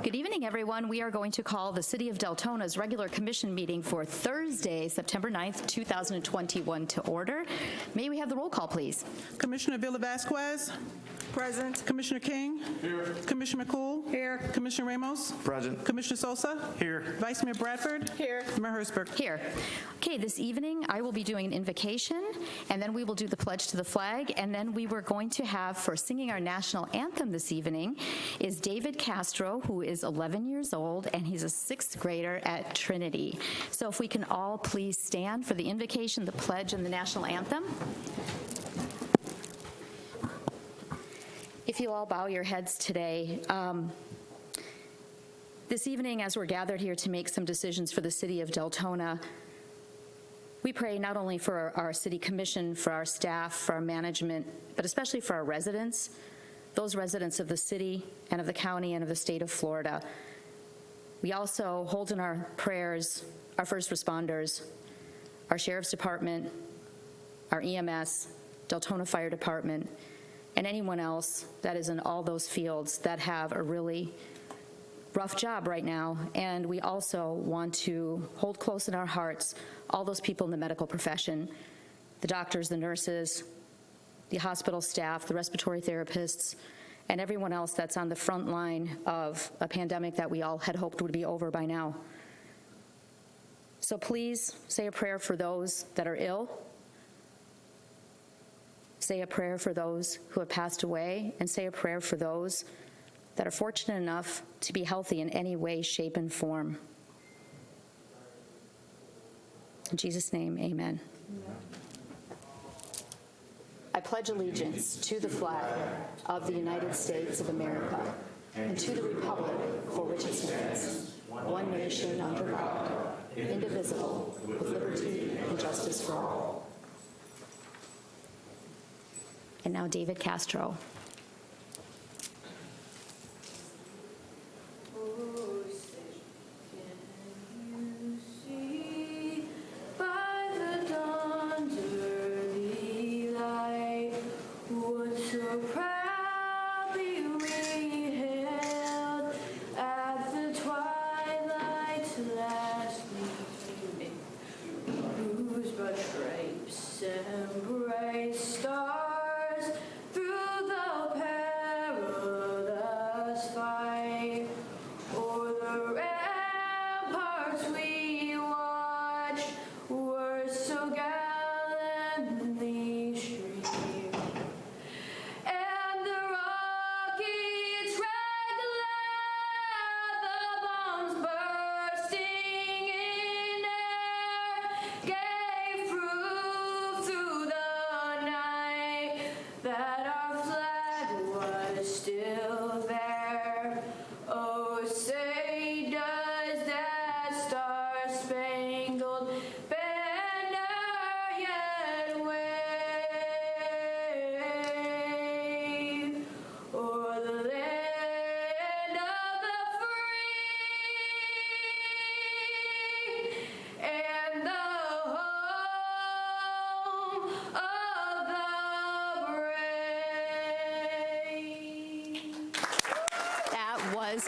Good evening, everyone. We are going to call the City of Deltona's regular commission meeting for Thursday, September 9th, 2021 to order. May we have the roll call, please? Commissioner Villa-Vasquez. Present. Commissioner King. Here. Commissioner McCool. Here. Commissioner Ramos. Present. Commissioner Sosa. Here. Vice Mayor Bradford. Here. Mayor Hertzberg. Here. Okay, this evening I will be doing an invocation, and then we will do the pledge to the flag, and then we were going to have, for singing our national anthem this evening, is David Castro, who is 11 years old, and he's a 6th grader at Trinity. So if we can all please stand for the invocation, the pledge, and the national anthem. If you all bow your heads today, this evening as we're gathered here to make some decisions for the City of Deltona, we pray not only for our City Commission, for our staff, for our management, but especially for our residents, those residents of the city and of the county and of the state of Florida. We also hold in our prayers our first responders, our Sheriff's Department, our EMS, Deltona Fire Department, and anyone else that is in all those fields that have a really rough job right now. And we also want to hold close in our hearts all those people in the medical profession, the doctors, the nurses, the hospital staff, the respiratory therapists, and everyone else that's on the front line of a pandemic that we all had hoped would be over by now. So please say a prayer for those that are ill. Say a prayer for those who have passed away, and say a prayer for those that are fortunate enough to be healthy in any way, shape, and form. In Jesus' name, amen. I pledge allegiance to the flag of the United States of America and to the republic for which it stands, one nation under God, indivisible, with liberty and justice for all. And now David Castro.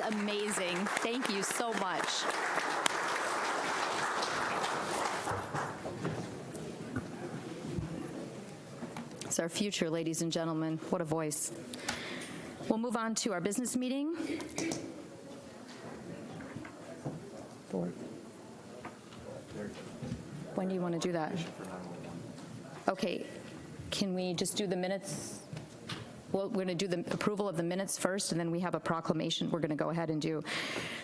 Amazing. Thank you so much. It's our future, ladies and gentlemen. What a voice. We'll move on to our business meeting. When do you want to do that? Okay, can we just do the minutes? Well, we're going to do the approval of the minutes first, and then we have a proclamation we're going to go ahead and do.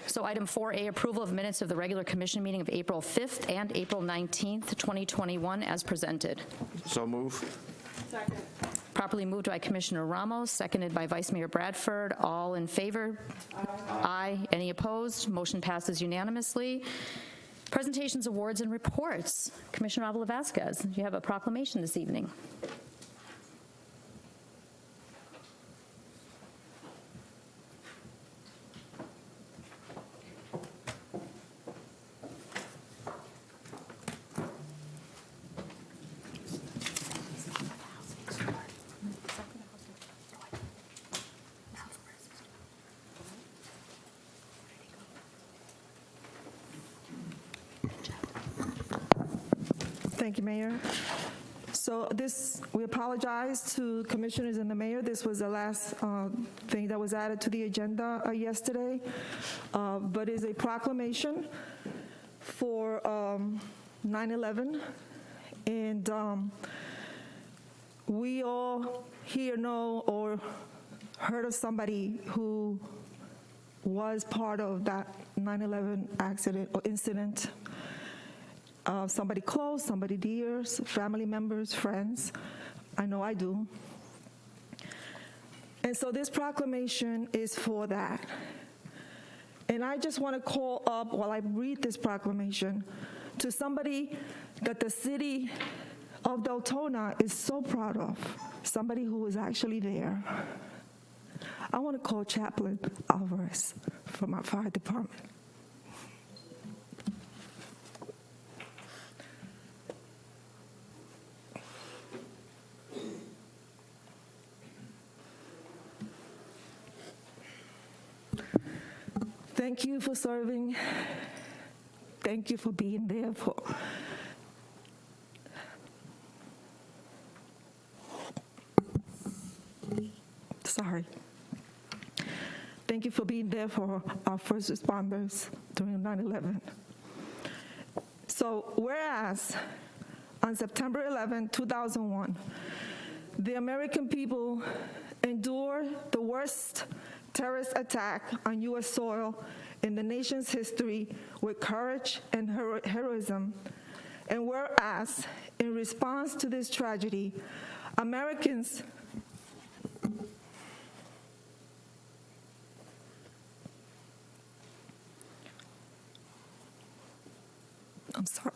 So item 4A, approval of minutes of the regular commission meeting of April 5th and April 19th, 2021, as presented. So move. Second. Properly moved by Commissioner Ramos, seconded by Vice Mayor Bradford. All in favor? Aye. Any opposed? Motion passes unanimously. Presentations, awards, and reports. Commissioner Villa-Vasquez, you have a proclamation this evening. Thank you, Mayor. So we apologize to commissioners and the mayor. This was the last thing that was added to the agenda yesterday, but is a proclamation for 9/11. And we all here know or heard of somebody who was part of that 9/11 accident or incident. Somebody close, somebody dear, family members, friends. I know I do. And so this proclamation is for that. And I just want to call up, while I read this proclamation, to somebody that the city of Deltona is so proud of, somebody who was actually there. I want to call Chaplain Alvarez from our fire department. Thank you for serving. Thank you for being there for. Sorry. Thank you for being there for our first responders during 9/11. So, whereas on September 11, 2001, the American people endured the worst terrorist attack on U.S. soil in the nation's history with courage and heroism. And whereas, in response to this tragedy, Americans I'm sorry.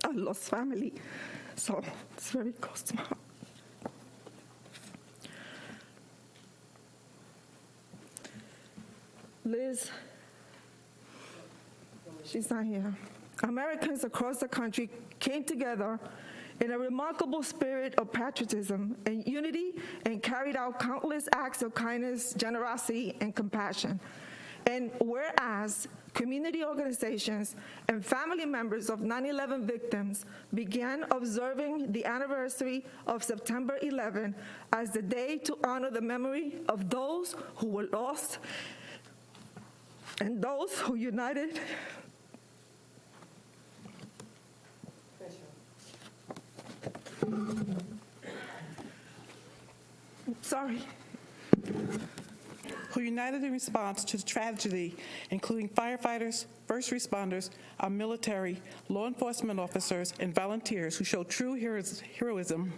I lost family, so it's very close to my heart. Liz, she's not here. Americans across the country came together in a remarkable spirit of patriotism and unity and carried out countless acts of kindness, generosity, and compassion. And whereas community organizations and family members of 9/11 victims began observing the anniversary of September 11 as the day to honor the memory of those who were lost and those who united. Sorry. Who united in response to the tragedy, including firefighters, first responders, our military, law enforcement officers, and volunteers who showed true heroism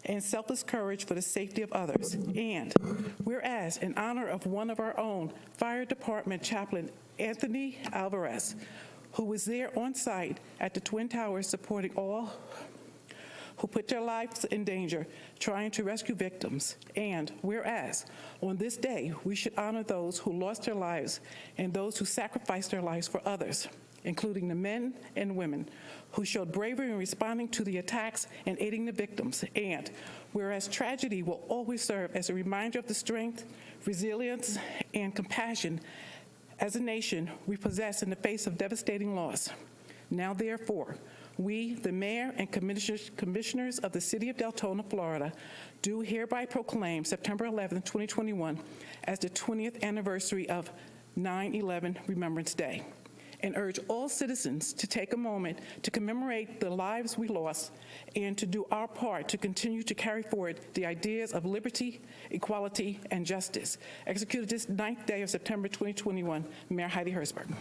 and selfless courage for the safety of others. And whereas, in honor of one of our own, Fire Department Chaplain Anthony Alvarez, who was there on site at the Twin Towers supporting all who put their lives in danger trying to rescue victims. And whereas, on this day, we should honor those who lost their lives and those who sacrificed their lives for others, including the men and women who showed bravery in responding to the attacks and aiding the victims. And whereas tragedy will always serve as a reminder of the strength, resilience, and compassion as a nation we possess in the face of devastating loss. Now, therefore, we, the mayor and commissioners of the city of Deltona, Florida, do hereby proclaim September 11, 2021 as the 20th anniversary of 9/11 Remembrance Day, and urge all citizens to take a moment to commemorate the lives we lost and to do our part to continue to carry forward the ideas of liberty, equality, and justice. Executed this 9th day of September 2021, Mayor Heidi Herzberg.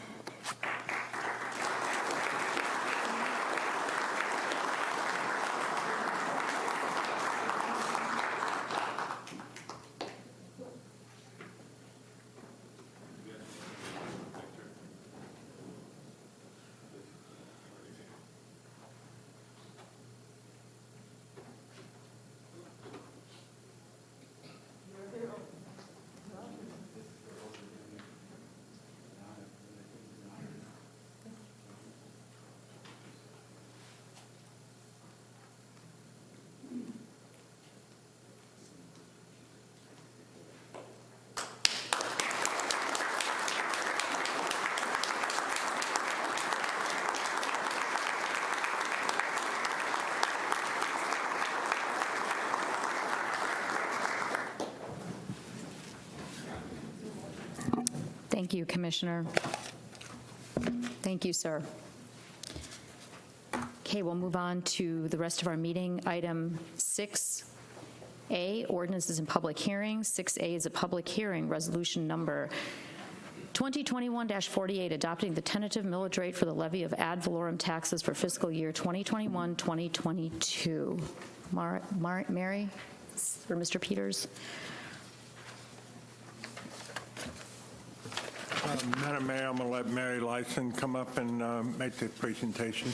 Thank you, Commissioner. Thank you, sir. Okay, we'll move on to the rest of our meeting. Item 6A, ordinances and public hearings. 6A is a public hearing, resolution number 2021-48, adopting the tentative millage rate for the levy of ad valorem taxes for fiscal year 2021-2022. Mary or Mr. Peters? Madam Mayor, I'm going to let Mary Lyson come up and make the presentation.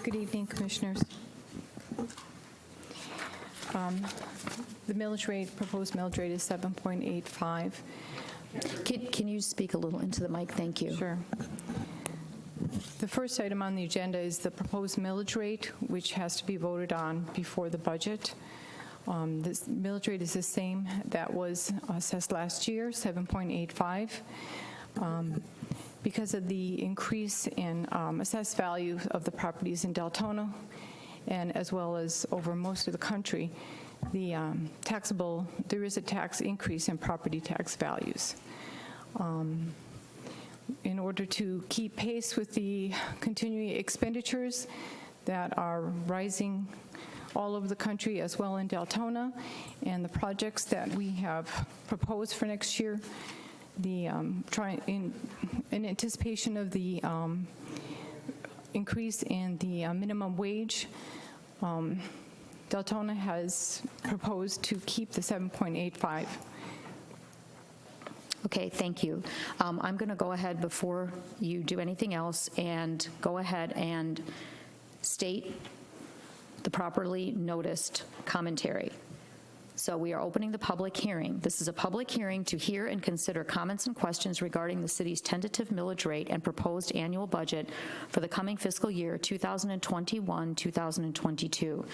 Good evening, Commissioners. The millage rate, proposed millage rate is 7.85. Can you speak a little into the mic? Thank you. Sure. The first item on the agenda is the proposed millage rate, which has to be voted on before the budget. This millage rate is the same that was assessed last year, 7.85. Because of the increase in assessed value of the properties in Deltona, and as well as over most of the country, there is a tax increase in property tax values. In order to keep pace with the continuing expenditures that are rising all over the country as well in Deltona, and the projects that we have proposed for next year, in anticipation of the increase in the minimum wage, Deltona has proposed to keep the 7.85. Okay, thank you. I'm going to go ahead before you do anything else and go ahead and state the properly noticed commentary. So we are opening the public hearing. This is a public hearing to hear and consider comments and questions regarding the city's tentative millage rate and proposed annual budget for the coming fiscal year 2021-2022.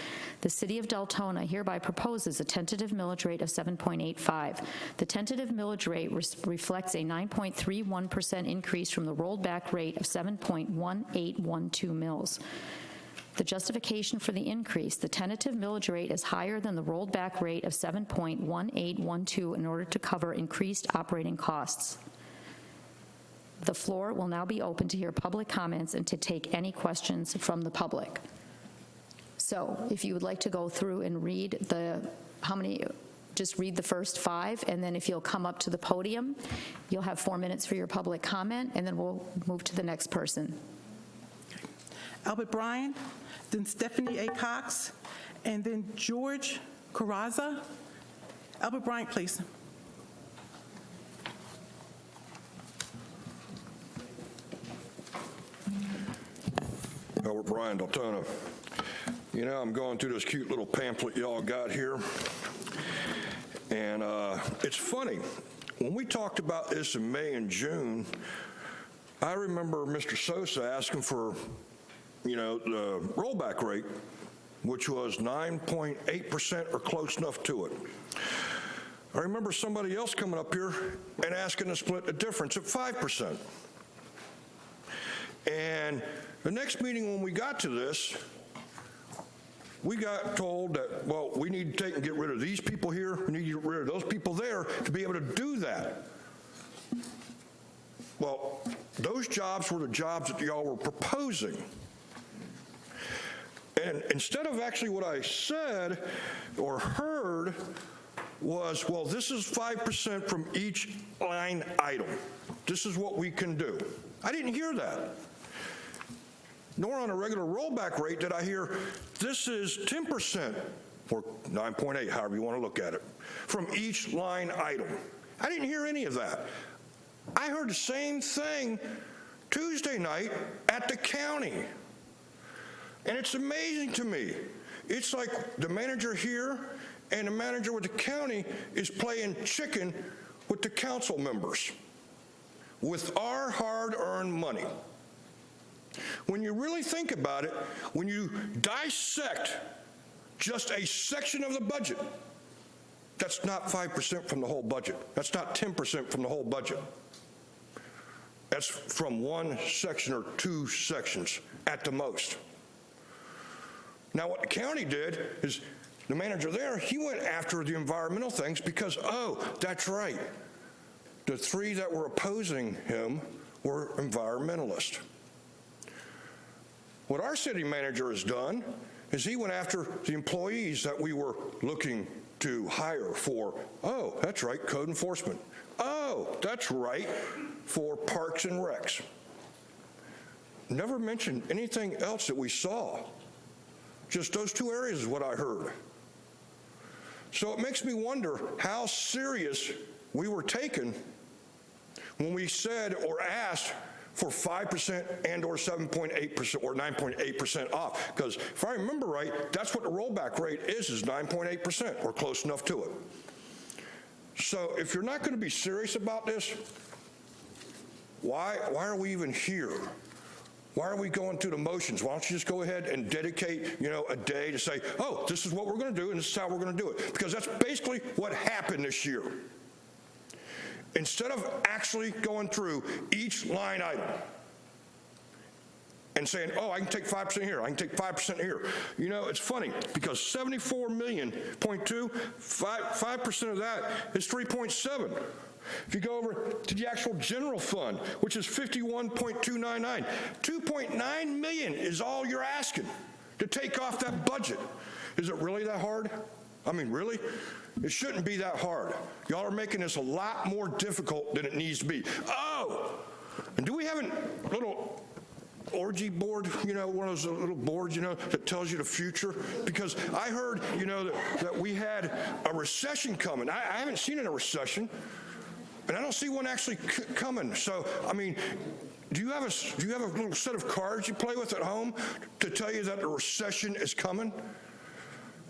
The City of Deltona hereby proposes a tentative millage rate of 7.85. The tentative millage rate reflects a 9.31% increase from the rolled back rate of 7.1812 mils. The justification for the increase: the tentative millage rate is higher than the rolled back rate of 7.1812 in order to cover increased operating costs. The floor will now be open to hear public comments and to take any questions from the public. So if you would like to go through and read just read the first 5, and then if you'll come up to the podium, you'll have 4 minutes for your public comment, and then we'll move to the next person. Albert Bryan, then Stephanie A. Cox, and then George Carraza. Albert Bryan, please. Albert Bryan, Deltona. You know, I'm going through this cute little pamphlet y'all got here, and it's funny. When we talked about this in May and June, I remember Mr. Sosa asking for the rollback rate, which was 9.8% or close enough to it. I remember somebody else coming up here and asking to split the difference at 5%. And the next meeting when we got to this, we got told that, well, we need to take and get rid of these people here, we need to get rid of those people there to be able to do that. Well, those jobs were the jobs that y'all were proposing. And instead of actually what I said or heard was, well, this is 5% from each line item. This is what we can do. I didn't hear that. Nor on a regular rollback rate did I hear, this is 10% or 9.8, however you want to look at it, from each line item. I didn't hear any of that. I heard the same thing Tuesday night at the county. And it's amazing to me. It's like the manager here and the manager with the county is playing chicken with the council members. with our hard-earned money. When you really think about it, when you dissect just a section of the budget, that's not 5% from the whole budget. That's not 10% from the whole budget. That's from one section or two sections at the most. Now, what the county did is the manager there, he went after the environmental things because, oh, that's right. The three that were opposing him were environmentalists. What our city manager has done is he went after the employees that we were looking to hire for, oh, that's right, code enforcement. Oh, that's right, for parks and recs. Never mentioned anything else that we saw. Just those two areas is what I heard. So it makes me wonder how serious we were taken when we said or asked for 5% and or 7.8% or 9.8% off. Because if I remember right, that's what the rollback rate is 9.8% or close enough to it. So if you're not going to be serious about this, why are we even here? Why are we going through the motions? Why don't you just go ahead and dedicate, a day to say, oh, this is what we're going to do and this is how we're going to do it? Because that's basically what happened this year. Instead of actually going through each line item and saying, oh, I can take 5% here, I can take 5% here. It's funny because 74.2 million, 5% of that is 3.7. If you go over to the actual general fund, which is 51.299, 2.9 million is all you're asking to take off that budget. Is it really that hard? I mean, really? It shouldn't be that hard. Y'all are making this a lot more difficult than it needs to be. Oh, and do we have a little orgy board, one of those little boards, that tells you the future? Because I heard, that we had a recession coming. I haven't seen a recession, and I don't see one actually coming. So, I mean, do you have a little set of cards you play with at home to tell you that the recession is coming?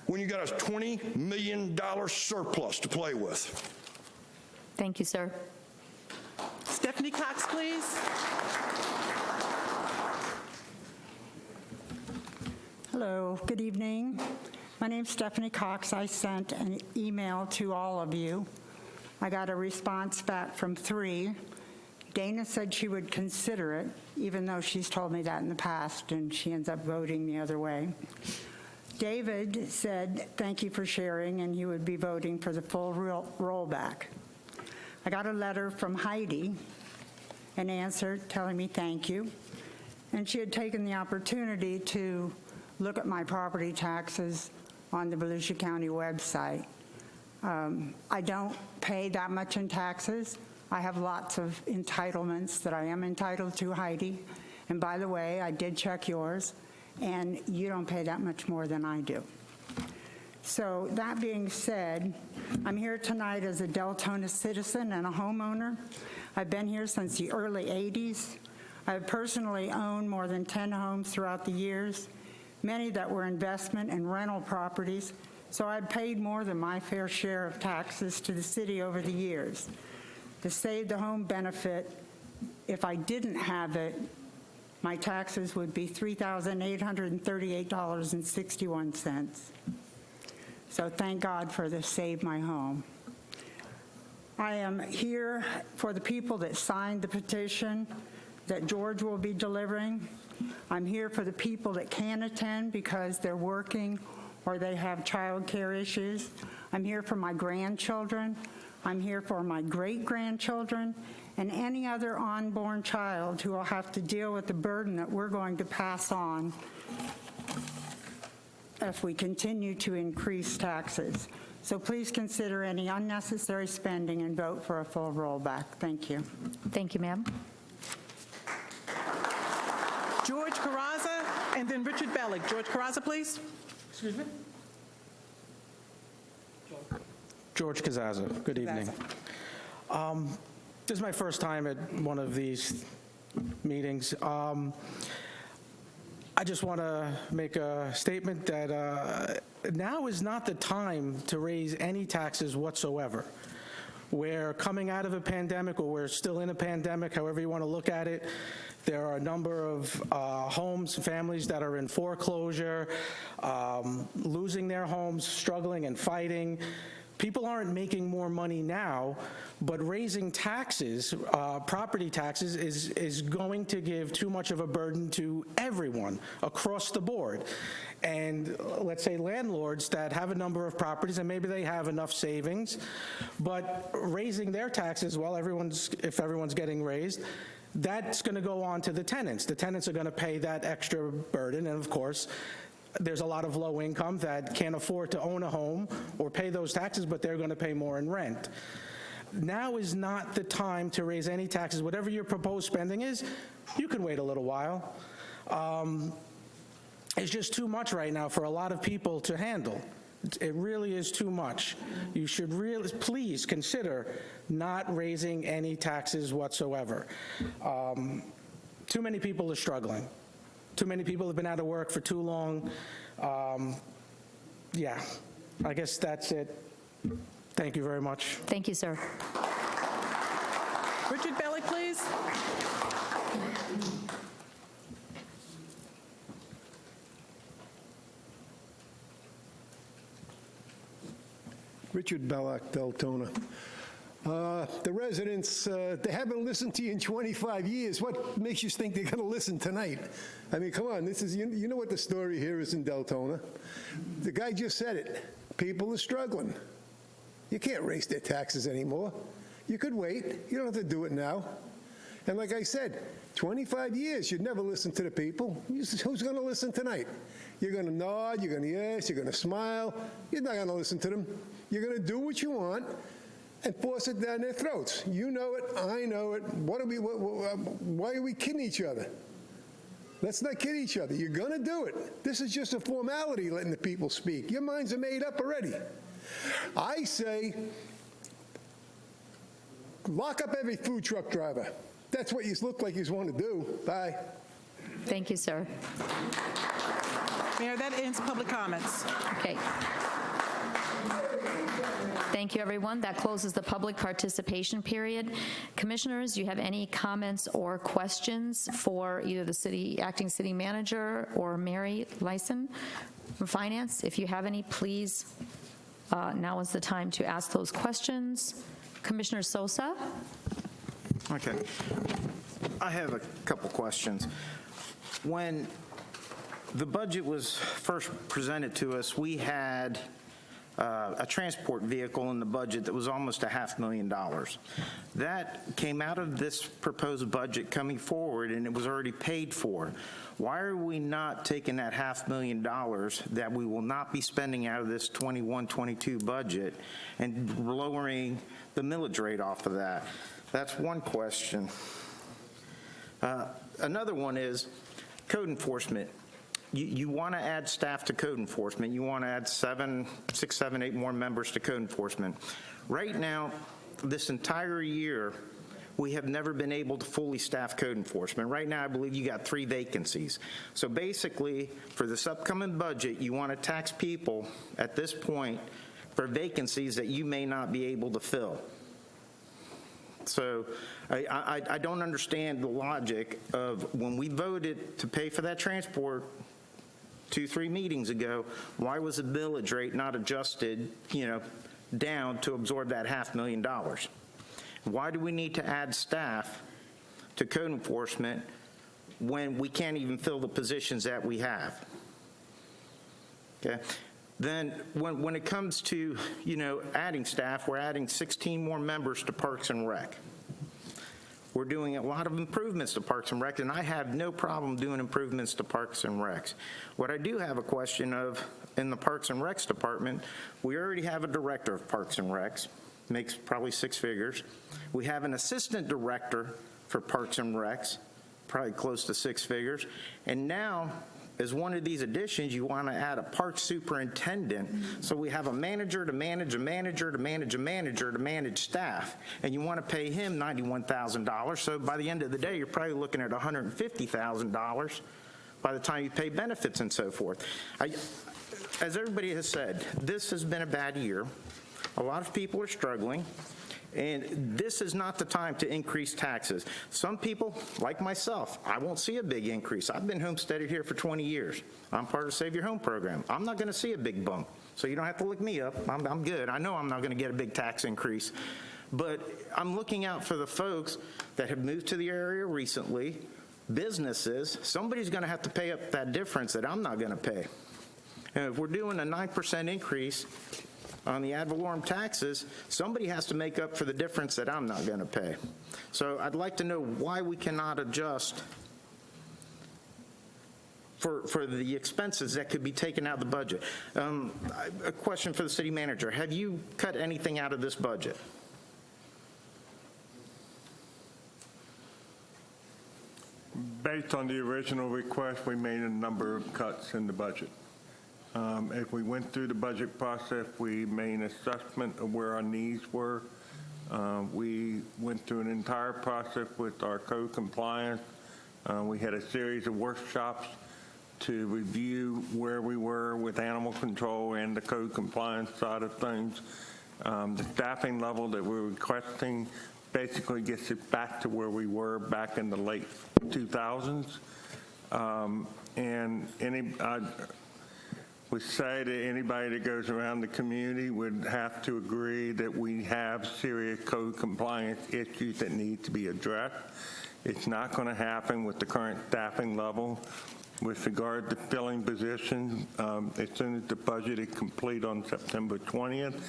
When you got a $20 million surplus to play with. Thank you, sir. Stephanie Cox, please. Hello, good evening. My name's Stephanie Cox. I sent an email to all of you. I got a response back from 3. Dana said she would consider it, even though she's told me that in the past, and she ends up voting the other way. David said, thank you for sharing, and he would be voting for the full rollback. I got a letter from Heidi, an answer telling me thank you, and she had taken the opportunity to look at my property taxes on the Volusia County website. I don't pay that much in taxes. I have lots of entitlements that I am entitled to, Heidi. And by the way, I did check yours, and you don't pay that much more than I do. So that being said, I'm here tonight as a Deltona citizen and a homeowner. I've been here since the early 80s. I've personally owned more than 10 homes throughout the years, many that were investment and rental properties, so I've paid more than my fair share of taxes to the city over the years. To save the home benefit, if I didn't have it, my taxes would be $3,838.61. So thank God for the Save My Home. I am here for the people that signed the petition that George will be delivering. I'm here for the people that can't attend because they're working or they have child care issues. I'm here for my grandchildren. I'm here for my great-grandchildren and any other unborn child who will have to deal with the burden that we're going to pass on if we continue to increase taxes. So please consider any unnecessary spending and vote for a full rollback. Thank you. Thank you, ma'am. George Carrazza, and then Richard Bellick. George Carrazza, please. Excuse me? George Kazaza. Good evening. This is my first time at one of these meetings. I just want to make a statement that now is not the time to raise any taxes whatsoever. We're coming out of a pandemic, or we're still in a pandemic, however you want to look at it. There are a number of homes, families that are in foreclosure, losing their homes, struggling and fighting. People aren't making more money now, but raising taxes, property taxes, is going to give too much of a burden to everyone across the board. And let's say landlords that have a number of properties, and maybe they have enough savings, but raising their taxes while if everyone's getting raised, that's going to go on to the tenants. The tenants are going to pay that extra burden, and of course, there's a lot of low income that can't afford to own a home or pay those taxes, but they're going to pay more in rent. Now is not the time to raise any taxes. Whatever your proposed spending is, you can wait a little while. It's just too much right now for a lot of people to handle. It really is too much. You should really, please consider not raising any taxes whatsoever. Too many people are struggling. Too many people have been out of work for too long. Yeah, I guess that's it. Thank you very much. Thank you, sir. Richard Bellick, please. Richard Belloc, Deltona. The residents, they haven't listened to you in 25 years. What makes you think they're going to listen tonight? I mean, come on, this is, you know what the story here is in Deltona. The guy just said it. People are struggling. You can't raise their taxes anymore. You could wait. You don't have to do it now. And like I said, 25 years, you'd never listen to the people. Who's going to listen tonight? You're going to nod, you're going to yes, you're going to smile. You're not going to listen to them. You're going to do what you want and force it down their throats. You know it, I know it. Why are we kidding each other? Let's not kid each other. You're going to do it. This is just a formality, letting the people speak. Your minds are made up already. I say, lock up every food truck driver. That's what you look like you want to do. Bye. Thank you, sir. Mayor, that ends public comments. Okay. Thank you, everyone. That closes the public participation period. Commissioners, do you have any comments or questions for either the acting city manager or Mary Lyson from Finance? If you have any, please, now is the time to ask those questions. Commissioner Sosa? Okay. I have a couple questions. When the budget was first presented to us, we had a transport vehicle in the budget that was almost $500,000. That came out of this proposed budget coming forward, and it was already paid for. Why are we not taking that $500,000 that we will not be spending out of this 21-22 budget and lowering the millage rate off of that? That's one question. Another one is code enforcement. You want to add staff to code enforcement. You want to add 6, 7, 8 more members to code enforcement. Right now, this entire year, we have never been able to fully staff code enforcement. Right now, I believe you got 3 vacancies. So basically, for this upcoming budget, you want to tax people at this point for vacancies that you may not be able to fill. So I don't understand the logic of when we voted to pay for that transport 2-3 meetings ago, why was the millage rate not adjusted, down to absorb that $500,000? Why do we need to add staff to code enforcement when we can't even fill the positions that we have? Okay. Then when it comes to, adding staff, we're adding 16 more members to Parks and Rec. We're doing a lot of improvements to Parks and Rec, and I have no problem doing improvements to Parks and Recs. What I do have a question of, in the Parks and Recs department, we already have a director of Parks and Recs, makes probably 6 figures. We have an assistant director for Parks and Recs, probably close to 6 figures. And now, as one of these additions, you want to add a park superintendent. So we have a manager to manage a manager to manage a manager to manage staff. And you want to pay him $91,000. So by the end of the day, you're probably looking at $150,000 by the time you pay benefits and so forth. As everybody has said, this has been a bad year. A lot of people are struggling. And this is not the time to increase taxes. Some people, like myself, I won't see a big increase. I've been homesteaded here for 20 years. I'm part of the Save Your Home program. I'm not going to see a big bump, so you don't have to look me up. I'm good. I know I'm not going to get a big tax increase. But I'm looking out for the folks that have moved to the area recently, businesses. Somebody's going to have to pay up that difference that I'm not going to pay. And if we're doing a 9% increase on the ad valorem taxes, somebody has to make up for the difference that I'm not going to pay. So I'd like to know why we cannot adjust for the expenses that could be taken out of the budget. A question for the city manager. Have you cut anything out of this budget? Based on the original request, we made a number of cuts in the budget. If we went through the budget process, we made an assessment of where our needs were. We went through an entire process with our code compliance. We had a series of workshops to review where we were with animal control and the code compliance side of things. The staffing level that we're requesting basically gets it back to where we were back in the late 2000s. I would say that anybody that goes around the community would have to agree that we have serious code compliance issues that need to be addressed. It's not going to happen with the current staffing level. With regard to filling positions, as soon as the budget is complete on September 20th,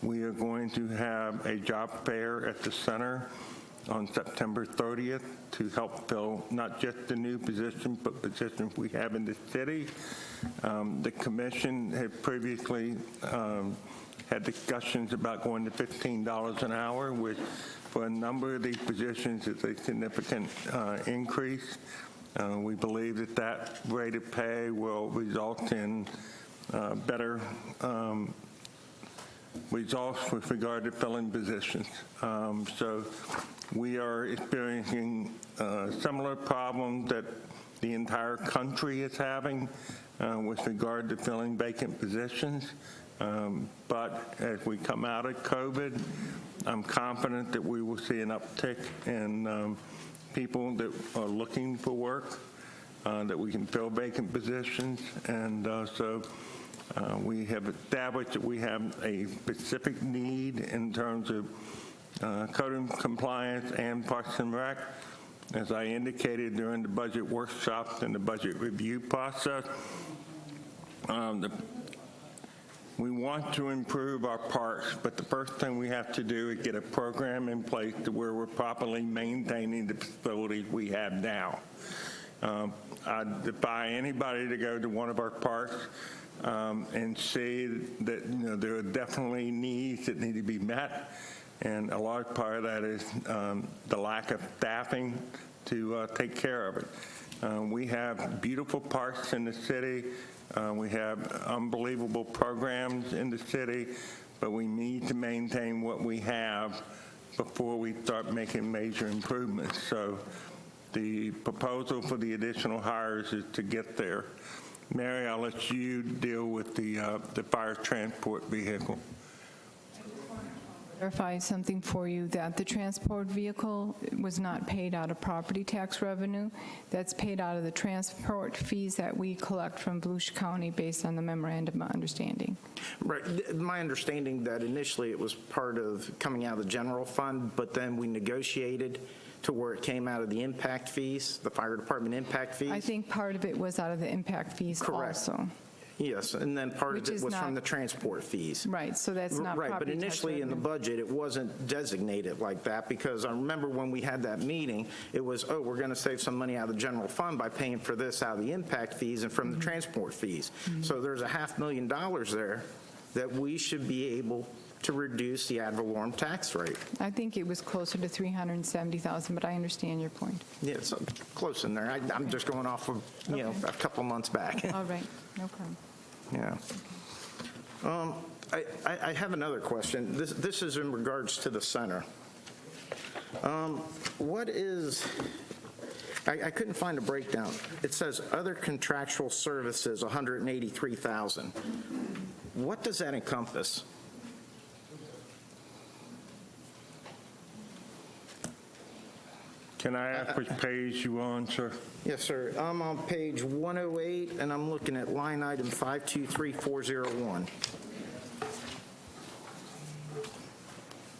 we are going to have a job fair at the center on September 30th to help fill not just the new positions, but positions we have in the city. The commission had previously had discussions about going to $15 an hour, which for a number of these positions is a significant increase. We believe that that rate of pay will result in better results with regard to filling positions. So we are experiencing similar problems that the entire country is having with regard to filling vacant positions. But as we come out of COVID, I'm confident that we will see an uptick in people that are looking for work, that we can fill vacant positions. And so we have established that we have a specific need in terms of code compliance and Parks and Rec. As I indicated during the budget workshops and the budget review process, we want to improve our parks, but the first thing we have to do is get a program in place to where we're properly maintaining the facilities we have now. I defy anybody to go to one of our parks and see that there are definitely needs that need to be met, and a large part of that is the lack of staffing to take care of it. We have beautiful parks in the city. We have unbelievable programs in the city, but we need to maintain what we have before we start making major improvements. So the proposal for the additional hires is to get there. Mary, I'll let you deal with the fire transport vehicle. Verify something for you, that the transport vehicle was not paid out of property tax revenue. That's paid out of the transport fees that we collect from Volusia County based on the memorandum of understanding. Right. My understanding that initially it was part of coming out of the general fund, but then we negotiated to where it came out of the impact fees, the fire department impact fees. I think part of it was out of the impact fees also. Yes, and then part Which of it is was not- from the transport fees. Right, so that's not Right, but property tax initially in the revenue. budget, it wasn't designated like that, because I remember when we had that meeting, it was, oh, we're going to save some money out of the general fund by paying for this out of the impact fees and from the transport fees. So there's $500,000 there that we should be able to reduce the ad valorem tax rate. I think it was closer to $370,000, but I understand your point. Yeah, it's close in there. I'm just going off of, a couple months back. All right, no problem. Yeah. I have another question. This is in regards to the center. What is, I couldn't find a breakdown. It says other contractual services, $183,000. What does that encompass? Can I ask which page you on, sir? Yes, sir. I'm on page 108, and I'm looking at line item 523401.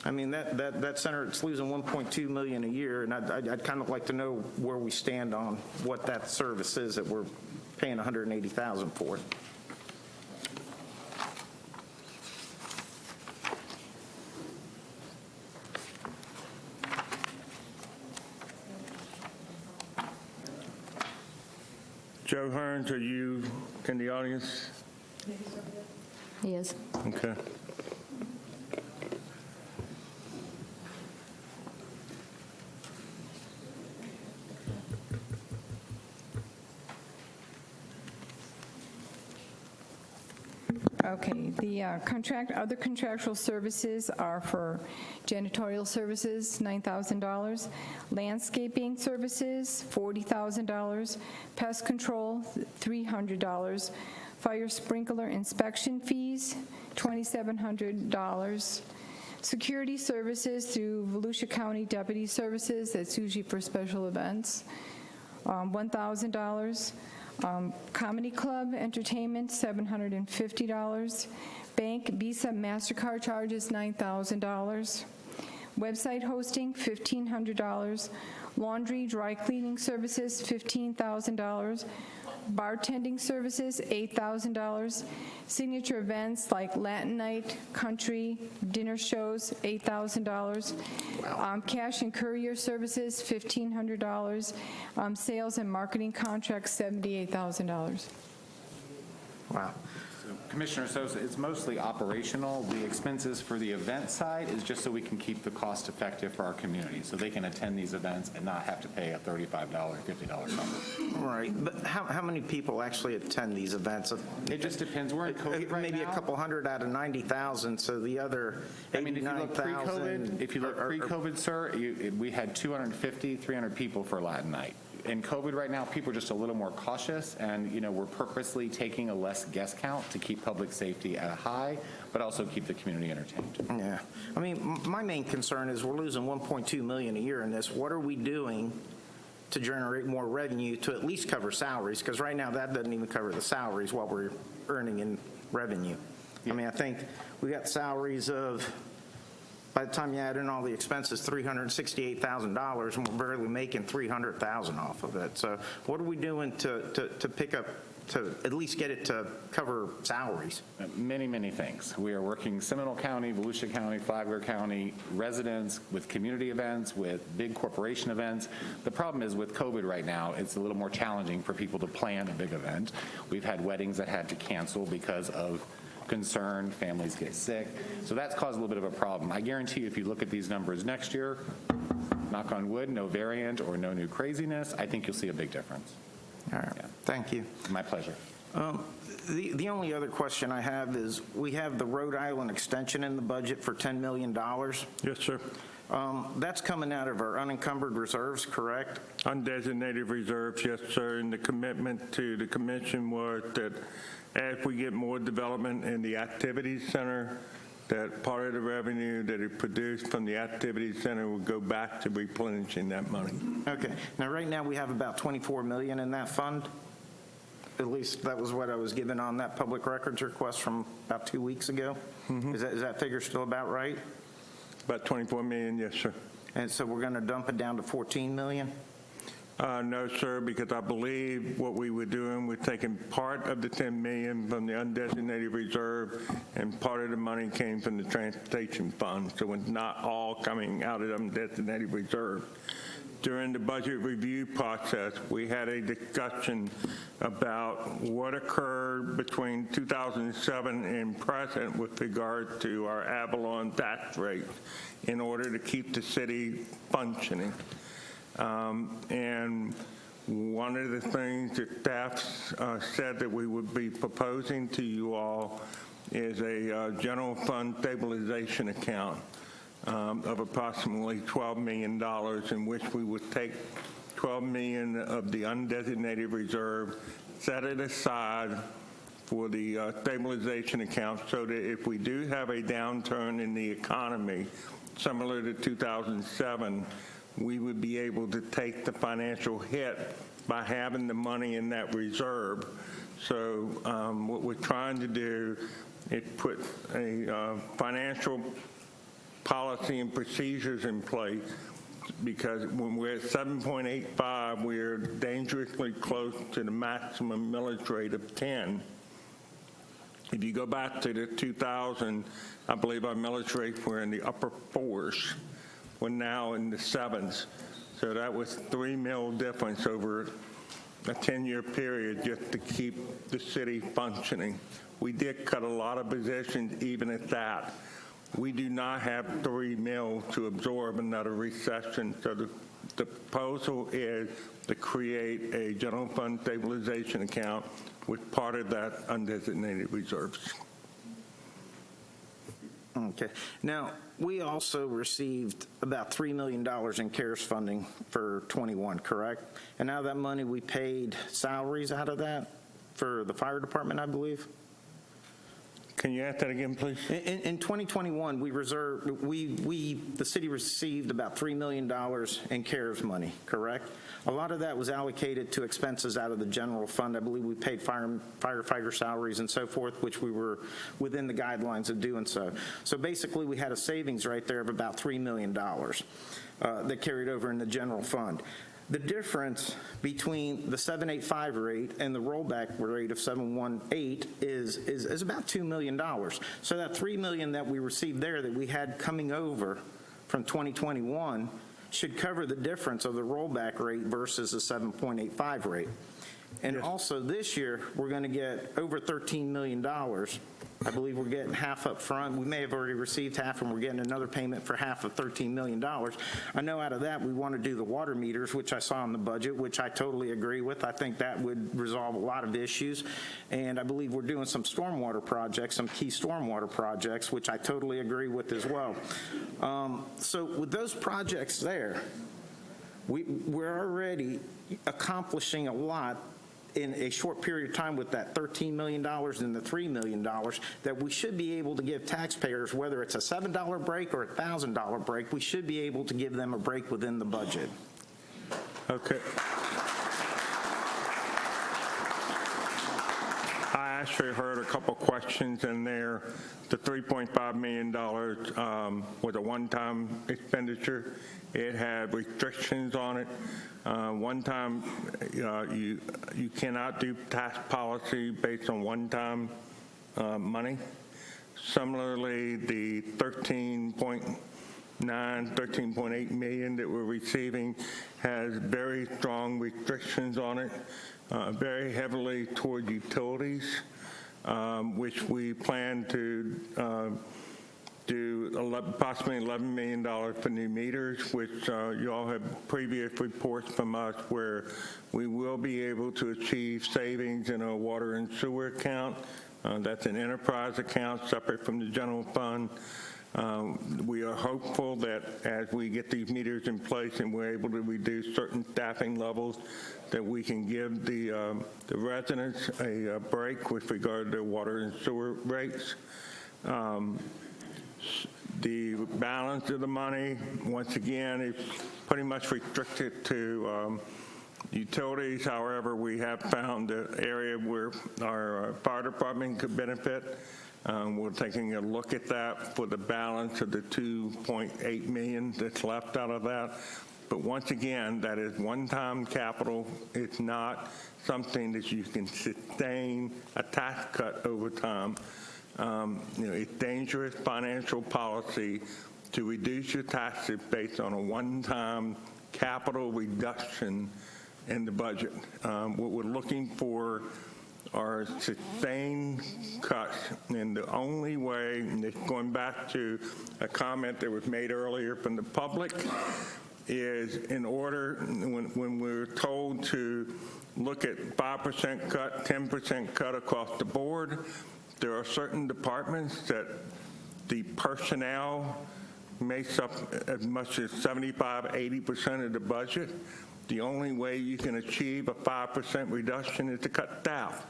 I mean, that center, it's losing $1.2 million a year, and I'd kind of like to know where we stand on what that service is that we're paying $180,000 for. Joe Hearns, are you in the audience? He is. Okay. Okay, the other contractual services are for janitorial services, $9,000, landscaping services, $40,000, pest control, $300, fire sprinkler inspection fees, $2,700, security services through Volusia County Deputy Services, that's usually for special events, $1,000. Comedy Club Entertainment, $750. Bank Visa MasterCard charges, $9,000. Website hosting, $1,500. Laundry, dry cleaning services, $15,000. Bartending services, $8,000. Signature events like Latin night, country, dinner shows, $8,000. Cash and courier services, $1,500. Sales and marketing contracts, $78,000. Wow. Commissioner Sosa, it's mostly operational. The expenses for the event side is just so we can keep the cost effective for our community, so they can attend these events and not have to pay a $35, $50 number. Right, but how many people actually attend these events? It just depends. We're in COVID right Maybe now. a couple hundred out of 90,000, so the other 89,000. If you look pre-COVID, sir, we had 250, 300 people for Latin night. In COVID right now, people are just a little more cautious, and we're purposely taking a less guest count to keep public safety at a high, but also keep the community entertained. Yeah, I mean, my main concern is we're losing $1.2 million a year in this. What are we doing to generate more revenue to at least cover salaries? Because right now that doesn't even cover the salaries, what we're earning in revenue. I mean, I think we got salaries of, by the time you add in all the expenses, $368,000, and we're barely making $300,000 off of it. So what are we doing to pick up, to at least get it to cover salaries? Many, many things. We are working Seminole County, Volusia County, Flagler County, residents, with community events, with big corporation events. The problem is with COVID right now, it's a little more challenging for people to plan a big event. We've had weddings that had to cancel because of concern, families get sick. So that's caused a little bit of a problem. I guarantee you, if you look at these numbers next year, knock on wood, no variant or no new craziness, I think you'll see a big difference. All right, thank you. My pleasure. The only other question I have is, we have the Rhode Island extension in the budget for $10 million. Yes, sir. That's coming out of our unencumbered reserves, correct? Undesignated reserves, yes, sir. And the commitment to the commission was that as we get more development in the activities center, that part of the revenue that it produced from the activities center would go back to replenishing that money. Okay. Now, right now, we have about $24 million in that fund. At least that was what I was given on that public records request from about 2 weeks ago. Is that figure still about right? About 24 million, yes, sir. And so we're going to dump it down to 14 million? No, sir, because I believe what we were doing, we're taking part of the 10 million from the undesignated reserve, and part of the money came from the transportation fund, so it's not all coming out of the undesignated reserve. During the budget review process, we had a discussion about what occurred between 2007 and present with regard to our Avalon tax rate in order to keep the city functioning. And one of the things that staff said that we would be proposing to you all is a general fund stabilization account of approximately $12 million, in which we would take $12 million of the undesignated reserve, set it aside for the stabilization account, so that if we do have a downturn in the economy, similar to 2007, we would be able to take the financial hit by having the money in that reserve. So what we're trying to do is put a financial policy and procedures in place, because when we're at 7.85, we're dangerously close to the maximum millage rate of 10. If you go back to the 2000, I believe our millage rates were in the upper 4s. We're now in the 7s. So that was $3 million difference over a 10-year period just to keep the city functioning. We did cut a lot of positions even at that. We do not have $3 million to absorb another recession. So the proposal is to create a general fund stabilization account with part of that undesignated reserves. Okay. Now, we also received about $3 million in CARES funding for 21, correct? And out of that money, we paid salaries out of that for the fire department, I believe? Can you ask that again, please? In 2021, the city received about $3 million in CARES money, correct? A lot of that was allocated to expenses out of the general fund. I believe we paid firefighter salaries and so forth, which we were within the guidelines of doing so. So basically, we had a savings right there of about $3 million that carried over in the general fund. The difference between the 785 rate and the rollback rate of 718 is about $2 million. So that $3 million that we received there that we had coming over from 2021 should cover the difference of the rollback rate versus the 7.85 rate. And also this year, we're going to get over $13 million. I believe we're getting half up front. We may have already received half, and we're getting another payment for half of $13 million. I know out of that, we want to do the water meters, which I saw in the budget, which I totally agree with. I think that would resolve a lot of issues. And I believe we're doing some stormwater projects, some key stormwater projects, which I totally agree with as well. So with those projects there, we're already accomplishing a lot in a short period of time with that $13 million and the $3 million that we should be able to give taxpayers, whether it's a $7 break or a $1,000 break, we should be able to give them a break within the budget. Okay. I actually heard a couple questions in there. The $3.5 million was a one-time expenditure. It had restrictions on it. One time, you cannot do tax policy based on one-time money. Similarly, the 13.8 million that we're receiving has very strong restrictions on it, very heavily toward utilities, which we plan to do approximately $11 million for new meters, which you all have previous reports from us where we will be able to achieve savings in a water and sewer account. That's an enterprise account separate from the general fund. We are hopeful that as we get these meters in place and we're able to reduce certain staffing levels, that we can give the residents a break with regard to water and sewer rates. The balance of the money, once again, is pretty much restricted to utilities. However, we have found an area where our fire department could benefit. We're taking a look at that for the balance of the $2.8 million that's left out of that. But once again, that is one-time capital. It's not something that you can sustain a tax cut over time. It's dangerous financial policy to reduce your taxes based on a one-time capital reduction in the budget. What we're looking for are sustained cuts, and the only way, and it's going back to a comment that was made earlier from the public, is in order, when we're told to look at 5% cut, 10% cut across the board, there are certain departments that the personnel makes up as much as 75, 80% of the budget. The only way you can achieve a 5% reduction is to cut staff.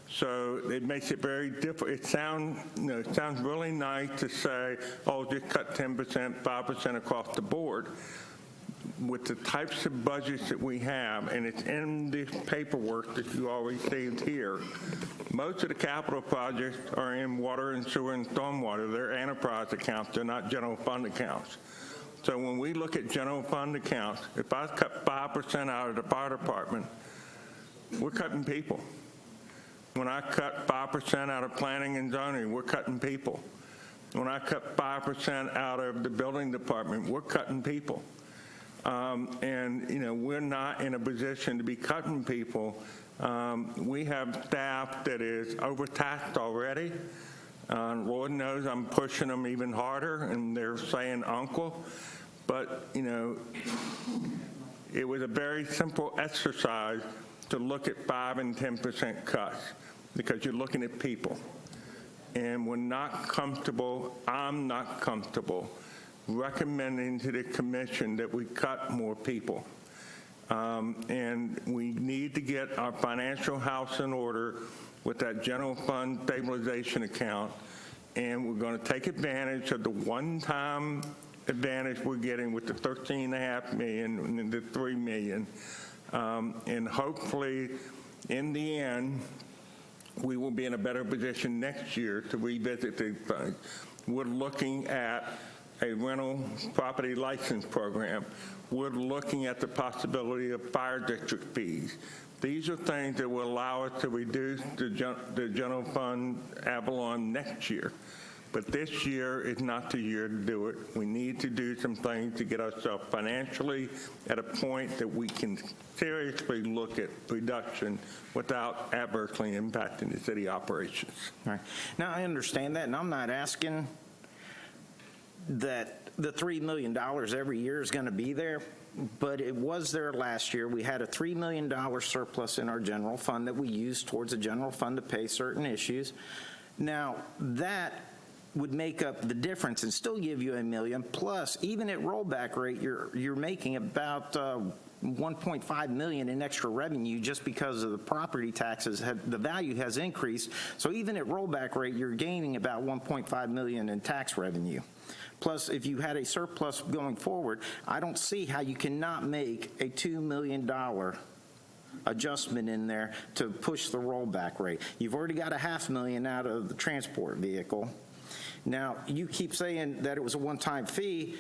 So it makes it very difficult. It sounds really nice to say, oh, just cut 10%, 5% across the board. With the types of budgets that we have, and it's in this paperwork that you all received here, most of the capital projects are in water and sewer and stormwater. They're enterprise accounts. They're not general fund accounts. So when we look at general fund accounts, if I cut 5% out of the fire department, we're cutting people. When I cut 5% out of planning and zoning, we're cutting people. When I cut 5% out of the building department, we're cutting people. And, we're not in a position to be cutting people. We have staff that is overtaxed already. Lord knows I'm pushing them even harder, and they're saying uncle. But, it was a very simple exercise to look at 5 and 10% cuts because you're looking at people. And we're not comfortable, I'm not comfortable recommending to the commission that we cut more people. And we need to get our financial house in order with that general fund stabilization account. And we're going to take advantage of the one-time advantage we're getting with the $13.5 million and the $3 million. And hopefully, in the end, we will be in a better position next year to revisit these things. We're looking at a rental property license program. We're looking at the possibility of fire district fees. These are things that will allow us to reduce the general fund Avalon next year. But this year is not the year to do it. We need to do some things to get ourselves financially at a point that we can seriously look at reduction without adversely impacting the city operations. All right. Now, I understand that, and I'm not asking that the $3 million every year is going to be there, but it was there last year. We had a $3 million surplus in our general fund that we used towards a general fund to pay certain issues. Now, that would make up the difference and still give you $1 million, plus even at rollback rate, you're making about $1.5 million in extra revenue just because of the property taxes. The value has increased. So even at rollback rate, you're gaining about $1.5 million in tax revenue. Plus, if you had a surplus going forward, I don't see how you cannot make a $2 million adjustment in there to push the rollback rate. You've already got $500,000 out of the transport vehicle. Now, you keep saying that it was a one-time fee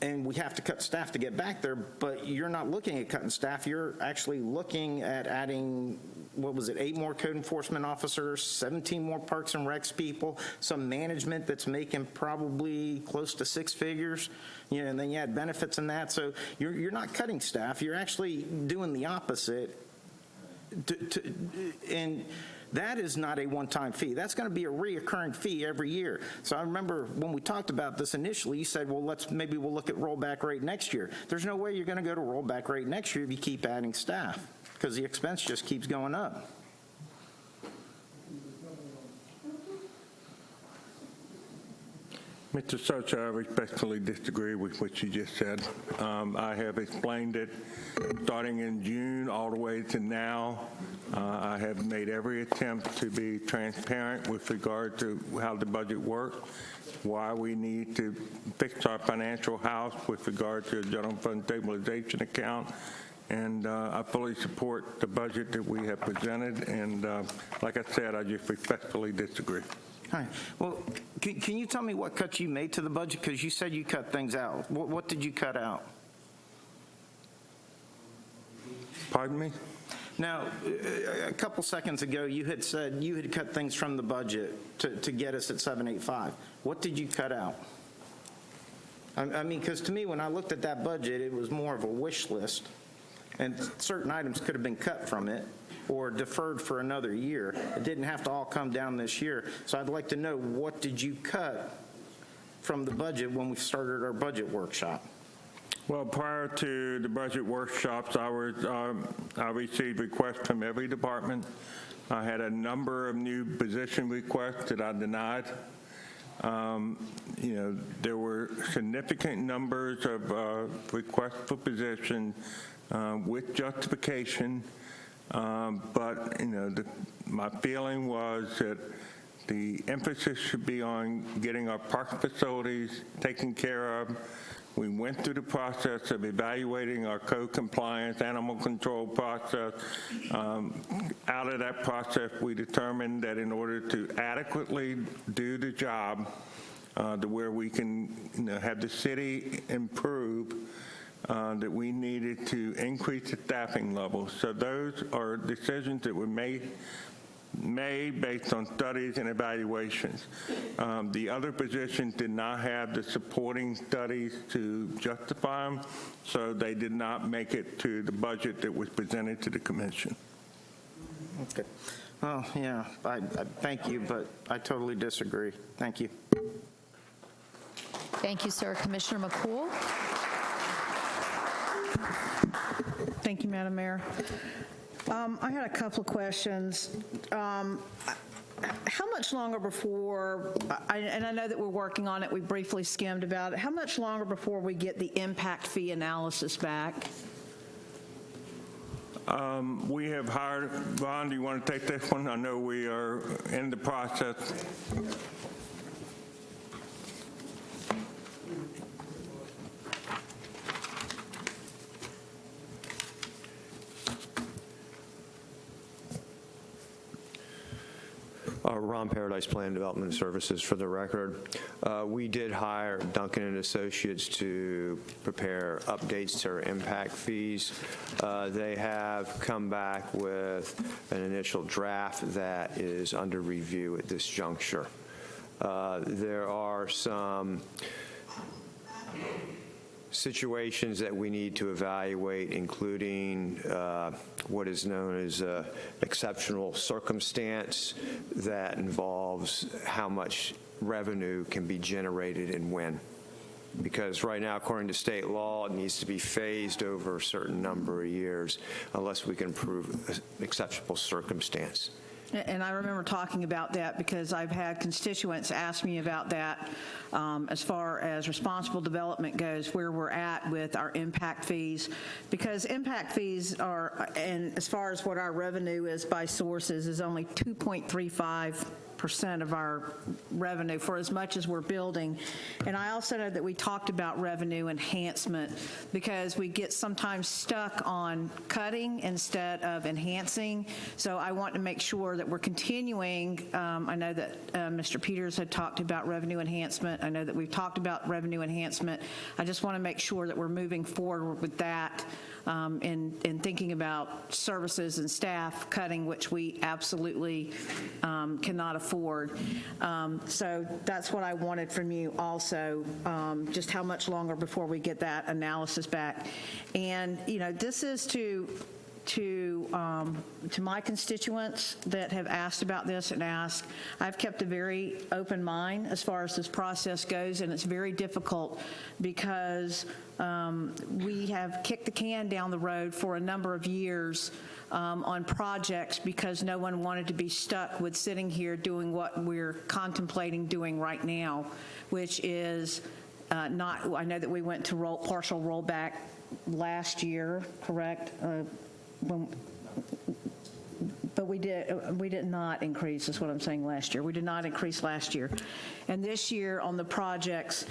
and we have to cut staff to get back there, but you're not looking at cutting staff. You're actually looking at adding, 8 more code enforcement officers, 17 more parks and recs people, some management that's making probably close to 6 figures, and then you add benefits in that. So you're not cutting staff. You're actually doing the opposite. And that is not a one-time fee. That's going to be a reoccurring fee every year. So I remember when we talked about this initially, you said, well, maybe we'll look at rollback rate next year. There's no way you're going to go to rollback rate next year if you keep adding staff, because the expense just keeps going up. Mr. Socha, I respectfully disagree with what you just said. I have explained it starting in June all the way to now. I have made every attempt to be transparent with regard to how the budget works, why we need to fix our financial house with regard to a general fund stabilization account. And I fully support the budget that we have presented. And like I said, I just respectfully disagree. All right. Well, can you tell me what cuts you made to the budget? Because you said you cut things out. What did you cut out? Pardon me? Now, a couple seconds ago, you had said you had cut things from the budget to get us at 785. What did you cut out? I mean, because to me, when I looked at that budget, it was more of a wish list, and certain items could have been cut from it or deferred for another year. It didn't have to all come down this year. So I'd like to know, what did you cut from the budget when we started our budget workshop? Well, prior to the budget workshops, I received requests from every department. I had a number of new position requests that I denied. There were significant numbers of requests for position with justification But, my feeling was that the emphasis should be on getting our park facilities taken care of. We went through the process of evaluating our code compliance, animal control process. Out of that process, we determined that in order to adequately do the job, to where we can have the city improve, that we needed to increase the staffing levels. So those are decisions that were made based on studies and evaluations. The other positions did not have the supporting studies to justify them, so they did not make it to the budget that was presented to the commission. Okay. Well, yeah, I thank you, but I totally disagree. Thank you. Thank you, sir. Commissioner McCool? Thank you, Madam Mayor. I had a couple of questions. How much longer before, and I know that we're working on it, we briefly skimmed about it, how much longer before we get the impact fee analysis back? We have hired, Ron, do you want to take this one? I know we are in the process. Ron Paradise Plan Development Services, for the record. We did hire Duncan & Associates to prepare updates to our impact fees. They have come back with an initial draft that is under review at this juncture. There are some situations that we need to evaluate, including what is known as exceptional circumstance that involves how much revenue can be generated and when. Because right now, according to state law, it needs to be phased over a certain number of years unless we can prove an exceptional circumstance. And I remember talking about that because I've had constituents ask me about that as far as responsible development goes, where we're at with our impact fees. Because impact fees are, and as far as what our revenue is by sources, is only 2.35% of our revenue for as much as we're building. And I also know that we talked about revenue enhancement because we get sometimes stuck on cutting instead of enhancing. So I want to make sure that we're continuing. I know that Mr. Peters had talked about revenue enhancement. I know that we've talked about revenue enhancement. I just want to make sure that we're moving forward with that. In thinking about services and staff cutting, which we absolutely cannot afford. So that's what I wanted from you also, just how much longer before we get that analysis back. And, this is to my constituents that have asked about this and asked. I've kept a very open mind as far as this process goes, and it's very difficult because we have kicked the can down the road for a number of years on projects because no one wanted to be stuck with sitting here doing what we're contemplating doing right now, which is not, I know that we went to partial rollback last year, correct? But we did not increase, is what I'm saying, last year. We did not increase last year. And this year on the projects,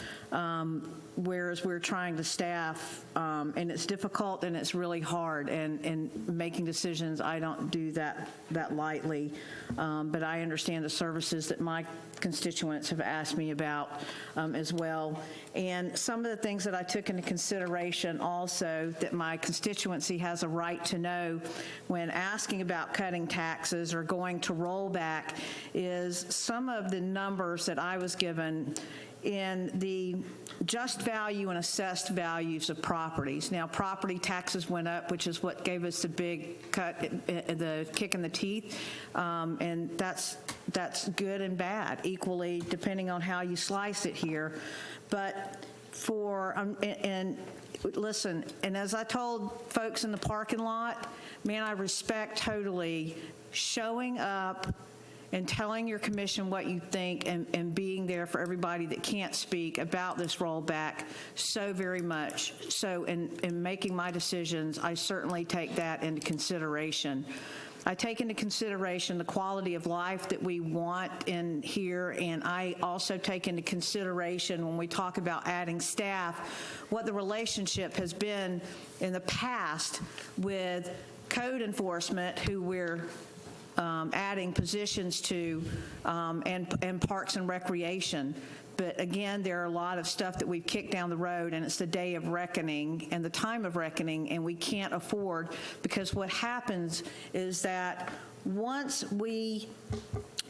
whereas we're trying to staff, and it's difficult and it's really hard, and making decisions, I don't do that lightly. But I understand the services that my constituents have asked me about as well. And some of the things that I took into consideration also that my constituency has a right to know when asking about cutting taxes or going to roll back is some of the numbers that I was given in the just value and assessed values of properties. Now, property taxes went up, which is what gave us the big cut, the kick in the teeth, and that's good and bad, equally, depending on how you slice it here. But and listen, and as I told folks in the parking lot, man, I respect totally showing up and telling your commission what you think and being there for everybody that can't speak about this rollback so very much. So in making my decisions, I certainly take that into consideration. I take into consideration the quality of life that we want in here, and I also take into consideration when we talk about adding staff, what the relationship has been in the past with code enforcement, who we're adding positions to, and Parks and Recreation. But again, there are a lot of stuff that we've kicked down the road, and it's the day of reckoning and the time of reckoning, and we can't afford, because what happens is that once we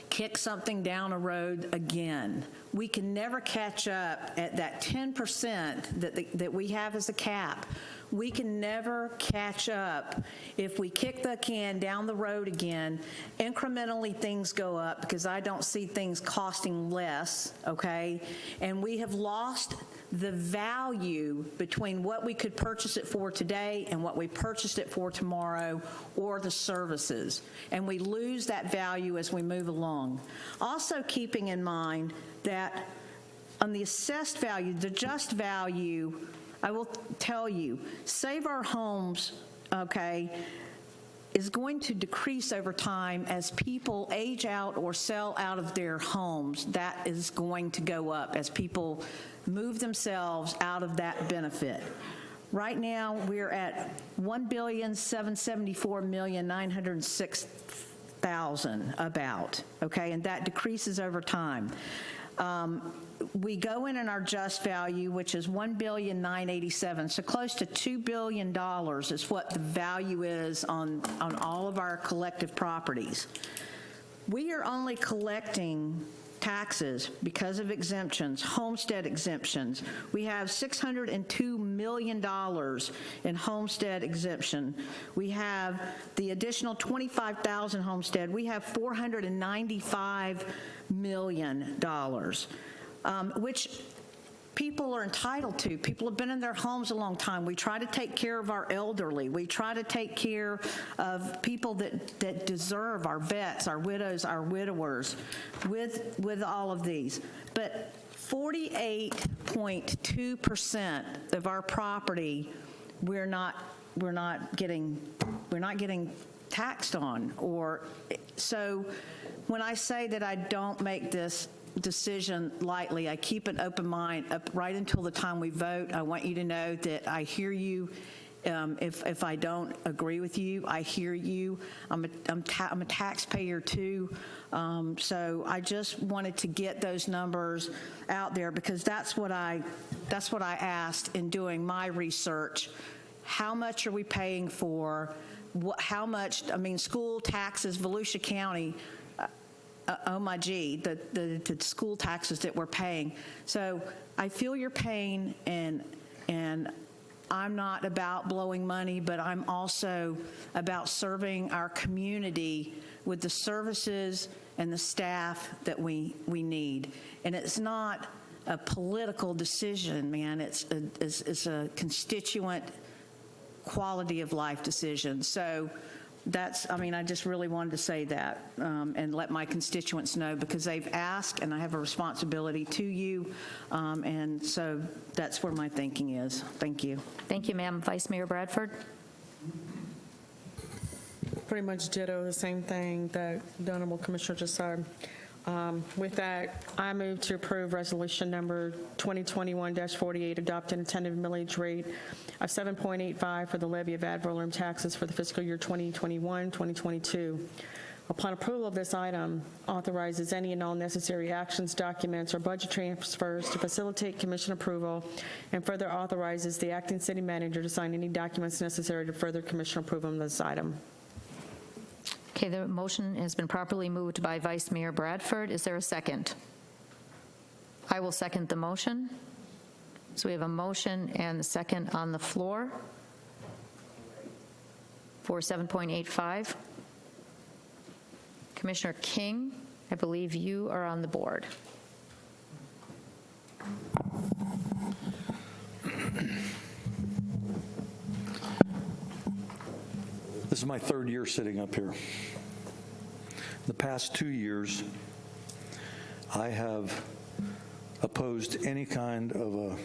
kick something down a road again, we can never catch up at that 10% that we have as a cap. We can never catch up. If we kick the can down the road again, incrementally things go up, because I don't see things costing less, okay? And we have lost the value between what we could purchase it for today and what we purchased it for tomorrow, or the services. And we lose that value as we move along. Also keeping in mind that on the assessed value, the just value, I will tell you, Save Our Homes, okay, is going to decrease over time as people age out or sell out of their homes. That is going to go up as people move themselves out of that benefit. Right now, we're at $1,774,906,000 about, okay, and that decreases over time. We go in our just value, which is $1,987,000, so close to $2 billion is what the value is on all of our collective properties. We are only collecting taxes because of exemptions, homestead exemptions. We have $602 million in homestead exemption. We have the additional 25,000 homestead. We have $495 million, which people are entitled to. People have been in their homes a long time. We try to take care of our elderly. We try to take care of people that deserve, our vets, our widows, our widowers, with all of these. But 48.2% of our property we're not getting taxed on. Or so when I say that I don't make this decision lightly, I keep an open mind up right until the time we vote. I want you to know that I hear you. If I don't agree with you, I hear you. I'm a taxpayer too, so I just wanted to get those numbers out there, because that's what I asked in doing my research. How much are we paying for? How much? I mean, school taxes, Volusia County. Oh my gee, the school taxes that we're paying. So I feel your pain, and I'm not about blowing money, but I'm also about serving our community with the services and the staff that we need. And it's not a political decision, man. It's a constituent quality of life decision. So I just really wanted to say that and let my constituents know, because they've asked, and I have a responsibility to you, and so that's where my thinking is. Thank you. Thank you, ma'am. Vice Mayor Bradford? Pretty much ditto the same thing that the Honorable Commissioner just said. With that, I move to approve resolution number 2021-48, adopting a tentative millage rate of 7.85 for the levy of ad valorem taxes for the fiscal year 2021-2022. Upon approval of this item, authorizes any and all necessary actions, documents, or budget transfers to facilitate commission approval, and further authorizes the acting city manager to sign any documents necessary to further commission approval of this item. Okay, the motion has been properly moved by Vice Mayor Bradford. Is there a second? I will second the motion. So we have a motion and a second on the floor for 7.85. Commissioner King, I believe you are on the board. This is my third year sitting up here. the past 2 years, I have opposed any kind of a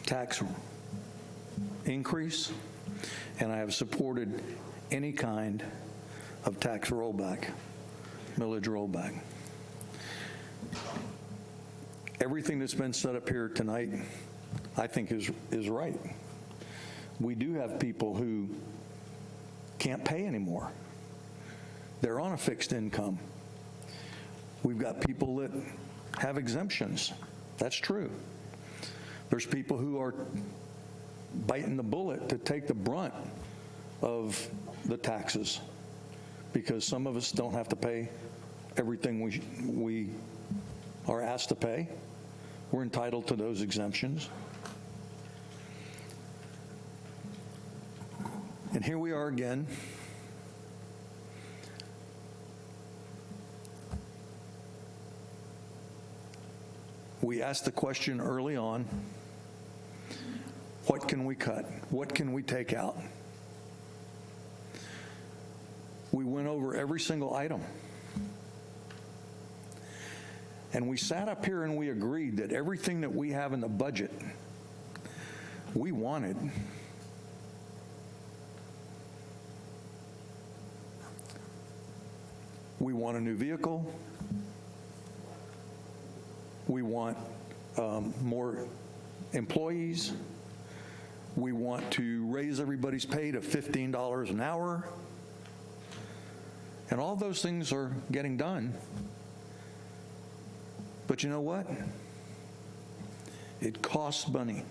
tax increase, and I have supported any kind of tax rollback, millage rollback. Everything that's been set up here tonight, I think is right. We do have people who can't pay anymore. They're on a fixed income. We've got people that have exemptions. That's true. There's people who are biting the bullet to take the brunt of the taxes because some of us don't have to pay everything we are asked to pay. We're entitled to those exemptions. And here we are again. We asked the question early on, what can we cut? What can we take out? We went over every single item. And we sat up here and we agreed that everything that we have in the budget, we wanted. We want a new vehicle. We want more employees. We want to raise everybody's pay to $15 an hour. And all those things are getting done. But you know what? It costs money.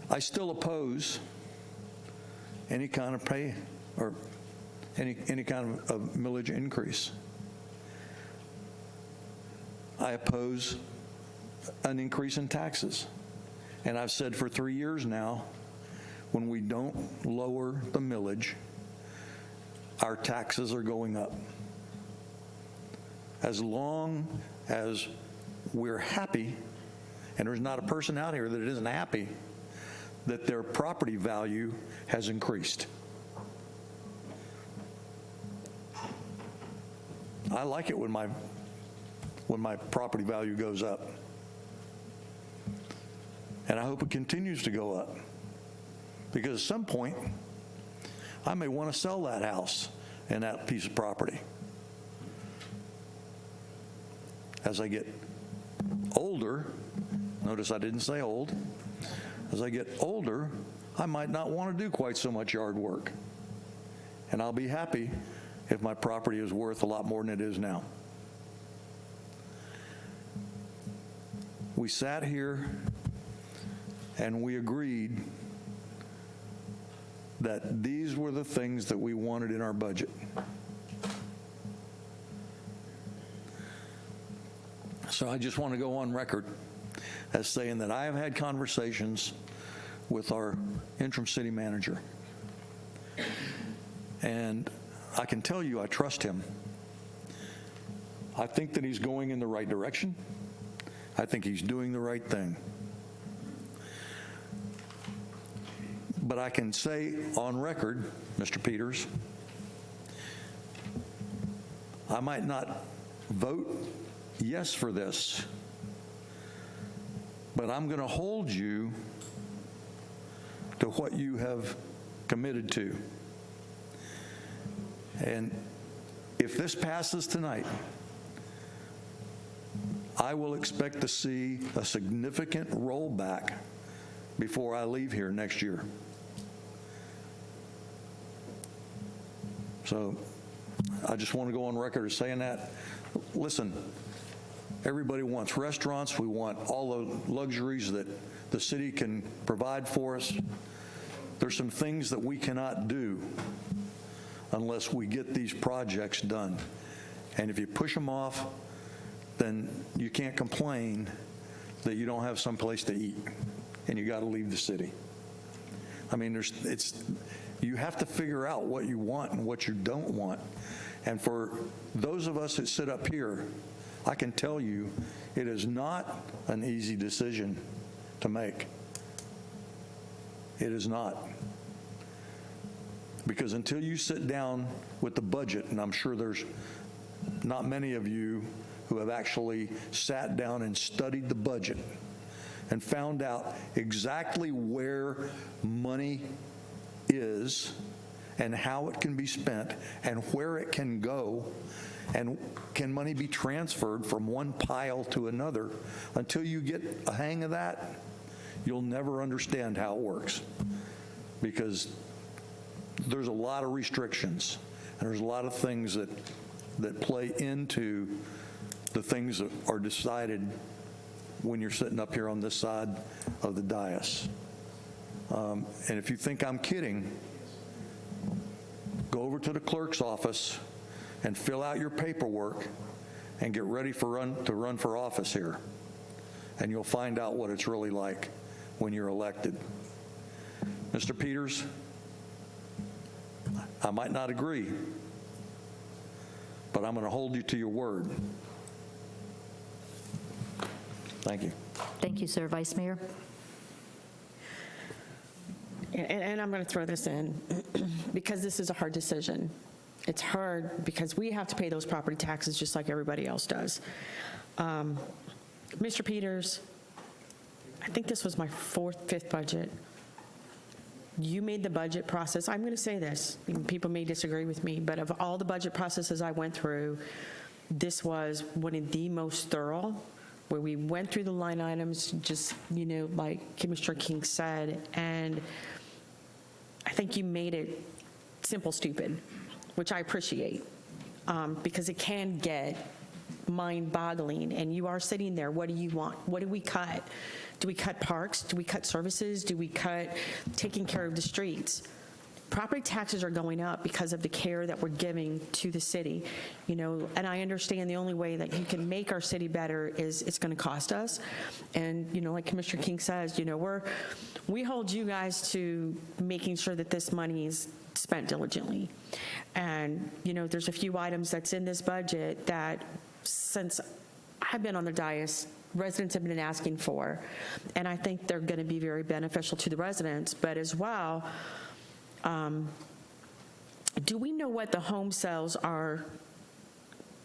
I still oppose any kind of pay or any kind of millage increase. I oppose an increase in taxes. And I've said for 3 years now, when we don't lower the millage, our taxes are going up. As long as we're happy, and there's not a person out here that isn't happy, that their property value has increased. I like it when my property value goes up. And I hope it continues to go up. Because at some point, I may want to sell that house and that piece of property. As I get older, notice I didn't say old, as I get older, I might not want to do quite so much yard work. And I'll be happy if my property is worth a lot more than it is now. We sat here and we agreed that these were the things that we wanted in our budget. So I just want to go on record as saying that I have had conversations with our interim city manager. And I can tell you I trust him. I think that he's going in the right direction. I think he's doing the right thing. But I can say on record, Mr. Peters, I might not vote yes for this, but I'm going to hold you to what you have committed to. And if this passes tonight, I will expect to see a significant rollback before I leave here next year. So I just want to go on record as saying that. Listen, everybody wants restaurants. We want all the luxuries that the city can provide for us. There's some things that we cannot do unless we get these projects done. And if you push them off, then you can't complain that you don't have some place to eat and you got to leave the city. I mean, you have to figure out what you want and what you don't want. And for those of us that sit up here, I can tell you it is not an easy decision to make. It is not. Because until you sit down with the budget, and I'm sure there's not many of you who have actually sat down and studied the budget and found out exactly where money is and how it can be spent and where it can go, and can money be transferred from one pile to another. Until you get a hang of that, you'll never understand how it works, because there's a lot of restrictions and there's a lot of things that play into the things that are decided when you're sitting up here on this side of the dais. And if you think I'm kidding, go over to the clerk's office and fill out your paperwork and get ready to run for office here. And you'll find out what it's really like when you're elected. Mr. Peters, I might not agree, but I'm going to hold you to your word. Thank you. Thank you, sir. Vice Mayor? And I'm going to throw this in because this is a hard decision. It's hard because we have to pay those property taxes just like everybody else does. Mr. Peters, I think this was my fifth budget. You made the budget process. I'm going to say this. People may disagree with me, but of all the budget processes I went through, this was one of the most thorough, where we went through the line items, just, like Commissioner King said, and I think you made it simple, stupid, which I appreciate, because it can get mind-boggling, and you are sitting there, what do you want? What do we cut? Do we cut parks? Do we cut services? Do we cut taking care of the streets? Property taxes are going up because of the care that we're giving to the city, and I understand the only way that you can make our city better is it's going to cost us. And, like Commissioner King says, we hold you guys to making sure that this money is spent diligently. And, there's a few items that's in this budget that, since I've been on the dais, residents have been asking for, and I think they're going to be very beneficial to the residents. But as well, do we know what the home sales are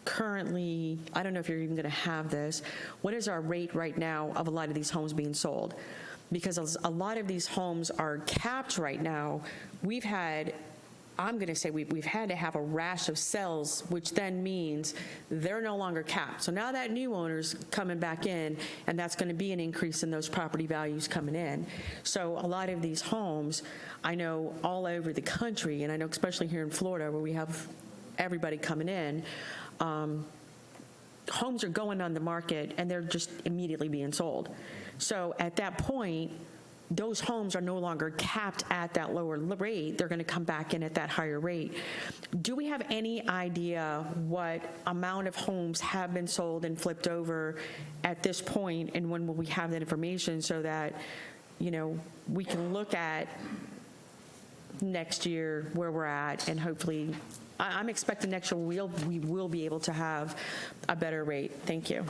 currently? I don't know if you're even going to have this. What is our rate right now of a lot of these homes being sold? Because a lot of these homes are capped right now. I'm going to say we've had to have a rash of sales, which then means they're no longer capped. So now that new owner's coming back in, and that's going to be an increase in those property values coming in. So a lot of these homes, I know all over the country, and I know especially here in Florida where we have everybody coming in, homes are going on the market and they're just immediately being sold. So at that point, those homes are no longer capped at that lower rate. They're going to come back in at that higher rate. Do we have any idea what amount of homes have been sold and flipped over at this point, and when will we have that information so that, we can look at next year where we're at, and hopefully, I'm expecting next year we will be able to have a better rate. Thank you.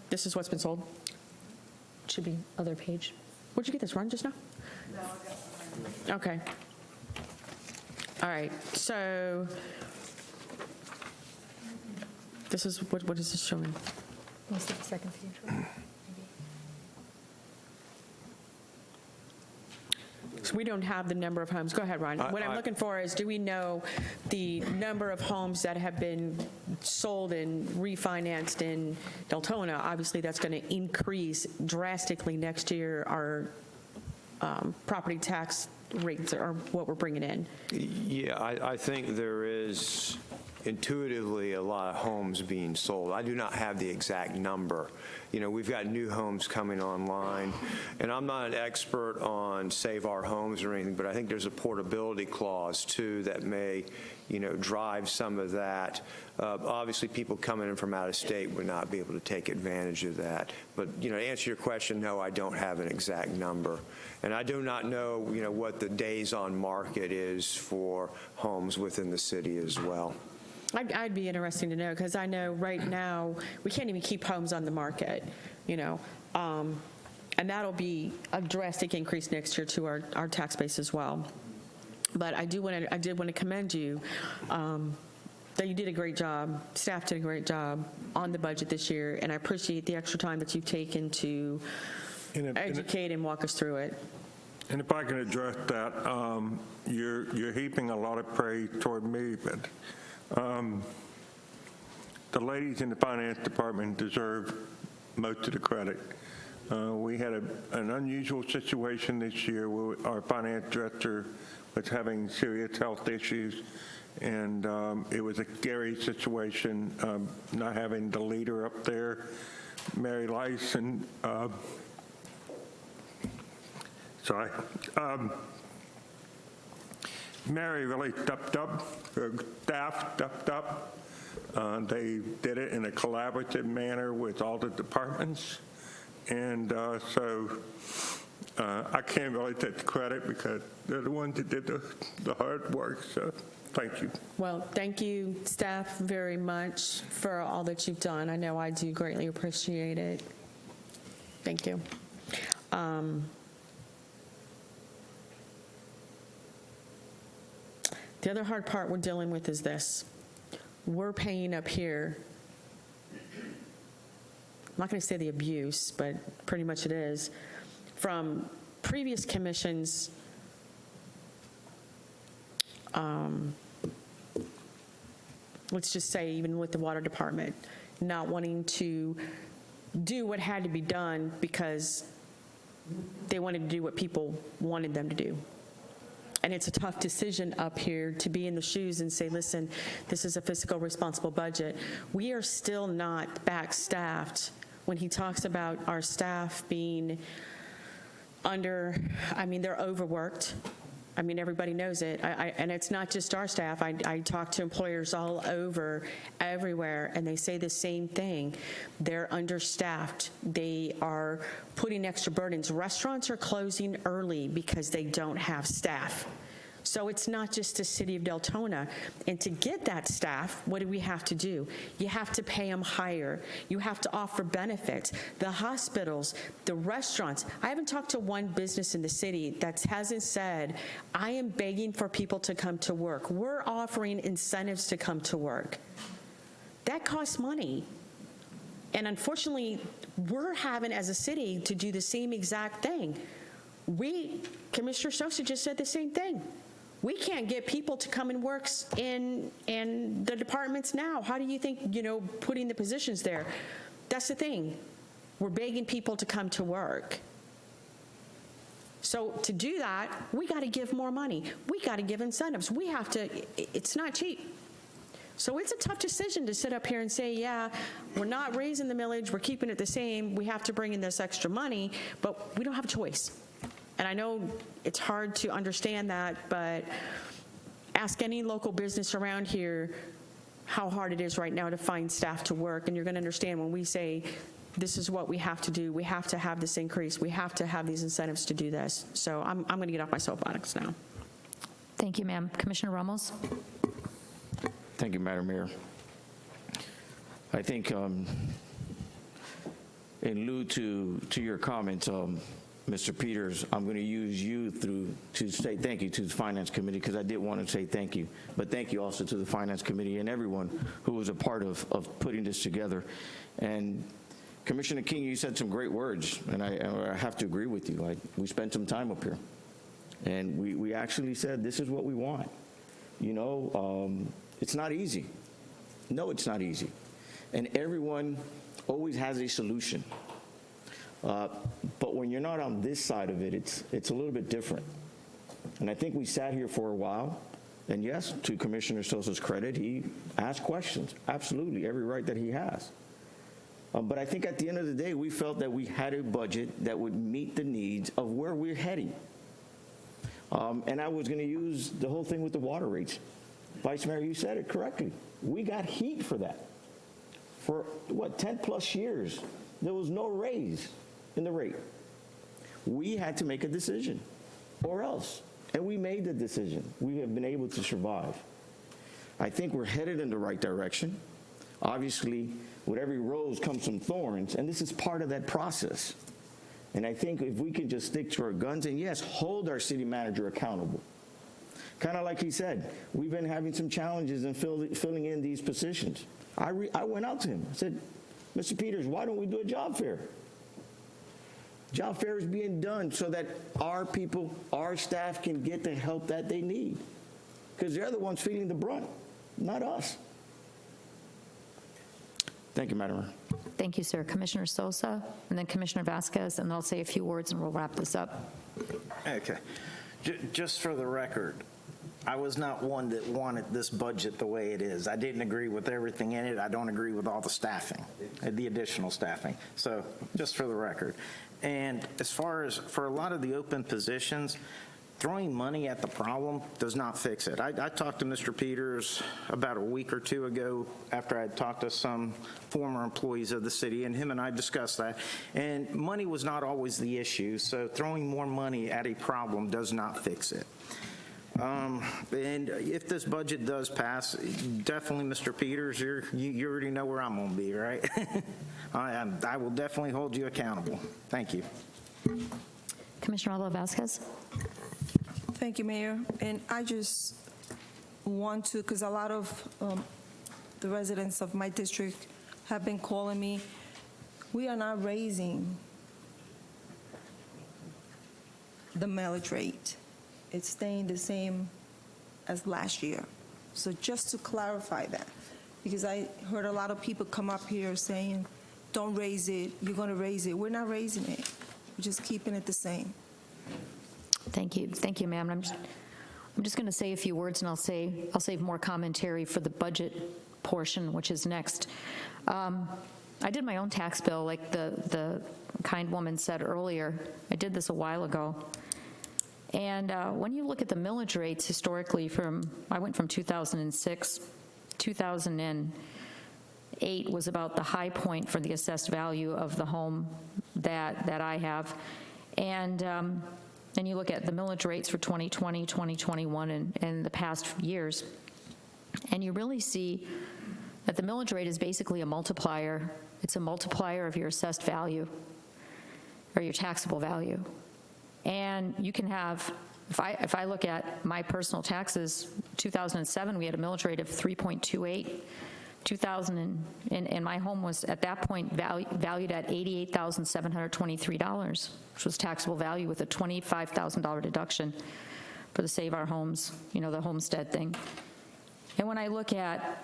This is what's been sold? Should be other page. Where'd you get this, Ron, just now? Okay. All right, so this is, what is this showing? What's the second page? So we don't have the number of homes. Go ahead, Ron. What I'm looking for is, do we know the number of homes that have been sold and refinanced in Deltona? Obviously, that's going to increase drastically next year. Our property tax rates are what we're bringing in. Yeah, I think there is intuitively a lot of homes being sold. I do not have the exact number. We've got new homes coming online, and I'm not an expert on Save Our Homes or anything, but I think there's a portability clause too that may, drive some of that. Obviously, people coming in from out of state would not be able to take advantage of that. But, to answer your question, no, I don't have an exact number. And I do not know, what the days on market is for homes within the city as well. I'd be interesting to know, because I know right now we can't even keep homes on the market. And that'll be a drastic increase next year to our tax base as well. But I did want to commend you that you did a great job, staff did a great job on the budget this year, and I appreciate the extra time that you've taken to educate and walk us through it. And if I can address that, you're heaping a lot of praise toward me, but the ladies in the finance department deserve most of the credit. We had an unusual situation this year where our finance director was having serious health issues, and it was a scary situation, not having the leader up there, Mary Lice, and Mary really stepped up, her staff stepped up. They did it in a collaborative manner with all the departments. And so I can't really take the credit because they're the ones that did the hard work. So thank you. Well, thank you, staff, very much for all that you've done. I know I do greatly appreciate it. Thank you. The other hard part we're dealing with is this. We're paying up here, I'm not going to say the abuse, but pretty much it is, from previous commissions let's just say even with the water department, not wanting to do what had to be done because they wanted to do what people wanted them to do. And it's a tough decision up here to be in the shoes and say, listen, this is a fiscal responsible budget. We are still not back-staffed. When he talks about our staff being they're overworked. I mean, everybody knows it. And it's not just our staff. I talk to employers all over, everywhere, and they say the same thing. They're understaffed. They are putting extra burdens. Restaurants are closing early because they don't have staff. So it's not just the city of Deltona. And to get that staff, what do we have to do? You have to pay them higher. You have to offer benefits. The hospitals, the restaurants. I haven't talked to one business in the city that hasn't said, I am begging for people to come to work. We're offering incentives to come to work. That costs money. And unfortunately, we're having, as a city, to do the same exact thing. Commissioner Sosa just said the same thing. We can't get people to come and work in the departments now. How do you think, putting the positions there? That's the thing. We're begging people to come to work. So to do that, we got to give more money. We got to give incentives. We have to, it's not cheap. So it's a tough decision to sit up here and say, yeah, we're not raising the millage, we're keeping it the same, we have to bring in this extra money, but we don't have a choice. And I know it's hard to understand that, but ask any local business around here how hard it is right now to find staff to work, and you're going to understand when we say this is what we have to do. We have to have this increase. We have to have these incentives to do this. So I'm going to get off my soapbox now. Thank you, ma'am. Commissioner Ramos? Thank you, Madam Mayor. I think in lieu to your comments, Mr. Peters, I'm going to use you to say thank you to the Finance Committee, because I did want to say thank you. But thank you also to the Finance Committee and everyone who was a part of putting this together. And Commissioner King, you said some great words, and I have to agree with you. We spent some time up here, and we actually said this is what we want. It's not easy. No, it's not easy. And everyone always has a solution. But when you're not on this side of it, it's a little bit different. And I think we sat here for a while, and yes, to Commissioner Sosa's credit, he asked questions. Absolutely, every right that he has. But I think at the end of the day, we felt that we had a budget that would meet the needs of where we're heading. And I was going to use the whole thing with the water rates. Vice Mayor, you said it correctly. We got heat for that. For, 10 plus years, there was no raise in the rate. We had to make a decision, or else. And we made the decision. We have been able to survive. I think we're headed in the right direction. Obviously, with every rose comes some thorns, and this is part of that process. And I think if we can just stick to our guns and, yes, hold our city manager accountable. Kind of like he said, we've been having some challenges in filling in these positions. I went out to him. I said, Mr. Peters, why don't we do a job fair? Job fair is being done so that our people, our staff can get the help that they need. Because they're the ones feeling the brunt, not us. Thank you, Madam Mayor. Thank you, sir. Commissioner Sosa, and then Commissioner Vasquez, and then I'll say a few words and we'll wrap this up. Okay. Just for the record, I was not one that wanted this budget the way it is. I didn't agree with everything in it. I don't agree with all the staffing, the additional staffing. So just for the record. And as far as for a lot of the open positions, throwing money at the problem does not fix it. I talked to Mr. Peters about a week or two ago after I had talked to some former employees of the city, and him and I discussed that. And money was not always the issue, so throwing more money at a problem does not fix it. And if this budget does pass, definitely, Mr. Peters, you already know where I'm going to be, right? I will definitely hold you accountable. Thank you. Commissioner Alba Vasquez. Thank you, Mayor. And I just want to, because a lot of the residents of my district have been calling me, we are not raising the millage rate. It's staying the same as last year. So just to clarify that, because I heard a lot of people come up here saying, don't raise it, you're going to raise it. We're not raising it. We're just keeping it the same. Thank you, ma'am. I'm just going to say a few words, and I'll save more commentary for the budget portion, which is next. I did my own tax bill, like the kind woman said earlier. I did this a while ago. And when you look at the millage rates historically I went from 2006, 2008 was about the high point for the assessed value of the home that I have. And you look at the millage rates for 2020, 2021, and the past years, and you really see that the millage rate is basically a multiplier. It's a multiplier of your assessed value or your taxable value. And you can have, if I look at my personal taxes, 2007, we had a millage rate of 3.28. 2000 and my home was at that point valued at $88,723, which was taxable value with a $25,000 deduction for the Save Our Homes, the homestead thing. And when I look at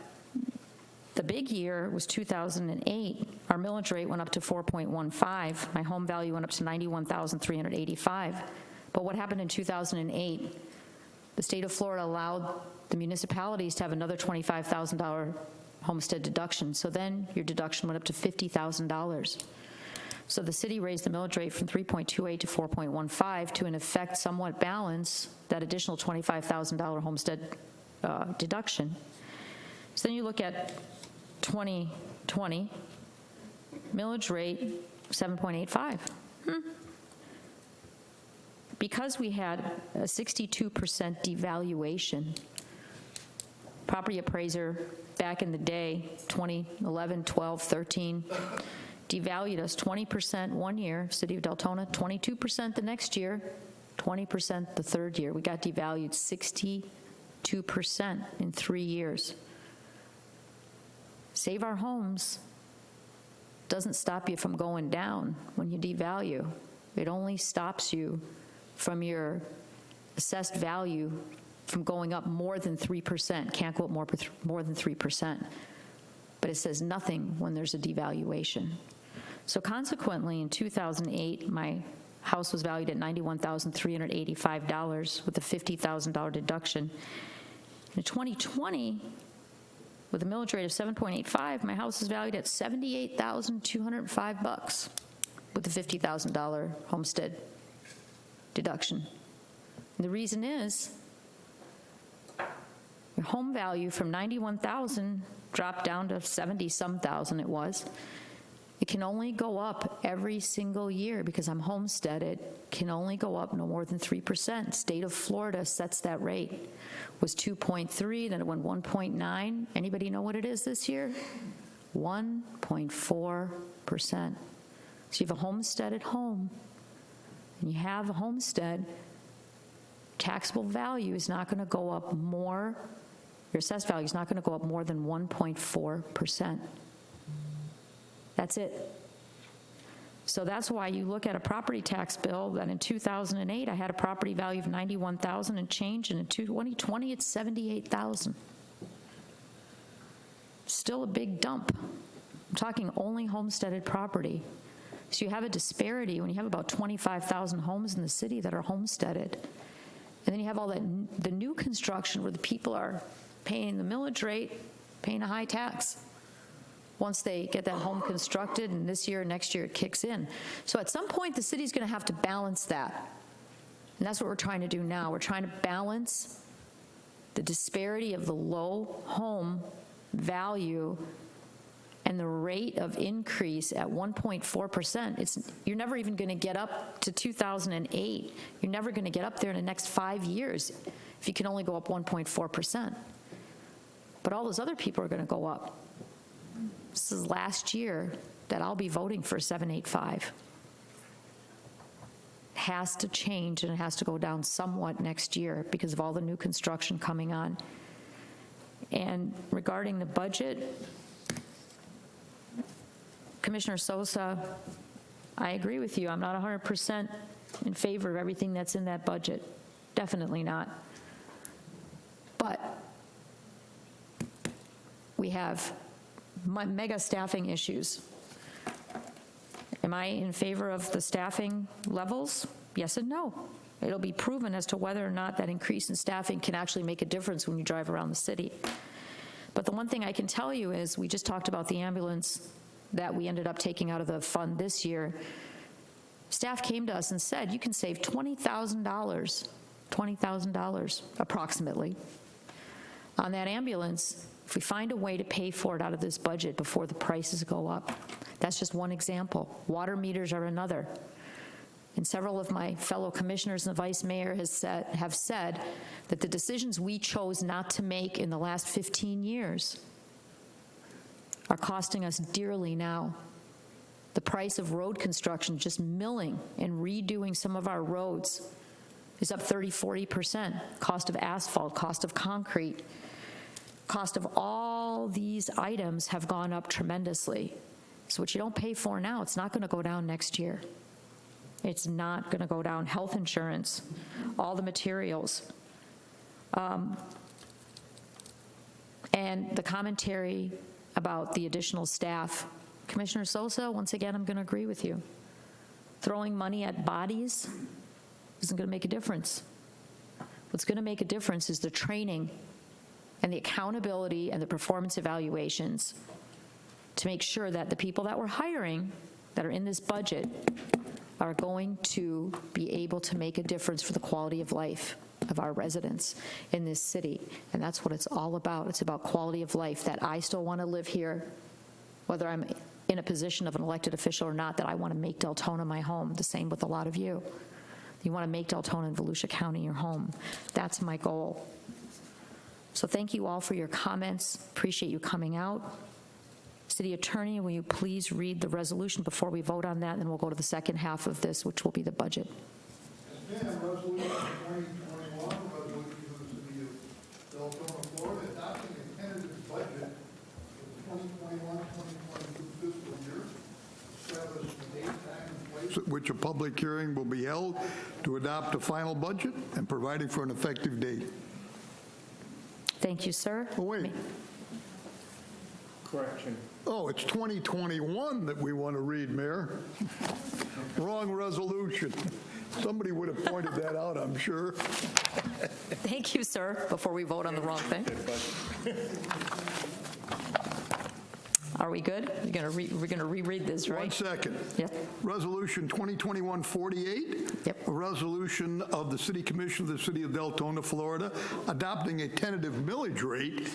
the big year was 2008, our millage rate went up to 4.15. My home value went up to $91,385. But what happened in 2008? The state of Florida allowed the municipalities to have another $25,000 homestead deduction. So then your deduction went up to $50,000. So the city raised the millage rate from 3.28 to 4.15 to, in effect, somewhat balance that additional $25,000 homestead deduction. So then you look at 2020, millage rate 7.85. Because we had a 62% devaluation, property appraiser back in the day, 2011, 12, 13, devalued us 20% one year, City of Deltona, 22% the next year, 20% the third year. We got devalued 62% in 3 years. Save Our Homes doesn't stop you from going down when you devalue. It only stops you from your assessed value from going up more than 3%. Can't go up more than 3%. But it says nothing when there's a devaluation. So consequently, in 2008, my house was valued at $91,385 with a $50,000 deduction. In 2020, with a millage rate of 7.85, my house is valued at $78,205 with a $50,000 homestead deduction. And the reason is your home value from $91,000 dropped down to $70-some thousand it was. It can only go up every single year because I'm homesteaded. Can only go up no more than 3%. State of Florida sets that rate. It was 2.3, then it went 1.9. Anybody know what it is this year? 1.4%. So you have a homesteaded home and you have a homestead, taxable value is not going to go up more, your assessed value is not going to go up more than 1.4%. That's it. So that's why you look at a property tax bill that in 2008, I had a property value of $91,000 and change, and in 2020, it's $78,000. Still a big dump. I'm talking only homesteaded property. So you have a disparity when you have about 25,000 homes in the city that are homesteaded. And then you have all that, the new construction where the people are paying the millage rate, paying a high tax once they get that home constructed, and this year, next year, it kicks in. So at some point, the city's going to have to balance that. And that's what we're trying to do now. We're trying to balance the disparity of the low home value and the rate of increase at 1.4%. You're never even going to get up to 2008. You're never going to get up there in the next 5 years if you can only go up 1.4%. But all those other people are going to go up. This is last year that I'll be voting for 785. It has to change, and it has to go down somewhat next year because of all the new construction coming on. And regarding the budget, Commissioner Sosa, I agree with you. I'm not 100% in favor of everything that's in that budget. Definitely not. But we have mega staffing issues. Am I in favor of the staffing levels? Yes and no. It'll be proven as to whether or not that increase in staffing can actually make a difference when you drive around the city. But the one thing I can tell you is we just talked about the ambulance that we ended up taking out of the fund this year. Staff came to us and said, you can save $20,000 approximately on that ambulance if we find a way to pay for it out of this budget before the prices go up. That's just one example. Water meters are another. And several of my fellow commissioners and the vice mayor have said that the decisions we chose not to make in the last 15 years are costing us dearly now. The price of road construction, just milling and redoing some of our roads, is up 30–40%. Cost of asphalt, cost of concrete, cost of all these items have gone up tremendously. So what you don't pay for now, it's not going to go down next year. It's not going to go down. Health insurance, all the materials. And the commentary about the additional staff. Commissioner Sosa, once again, I'm going to agree with you. Throwing money at bodies isn't going to make a difference. What's going to make a difference is the training and the accountability and the performance evaluations to make sure that the people that we're hiring that are in this budget are going to be able to make a difference for the quality of life of our residents in this city. And that's what it's all about. It's about quality of life, that I still want to live here, whether I'm in a position of an elected official or not, that I want to make Deltona my home. The same with a lot of you. You want to make Deltona and Volusia County your home. That's my goal. So thank you all for your comments. Appreciate you coming out. City Attorney, will you please read the resolution before we vote on that, and then we'll go to the second half of this, which will be the budget. Yes, ma'am. Resolution 2021, resolution of the City of Deltona, Florida, adopting a tentative budget for the 2021-2022 fiscal year, establishing a date, time, and place at which a public hearing will be held to adopt a final budget and providing for an effective date. Thank you, sir. Oh, wait. Correction. Oh, it's 2021 that we want to read, Mayor. Wrong resolution. Somebody would have pointed that out, I'm sure. Thank you, sir, before we vote on the wrong thing. Are we good? We're going to reread this, right? 1 second. Yep. Resolution 2021-48. Yep. A resolution of the City Commission of the City of Deltona, Florida, adopting a tentative millage rate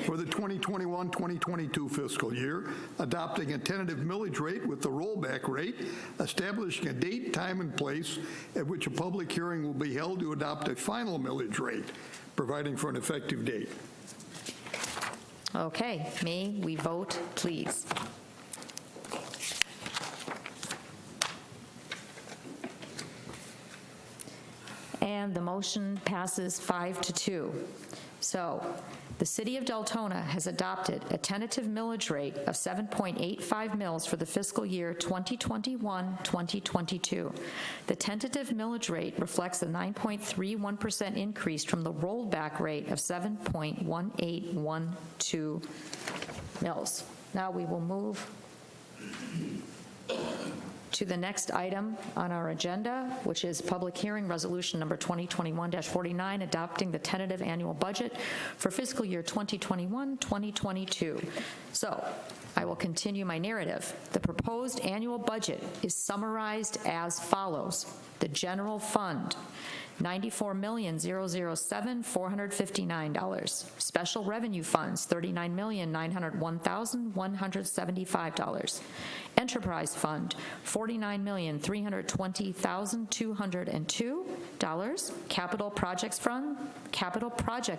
for the 2021-2022 fiscal year, adopting a tentative millage rate with the rollback rate, establishing a date, time, and place at which a public hearing will be held to adopt a final millage rate, providing for an effective date. Okay, may we vote, please? And the motion passes 5-2. So the City of Deltona has adopted a tentative millage rate of 7.85 mils for the fiscal year 2021-2022. The tentative millage rate reflects a 9.31% increase from the rollback rate of 7.1812 mils. Now we will move to the next item on our agenda, which is public hearing resolution number 2021-49, adopting the tentative annual budget for fiscal year 2021-2022. So I will continue my narrative. The proposed annual budget is summarized as follows. The general fund, $94,007,459. Special revenue funds, $39,901,175. Enterprise fund, $49,320,202. Capital project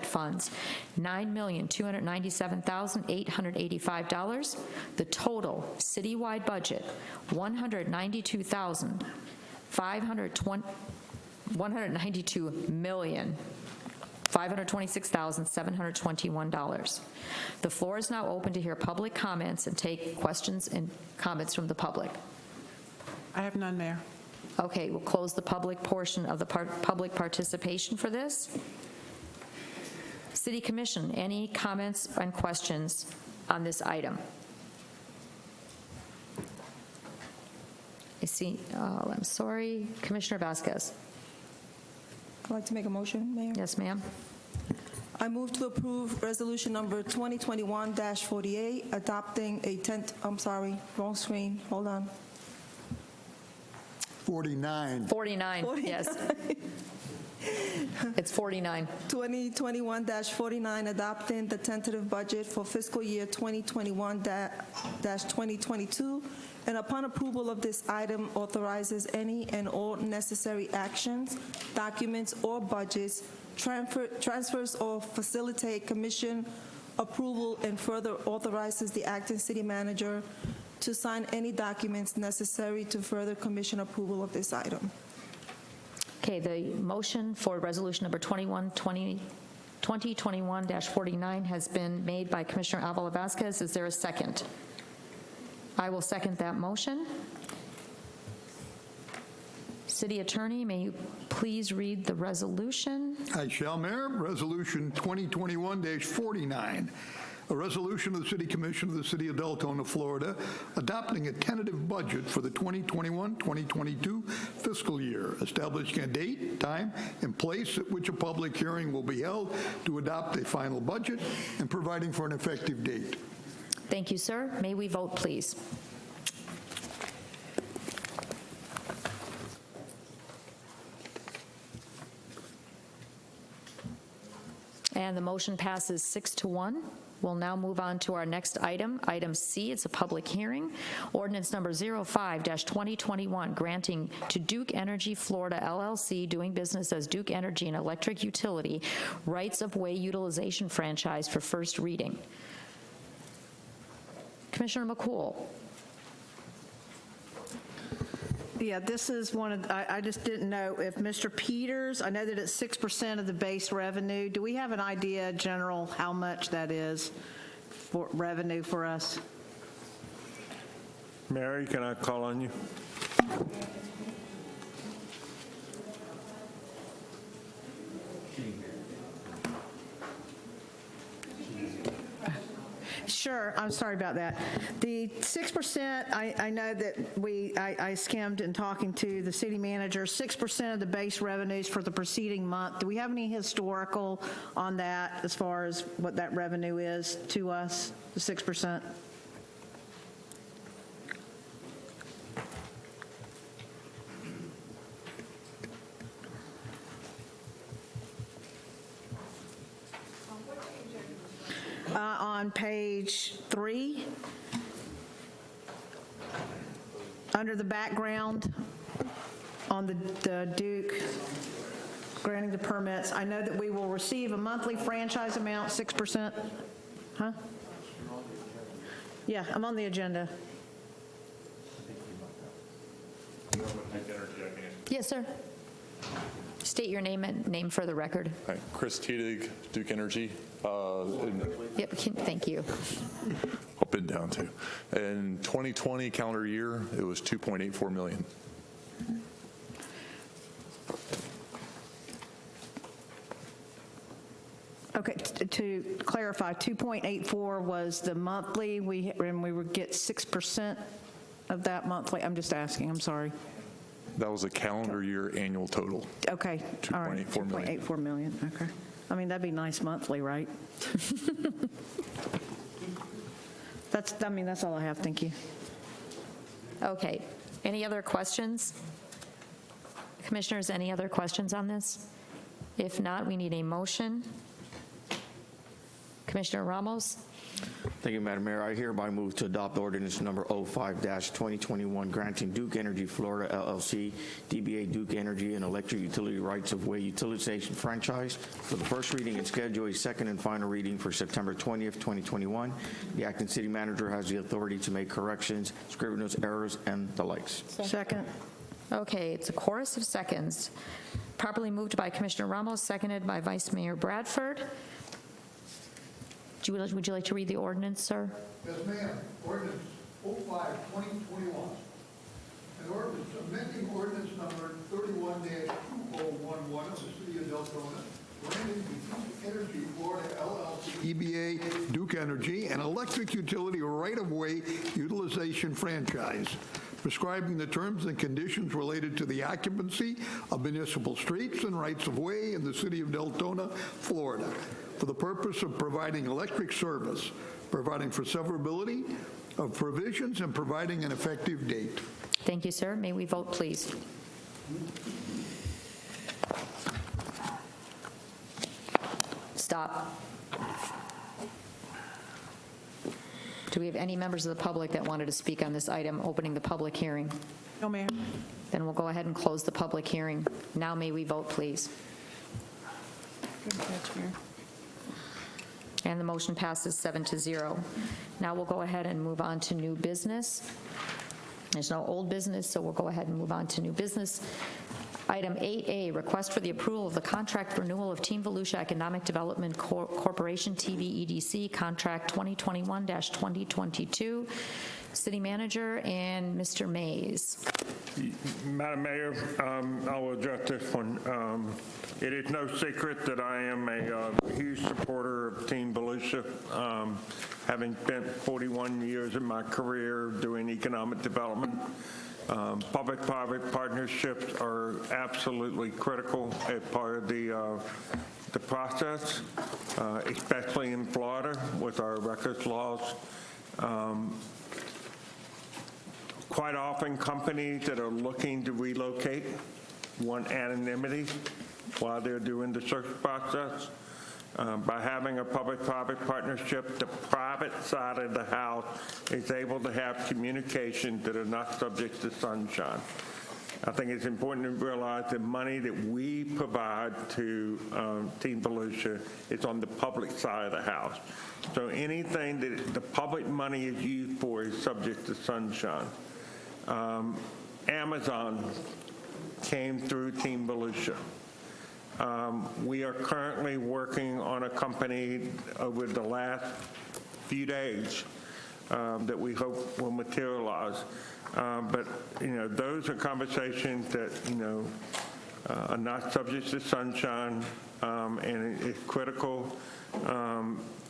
funds, $9,297,885. The total citywide budget, $192,526,721. The floor is now open to hear public comments and take questions and comments from the public. I have none, Mayor. Okay, we'll close the public portion of the public participation for this. City Commission, any comments and questions on this item? I see, I'm sorry, Commissioner Vasquez. I'd like to make a motion, Mayor. Yes, ma'am. I move to approve resolution number 2021-48, adopting a I'm sorry, wrong screen, hold on. 49. 49, yes. It's 49. 2021-49, adopting the tentative budget for fiscal year 2021-2022, and upon approval of this item, authorizes any and all necessary actions, documents, or budgets, transfers, or facilitate commission approval, and further authorizes the acting city manager to sign any documents necessary to further commission approval of this item. Okay, the motion for resolution number 2021-49 has been made by Commissioner Avila Vasquez. Is there a second? I will second that motion. City Attorney, may you please read the resolution? I shall, Mayor. Resolution 2021-49. A resolution of the City Commission of the City of Deltona, Florida, adopting a tentative budget for the 2021-2022 fiscal year, establishing a date, time, and place at which a public hearing will be held to adopt a final budget, and providing for an effective date. Thank you, sir. May we vote, please? And the motion passes 6-1. We'll now move on to our next item, item C. It's a public hearing. Ordinance number 05-2021, granting to Duke Energy Florida LLC, doing business as Duke Energy and Electric Utility, rights of way utilization franchise for first reading. Commissioner McCool. Yeah, this is one of, I just didn't know if Mr. Peters, I know that it's 6% of the base revenue. Do we have an idea, general, how much that is for revenue for us? Mary, can I call on you? Sure, I'm sorry about that. The 6%, I know that I skimmed in talking to the city manager, 6% of the base revenues for the preceding month. Do we have any historical on that as far as what that revenue is to us, the 6%? On page 3, under the background, on the Duke granting the permits, I know that we will receive a monthly franchise amount, 6%. Huh? Yeah, I'm on the agenda. Yes, sir. State your name and name for the record. Hi, Chris Tiedig, Duke Energy. Yep, thank you. Up and down too. In 2020 calendar year, it was 2.84 million. Okay, to clarify, 2.84 was the monthly, and we would get 6% of that monthly? I'm just asking, I'm sorry. That was a calendar year annual total. Okay, all right. 2.84 million, okay. I mean, that'd be nice monthly, right? That's all I have, thank you. Okay, any other questions? Commissioners, any other questions on this? If not, we need a motion. Commissioner Ramos? Thank you, Madam Mayor. I hereby move to adopt ordinance number 05-2021 granting Duke Energy Florida LLC, DBA Duke Energy, and electric utility rights of way utilization franchise for the first reading and schedule a second and final reading for September 20th, 2021. The acting city manager has the authority to make corrections, scrivener's errors, and the likes. Second. Okay, it's a chorus of seconds. Properly moved by Commissioner Ramos, seconded by Vice Mayor Bradford. Would you like to read the ordinance, sir? Yes, ma'am. Ordinance 05-2021. An ordinance amending ordinance number 31-2011 of the City of Deltona, granting the Duke Energy Florida LLC, DBA Duke Energy, an electric utility right-of-way utilization franchise, prescribing the terms and conditions related to the occupancy of municipal streets and rights-of-way in the City of Deltona, Florida, for the purpose of providing electric service, providing for severability of provisions, and providing an effective date. Thank you, sir. May we vote, please? Stop. Do we have any members of the public that wanted to speak on this item, opening the public hearing? No, ma'am. Then we'll go ahead and close the public hearing. Now may we vote, please? Good catch, Mayor. And the motion passes 7-0. Now we'll go ahead and move on to new business. There's no old business, so we'll go ahead and move on to new business. Item 8A, request for the approval of the contract renewal of Team Volusia Economic Development Corporation, TVEDC, contract 2021-2022. City Manager and Mr. Mays. Madam Mayor, I will address this one. It is no secret that I am a huge supporter of Team Volusia, having spent 41 years of my career doing economic development. Public-private partnerships are absolutely critical as part of the process, especially in Florida with our records laws. Quite often, companies that are looking to relocate want anonymity while they're doing the search process. By having a public-private partnership, the private side of the house is able to have communications that are not subject to sunshine. I think it's important to realize the money that we provide to Team Volusia is on the public side of the house. So anything that the public money is used for is subject to sunshine. Amazon came through Team Volusia. We are currently working on a company over the last few days that we hope will materialize. But, those are conversations that, are not subject to sunshine, and it's critical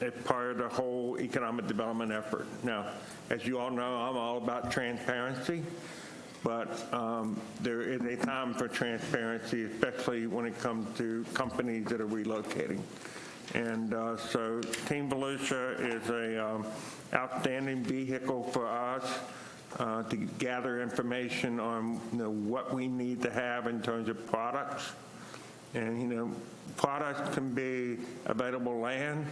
as part of the whole economic development effort. Now, as you all know, I'm all about transparency. But there is a time for transparency, especially when it comes to companies that are relocating. And so Team Volusia is a outstanding vehicle for us to gather information on what we need to have in terms of products. And products can be available land.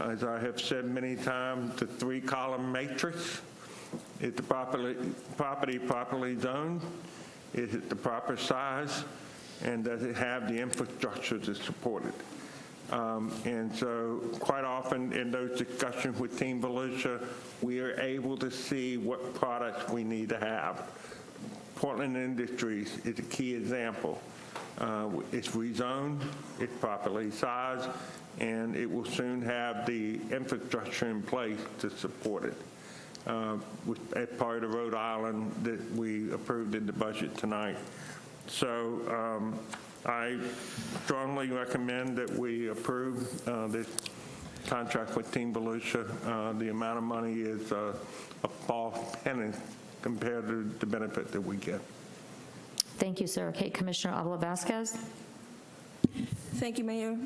As I have said many times, the 3-column matrix. Is the property properly zoned? Is it the proper size? And does it have the infrastructure to support it? And so quite often in those discussions with Team Volusia, we are able to see what products we need to have. Portland Industries is a key example. It's rezoned, it's properly sized, and it will soon have the infrastructure in place to support it. As part of the Rhode Island that we approved in the budget tonight. So I strongly recommend that we approve this contract with Team Volusia. The amount of money is a false penny compared to the benefit that we get. Thank you, sir. Okay, Commissioner Avila Vasquez. Thank you, Mayor.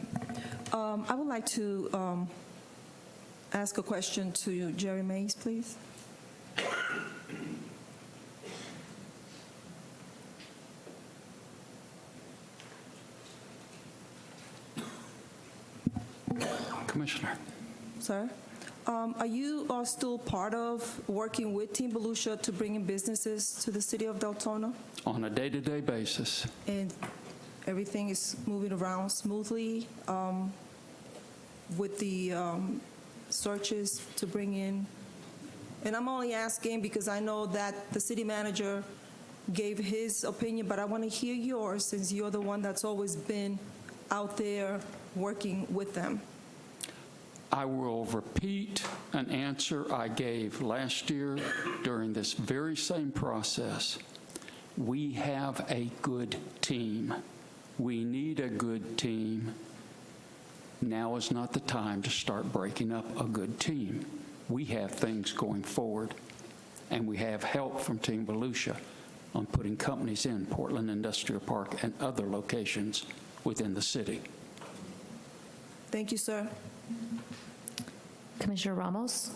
I would like to ask a question to Jerry Mays, please. Commissioner. Sir, are you still part of working with Team Volusia to bring in businesses to the city of Deltona? On a day-to-day basis. And everything is moving around smoothly with the searches to bring in? And I'm only asking because I know that the city manager gave his opinion, but I want to hear yours since you're the one that's always been out there working with them. I will repeat an answer I gave last year during this very same process. We have a good team. We need a good team. Now is not the time to start breaking up a good team. We have things going forward, and we have help from Team Volusia on putting companies in Portland Industrial Park and other locations within the city. Thank you, sir. Commissioner Ramos.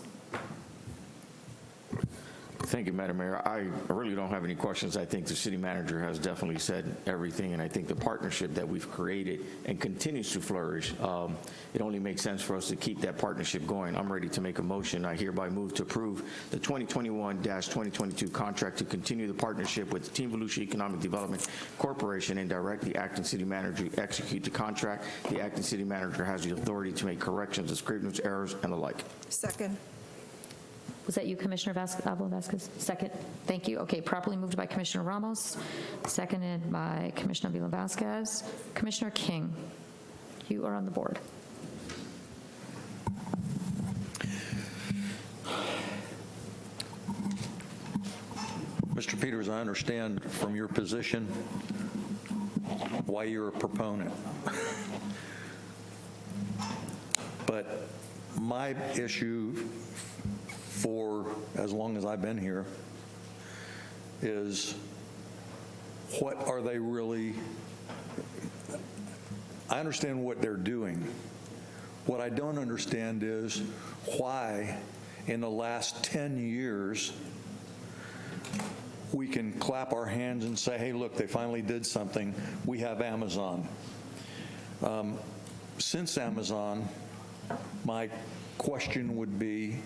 Thank you, Madam Mayor. I really don't have any questions. I think the city manager has definitely said everything, and I think the partnership that we've created and continues to flourish, it only makes sense for us to keep that partnership going. I'm ready to make a motion. I hereby move to approve the 2021-2022 contract to continue the partnership with Team Volusia Economic Development Corporation and direct the acting city manager to execute the contract. The acting city manager has the authority to make corrections, descriptions, errors, and the like. Second. Was that you, Commissioner Avila Vasquez? Second. Thank you. Okay, properly moved by Commissioner Ramos, seconded by Commissioner Avila Vasquez. Commissioner King, you are on the board. Mr. Peters, I understand from your position why you're a proponent. But my issue for as long as I've been here is what are they really, I understand what they're doing. What I don't understand is why in the last 10 years we can clap our hands and say, hey, look, they finally did something. We have Amazon. Since Amazon, my question would be,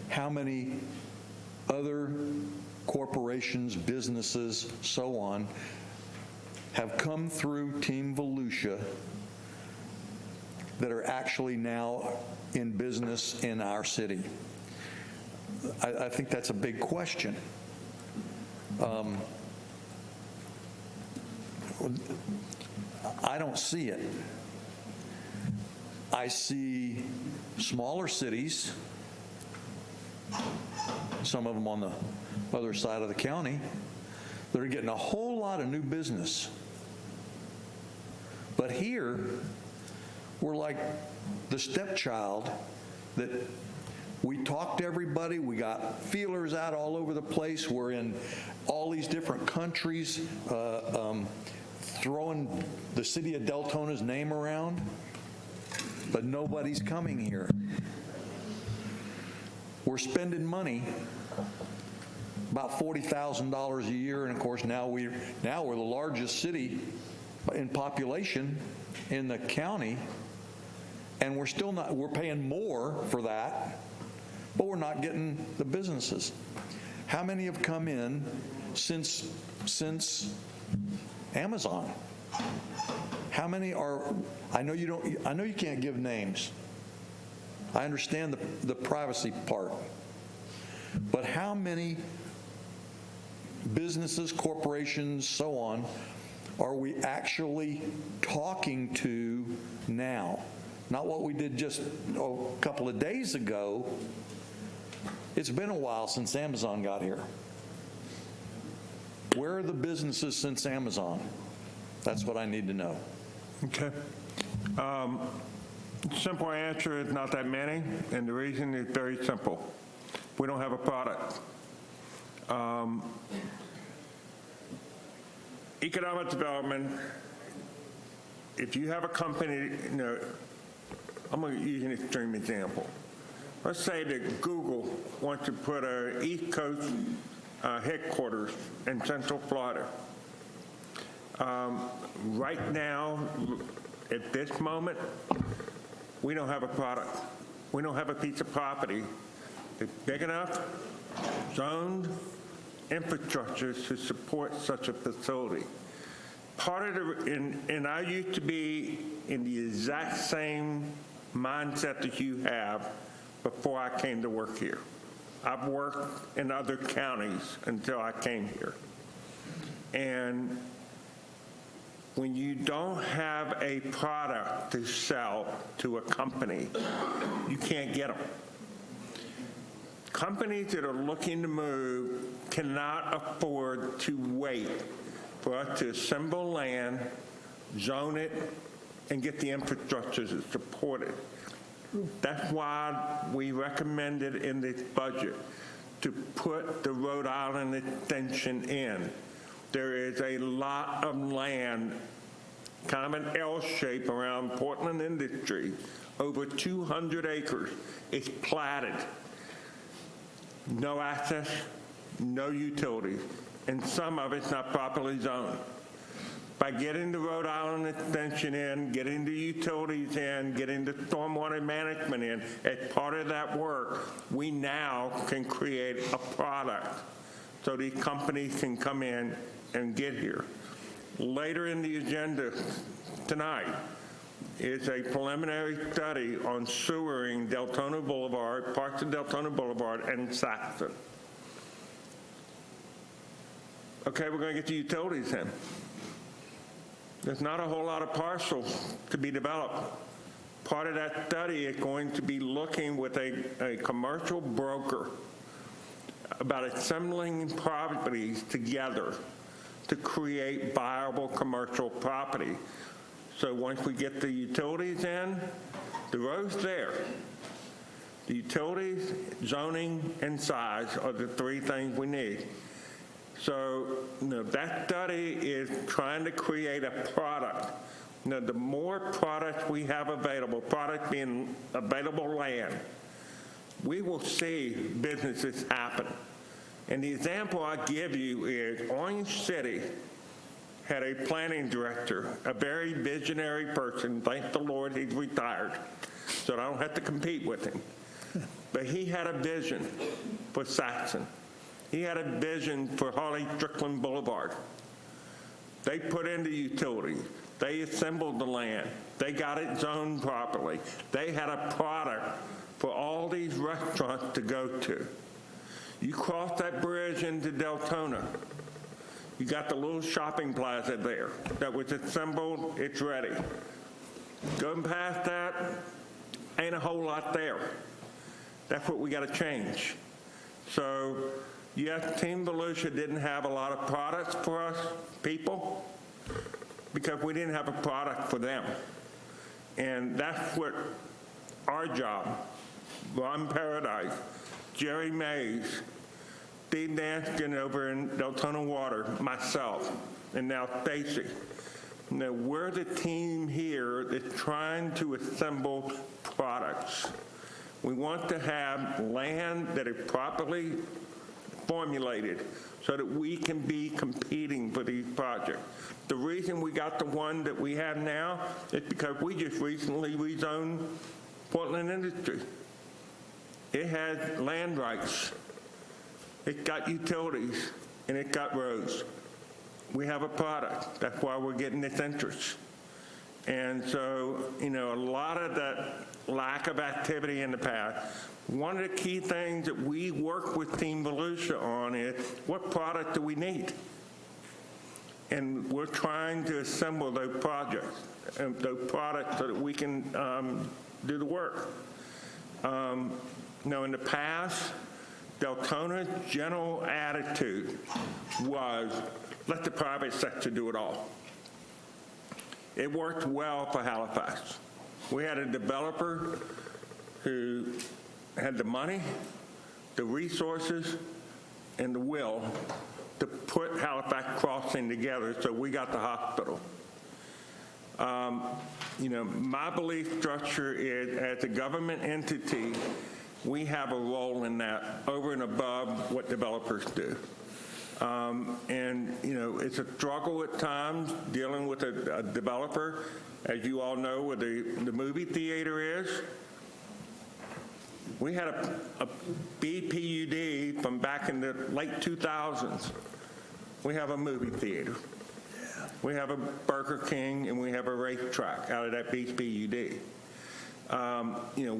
how many other corporations, businesses, so on, have come through Team Volusia that are actually now in business in our city? I think that's a big question. I don't see it. I see smaller cities, some of them on the other side of the county, that are getting a whole lot of new business. But here, we're like the stepchild that we talk to everybody, we got feelers out all over the place, we're in all these different countries, throwing the city of Deltona's name around, but nobody's coming here. We're spending money, about $40,000 a year, and of course now we're the largest city in population in the county, and we're still not, we're paying more for that, but we're not getting the businesses. How many have come in since Amazon? How many are, I know you can't give names. I understand the privacy part. But how many businesses, corporations, so on, are we actually talking to now? Not what we did just a couple of days ago. It's been a while since Amazon got here. Where are the businesses since Amazon? That's what I need to know. Okay. Simple answer is not that many, and the reason is very simple. We don't have a product. Economic development, if you have a company, I'm going to use an extreme example. Let's say that Google wants to put an East Coast headquarters in Central Florida. Right now, at this moment, we don't have a product. We don't have a piece of property that's big enough, zoned, infrastructure to support such a facility. Part of and I used to be in the exact same mindset that you have before I came to work here. I've worked in other counties until I came here. And when you don't have a product to sell to a company, you can't get them. Companies that are looking to move cannot afford to wait for us to assemble land, zone it, and get the infrastructure to support it. That's why we recommended in this budget to put the Rhode Island extension in. There is a lot of land, kind of an L shape around Portland Industry, over 200 acres. It's platted. No access, no utilities, and some of it's not properly zoned. By getting the Rhode Island extension in, getting the utilities in, getting the stormwater management in, as part of that work, we now can create a product so these companies can come in and get here. Later in the agenda tonight is a preliminary study on sewering Deltona Boulevard, parts of Deltona Boulevard, and Saxon. Okay, we're going to get the utilities in. There's not a whole lot of parcels to be developed. Part of that study is going to be looking with a commercial broker about assembling properties together to create viable commercial property. So once we get the utilities in, the road's there. The utilities, zoning, and size are the three things we need. So that study is trying to create a product. The more products we have available, product being available land, we will see businesses happen. And the example I give you is Orange City had a planning director, a very visionary person. Thank the Lord he's retired, so I don't have to compete with him. But he had a vision for Saxon. He had a vision for Harley Strickland Boulevard. They put in the utilities. They assembled the land. They got it zoned properly. They had a product for all these restaurants to go to. You cross that bridge into Deltona, you got the little shopping plaza there that was assembled, it's ready. Going past that, ain't a whole lot there. That's what we got to change. So, yes, Team Volusia didn't have a lot of products for us people because we didn't have a product for them. And that's what our job, Ron Paradise, Jerry Mays, Steve Danskin over in Deltona Water, myself, and now Stacy. We're the team here that's trying to assemble products. We want to have land that is properly formulated so that we can be competing for these projects. The reason we got the one that we have now is because we just recently rezoned Portland Industry. It has land rights. It got utilities, and it got roads. We have a product. That's why we're getting this interest. And so, a lot of that lack of activity in the past, one of the key things that we work with Team Volusia on is what product do we need? And we're trying to assemble those projects and those products so that we can do the work. In the past, Deltona's general attitude was, let the private sector do it all. It worked well for Halifax. We had a developer who had the money, the resources, and the will to put Halifax Crossing together, so we got the hospital. My belief structure is, as a government entity, we have a role in that over and above what developers do. It's a struggle at times dealing with a developer. As you all know, where the movie theater is, we had a BPUD from back in the late 2000s. We have a movie theater. We have a Burger King, and we have a racetrack out of that BPUD.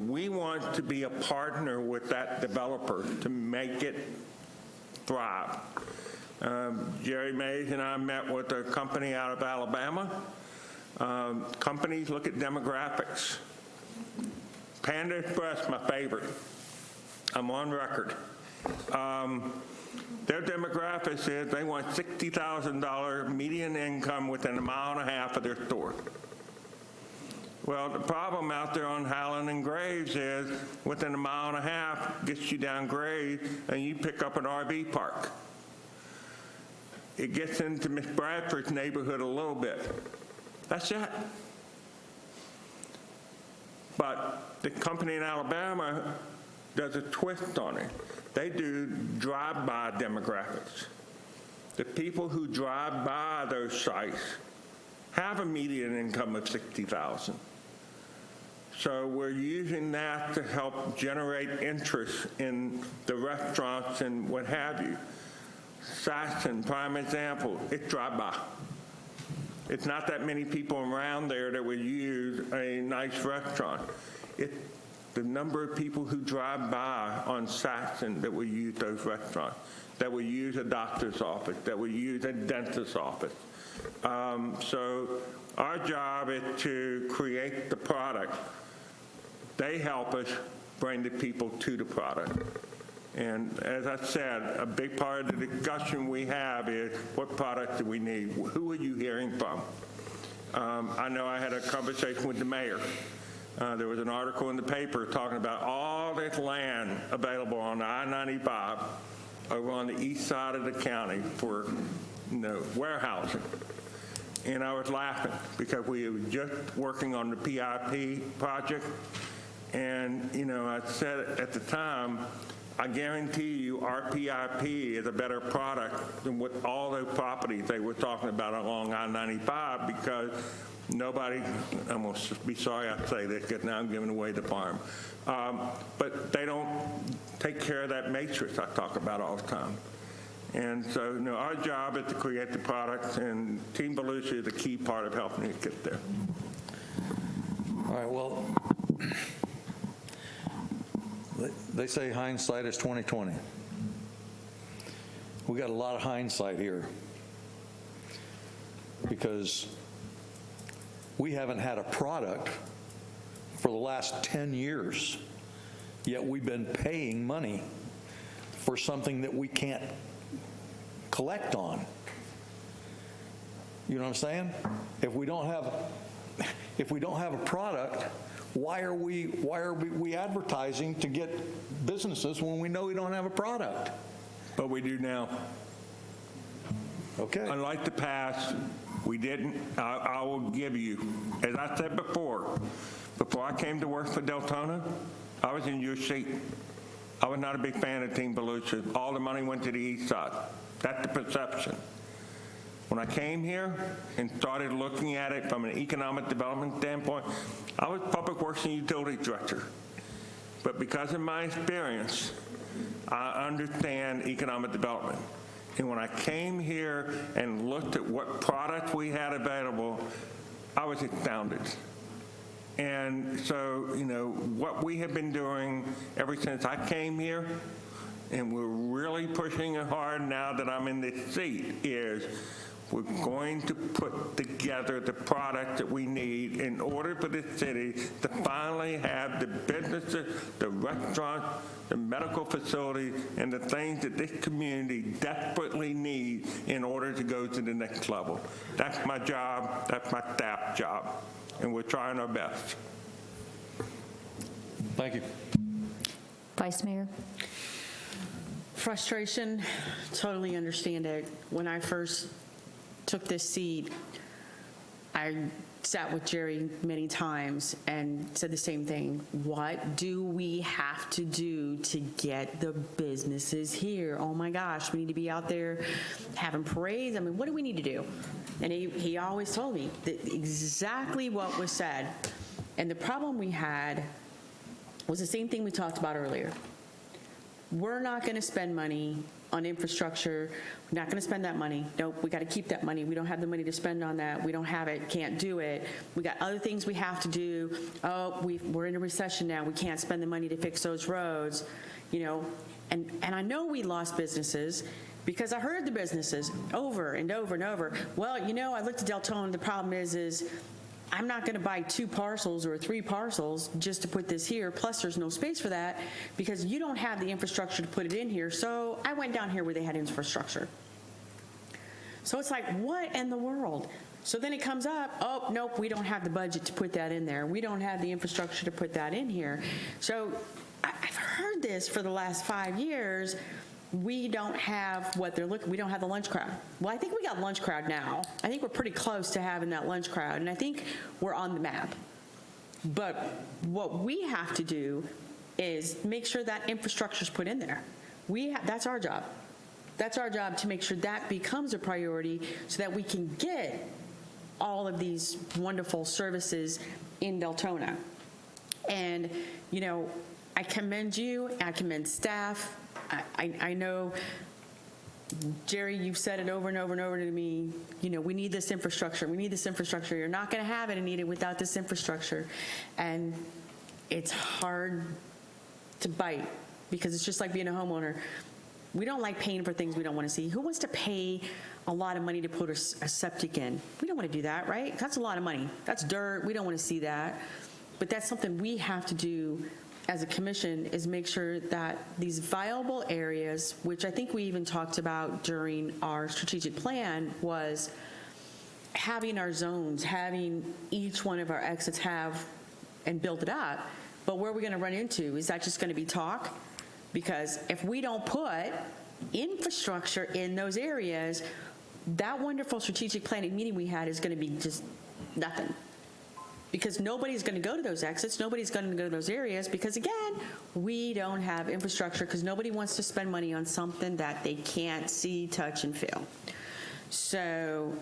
We want to be a partner with that developer to make it thrive. Jerry Mays and I met with a company out of Alabama. Companies look at demographics. Panda Express, my favorite. I'm on record. Their demographics is they want $60,000 median income within a mile and a half of their store. Well, the problem out there on Highland and Graves is within a mile and a half gets you down Graves and you pick up an RV park. It gets into Miss Bradford's neighborhood a little bit. That's it. But the company in Alabama does a twist on it. They do drive-by demographics. The people who drive by those sites have a median income of $60,000. So we're using that to help generate interest in the restaurants and what have you. Saxon, prime example, it's drive-by. It's not that many people around there that would use a nice restaurant. The number of people who drive by on Saxon that would use those restaurants, that would use a doctor's office, that would use a dentist's office. So our job is to create the product. They help us bring the people to the product. And as I said, a big part of the discussion we have is what product do we need? Who are you hearing from? I know I had a conversation with the mayor. There was an article in the paper talking about all this land available on I-95 over on the east side of the county for warehousing. And I was laughing because we were just working on the PIP project. And, I said at the time, I guarantee you our PIP is a better product than what all those properties they were talking about along I-95 because nobody, I'm going to be sorry I say this because now I'm giving away the farm, but they don't take care of that matrix I talk about all the time. And so our job is to create the products, and Team Volusia is a key part of helping it get there. All right, well, they say hindsight is 20/20. We got a lot of hindsight here because we haven't had a product for the last 10 years, yet we've been paying money for something that we can't collect on. You know what I'm saying? If we don't have a product, why are we advertising to get businesses when we know we don't have a product? But we do now. Okay. Unlike the past, we didn't. I will give you, as I said before I came to work for Deltona, I was in your seat. I was not a big fan of Team Volusia. All the money went to the east side. That's the perception. When I came here and started looking at it from an economic development standpoint, I was Public Works and Utilities Director. But because of my experience, I understand economic development. And when I came here and looked at what products we had available, I was astounded. And so, what we have been doing ever since I came here, and we're really pushing it hard now that I'm in this seat, is We're going to put together the product that we need in order for the city to finally have the businesses, the restaurants, the medical facilities, and the things that this community desperately needs in order to go to the next level. That's my job, that's my staff's job, and we're trying our best. Thank you. Vice Mayor? Frustration, totally understand it. When I first took this seat, I sat with Jerry many times and said the same thing. What do we have to do to get the businesses here? Oh my gosh, we need to be out there having parades. I mean, what do we need to do? And he always told me that exactly what was said. And the problem we had was the same thing we talked about earlier. We're not going to spend money on infrastructure. We're not going to spend that money. Nope, we got to keep that money. We don't have the money to spend on that. We don't have it, can't do it. We got other things we have to do. Oh, we're in a recession now. We can't spend the money to fix those roads, you know. And I know we lost businesses because I heard the businesses over and over and over. Well, you know, I looked at Deltona. The problem is I'm not going to buy 2 parcels or 3 parcels just to put this here, plus there's no space for that because you don't have the infrastructure to put it in here. So I went down here where they had infrastructure. So it's like, what in the world? So then it comes up, oh, nope, we don't have the budget to put that in there. We don't have the infrastructure to put that in here. So I've heard this for the last 5 years. We don't have what they're looking, we don't have the lunch crowd. Well, I think we got lunch crowd now. I think we're pretty close to having that lunch crowd, and I think we're on the map. But what we have to do is make sure that infrastructure is put in there. That's our job. That's our job, to make sure that becomes a priority so that we can get all of these wonderful services in Deltona. And, you know, I commend you, I commend staff. I know, Jerry, you've said it over and over and over to me, you know, we need this infrastructure. We need this infrastructure. You're not going to have it and need it without this infrastructure. And it's hard to bite because it's just like being a homeowner. We don't like paying for things we don't want to see. Who wants to pay a lot of money to put a septic in? We don't want to do that, right? That's a lot of money. That's dirt. We don't want to see that. But that's something we have to do as a commission, is make sure that these viable areas, which I think we even talked about during our strategic plan, was having our zones, having each one of our exits have and build it up. But where are we going to run into? Is that just going to be talk? Because if we don't put infrastructure in those areas, that wonderful strategic planning meeting we had is going to be just nothing. Because nobody's going to go to those exits, nobody's going to go to those areas, because again, we don't have infrastructure, because nobody wants to spend money on something that they can't see, touch, and feel. So,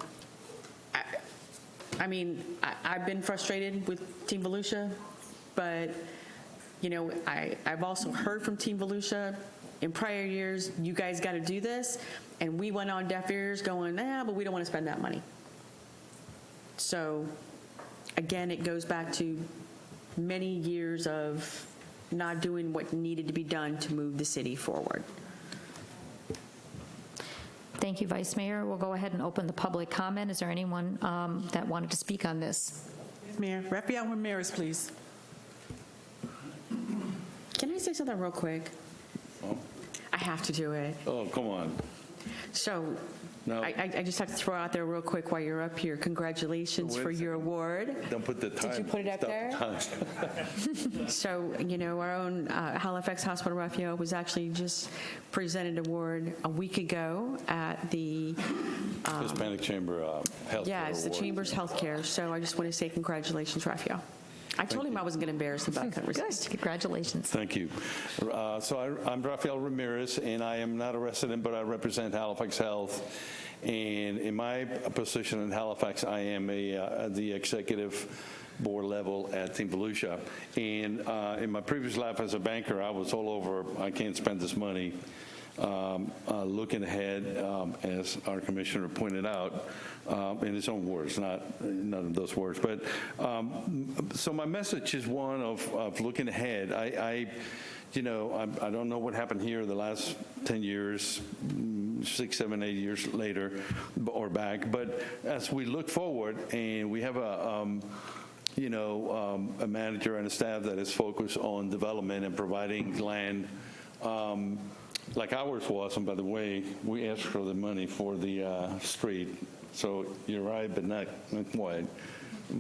I mean, I've been frustrated with Team Volusia, but, you know, I've also heard from Team Volusia in prior years, you guys got to do this, and we went on deaf ears going, but we don't want to spend that money. So, again, it goes back to many years of not doing what needed to be done to move the city forward. Thank you, Vice Mayor. We'll go ahead and open the public comment. Is there anyone that wanted to speak on this? Yes, Mayor. Raphael Ramirez, please. Can I say something real quick? Oh. I have to do it. Oh, come on. So, No. I just have to throw out there real quick while you're up here. Congratulations for your award. Don't put the time. Did you put it up there? So, you know, our own Halifax Hospital Raphael was actually just presented an award a week ago at the Hispanic Chamber Healthcare Yes, the Awards. Chamber's Healthcare. So I just want to say congratulations, Raphael. I told him I wasn't going to embarrass him, but I couldn't resist. Congratulations. Thank you. So I'm Rafael Ramirez, and I am not a resident, but I represent Halifax Health. And in my position in Halifax, I am the executive board level at Team Volusia. And in my previous life as a banker, I was all over, I can't spend this money. Looking ahead, as our commissioner pointed out, in his own words, not none of those words. But so my message is one of looking ahead. I don't know what happened here the last 10 years. 6, 7, 8 years later or back. But as we look forward, and we have a manager and a staff that is focused on development and providing land, like ours was. And by the way, we asked for the money for the street. So you're right, but not quite.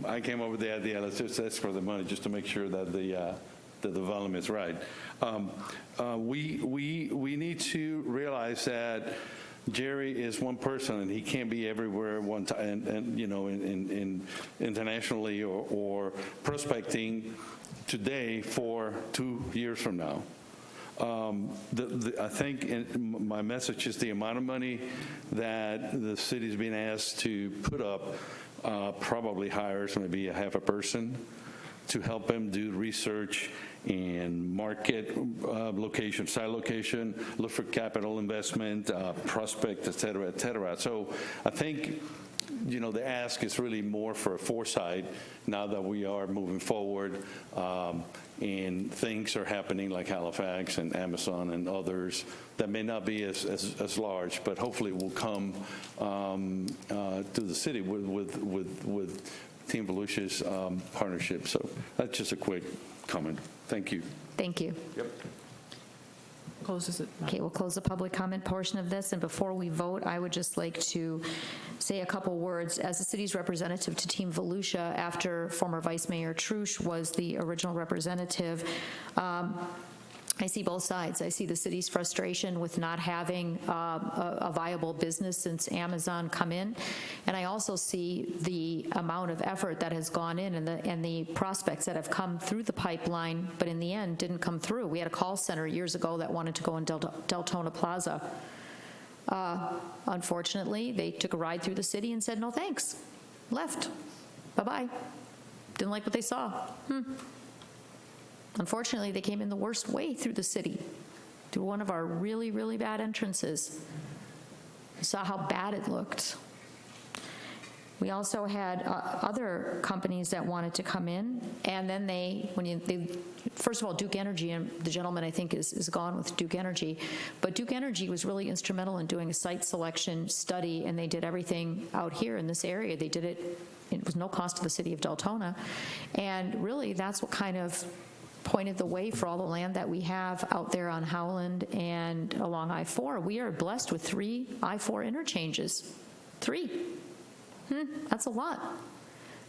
I came up with the idea, let's just ask for the money just to make sure that the development is right. We need to realize that Jerry is one person, and he can't be everywhere one time, and internationally or prospecting today for 2 years from now. I think my message is the amount of money that the city's being asked to put up probably hires maybe a half a person to help them do research and market location, site location, look for capital investment, prospect, et cetera. So I think, the ask is really more for foresight now that we are moving forward and things are happening like Halifax and Amazon and others that may not be as large, but hopefully will come to the city with Team Volusia's partnership. So that's just a quick comment. Thank you. Thank you. Yep. Closes it. Okay, we'll close the public comment portion of this, and before we vote, I would just like to say a couple words. As the city's representative to Team Volusia, after former Vice Mayor Trusch was the original representative, I see both sides. I see the city's frustration with not having a viable business since Amazon come in, and I also see the amount of effort that has gone in and the prospects that have come through the pipeline, but in the end didn't come through. We had a call center years ago that wanted to go in Deltona Plaza. Unfortunately, they took a ride through the city and said, no thanks, left, bye-bye. Didn't like what they saw. Unfortunately, they came in the worst way through the city, through one of our really, really bad entrances. We saw how bad it looked. We also had other companies that wanted to come in, and then first of all, Duke Energy, and the gentleman I think is gone with Duke Energy, but Duke Energy was really instrumental in doing a site selection study, and they did everything out here in this area. They did it was no cost to the city of Deltona, and really that's what kind of pointed the way for all the land that we have out there on Howland and along I-4. We are blessed with 3 I-4 interchanges. 3. That's a lot.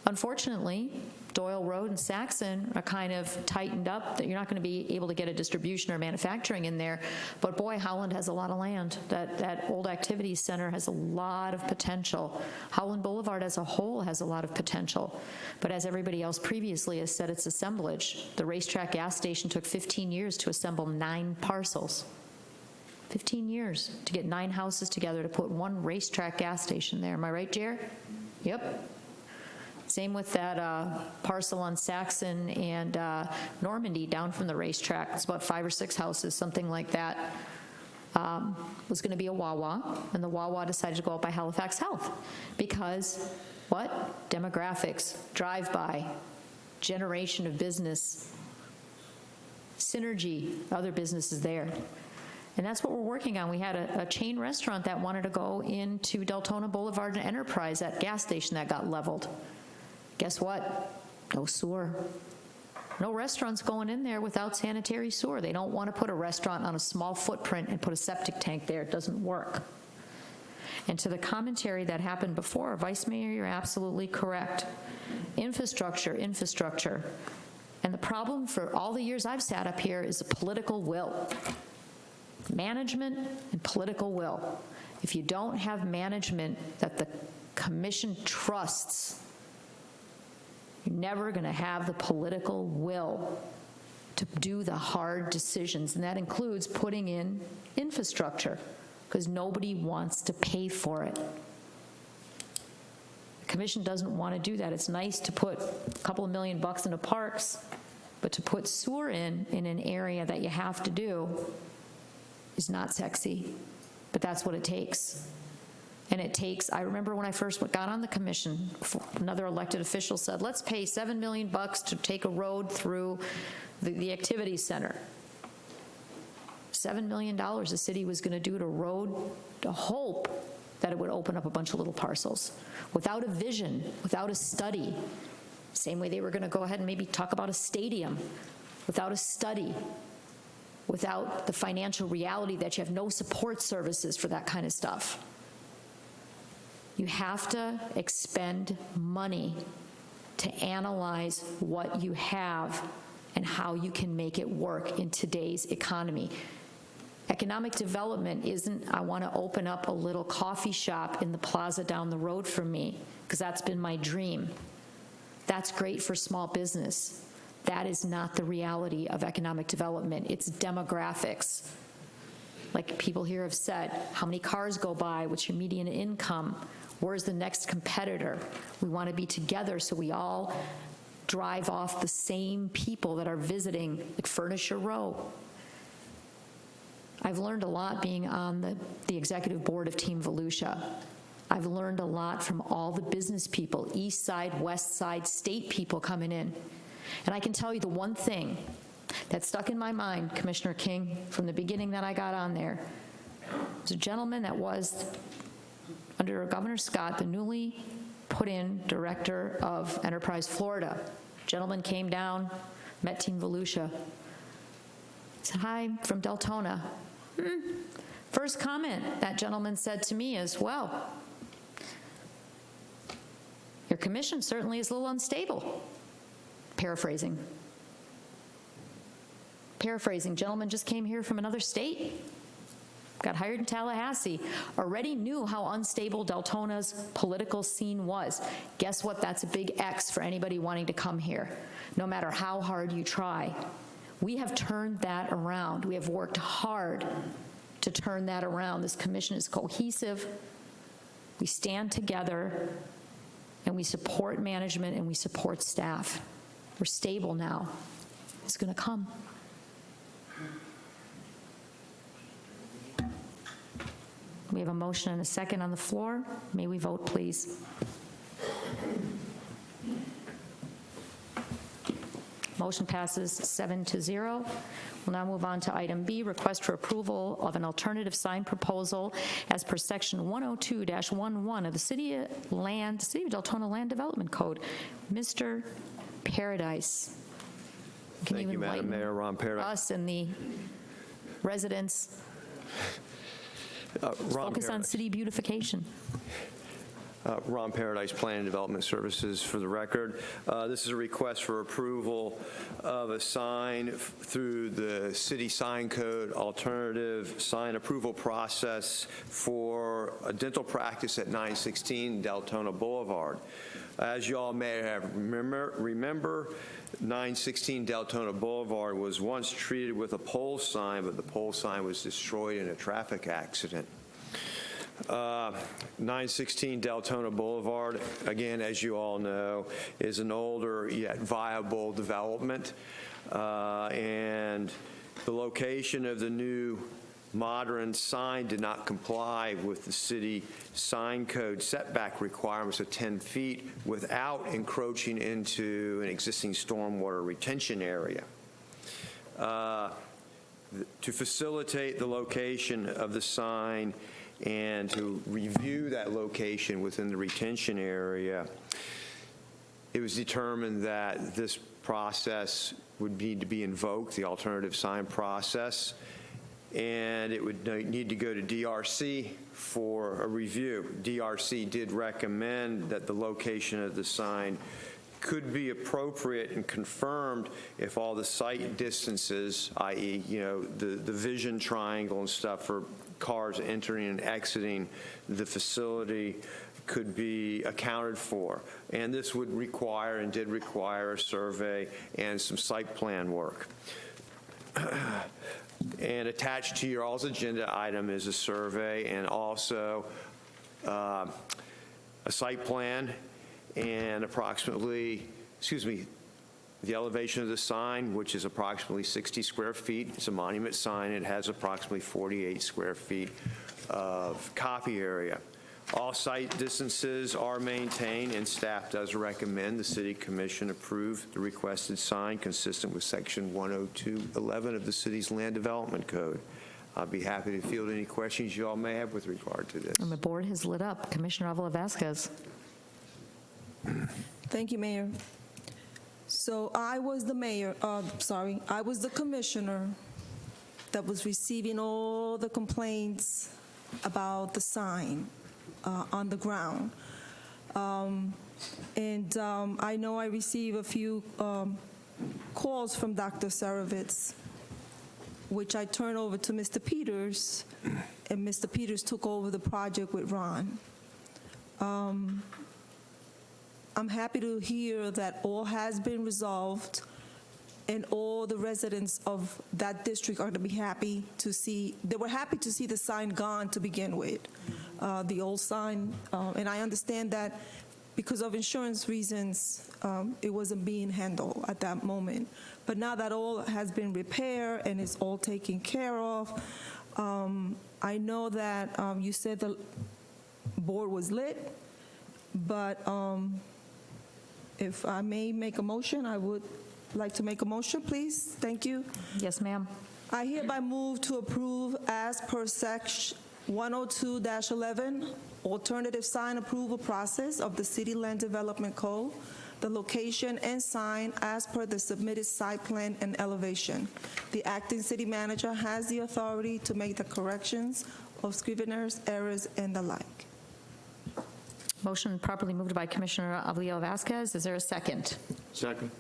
Unfortunately, Doyle Road and Saxon are kind of tightened up that you're not going to be able to get a distribution or manufacturing in there. But boy, Howland has a lot of land. That old activities center has a lot of potential. Howland Boulevard as a whole has a lot of potential. But as everybody else previously has said, it's assemblage. The racetrack gas station took 15 years to assemble 9 parcels. 15 years to get 9 houses together to put 1 racetrack gas station there. Am I right, Jer? Yep. Same with that parcel on Saxon and Normandy down from the racetrack. It's about 5 or 6 houses, something like that. Was going to be a Wawa, and the Wawa decided to go out by Halifax Health because what? Demographics, drive-by, generation of business, synergy, other businesses there. And that's what we're working on. We had a chain restaurant that wanted to go into Deltona Boulevard and Enterprise, that gas station that got leveled. Guess what? No sewer. No restaurants going in there without sanitary sewer. They don't want to put a restaurant on a small footprint and put a septic tank there. It doesn't work. And to the commentary that happened before, Vice Mayor, you're absolutely correct. Infrastructure. And the problem for all the years I've sat up here is the political will. Management and political will. If you don't have management that the commission trusts, you're never going to have the political will to do the hard decisions, and that includes putting in infrastructure, because nobody wants to pay for it. The commission doesn't want to do that. It's nice to put a couple of $1 million into parks, but to put sewer in an area that you have to do is not sexy, but that's what it takes. And it takes, I remember when I first got on the commission, another elected official said, let's pay $7 million to take a road through the activities center. $7 $7 million the city was going to do to road to hope that it would open up a bunch of little parcels without a vision, without a study. Same way they were going to go ahead and maybe talk about a stadium without a study, without the financial reality that you have no support services for that kind of stuff. You have to expend money to analyze what you have and how you can make it work in today's economy. Economic development isn't, I want to open up a little coffee shop in the plaza down the road from me, because that's been my dream. That's great for small business. That is not the reality of economic development. It's demographics. Like people here have said, how many cars go by? What's your median income? Where's the next competitor? We want to be together so we all drive off the same people that are visiting, like Furniture Row. I've learned a lot being on the executive board of Team Volusia. I've learned a lot from all the business people, east side, west side, state people coming in. And I can tell you the one thing that stuck in my mind, Commissioner King, from the beginning that I got on there, was a gentleman that was, under Governor Scott, the newly put in director of Enterprise Florida. Gentleman came down, met Team Volusia, said, hi, from Deltona. First comment that gentleman said to me is, well, your commission certainly is a little unstable. Paraphrasing. Gentleman just came here from another state, got hired in Tallahassee, already knew how unstable Deltona's political scene was. Guess what? That's a big X for anybody wanting to come here, no matter how hard you try. We have turned that around. We have worked hard to turn that around. This commission is cohesive. We stand together, and we support management, and we support staff. We're stable now. It's going to come. We have a motion and a second on the floor. May we vote, please? Motion passes 7-0. We'll now move on to item B, request for approval of an alternative sign proposal as per section 102-11 of the City of Deltona Land Development Code. Mr. Paradise. Thank you, Madam Mayor. Ron Paradise. Us and the residents. Focus on city beautification. Ron Paradise, Planning and Development Services, for the record. This is a request for approval of a sign through the city sign code alternative sign approval process for a dental practice at 916 Deltona Boulevard. As you all may have remember, 916 Deltona Boulevard was once treated with a pole sign, but the pole sign was destroyed in a traffic accident. 916 Deltona Boulevard, again, as you all know, is an older yet viable development, and the location of the new modern sign did not comply with the city sign code setback requirements of 10 feet without encroaching into an existing stormwater retention area. To facilitate the location of the sign and to review that location within the retention area, it was determined that this process would need to be invoked, the alternative sign process, and it would need to go to DRC for a review. DRC did recommend that the location of the sign could be appropriate and confirmed if all the site distances, i.e., the vision triangle and stuff for cars entering and exiting the facility could be accounted for. And this would require and did require a survey and some site plan work. And attached to your all's agenda item is a survey and also a site plan and the elevation of the sign, which is approximately 60 square feet. It's a monument sign. It has approximately 48 square feet of copy area. All site distances are maintained, and staff does recommend the City Commission approve the requested sign consistent with Section 102.11 of the city's Land Development Code. I'll be happy to field any questions you all may have with regard to this. And the board has lit up. Commissioner Avila Vasquez. Thank you, Mayor. So I was the I was the commissioner that was receiving all the complaints about the sign on the ground. I know I received a few calls from Dr. Saravitz, which I turned over to Mr. Peters, and Mr. Peters took over the project with Ron. I'm happy to hear that all has been resolved and all the residents of that district are going to be happy to see, they were happy to see the sign gone to begin with, the old sign. And I understand that because of insurance reasons, it wasn't being handled at that moment. But now that all has been repaired and is all taken care of, I know that you said the board was lit, but if I may make a motion, I would like to make a motion, please. Thank you. Yes, ma'am. I hereby move to approve as per section 102-11, alternative sign approval process of the City Land Development Code, the location and sign as per the submitted site plan and elevation. The acting city manager has the authority to make the corrections of scrivener's errors and the like. Motion properly moved by Commissioner Avila Vasquez. Is there a second? Second.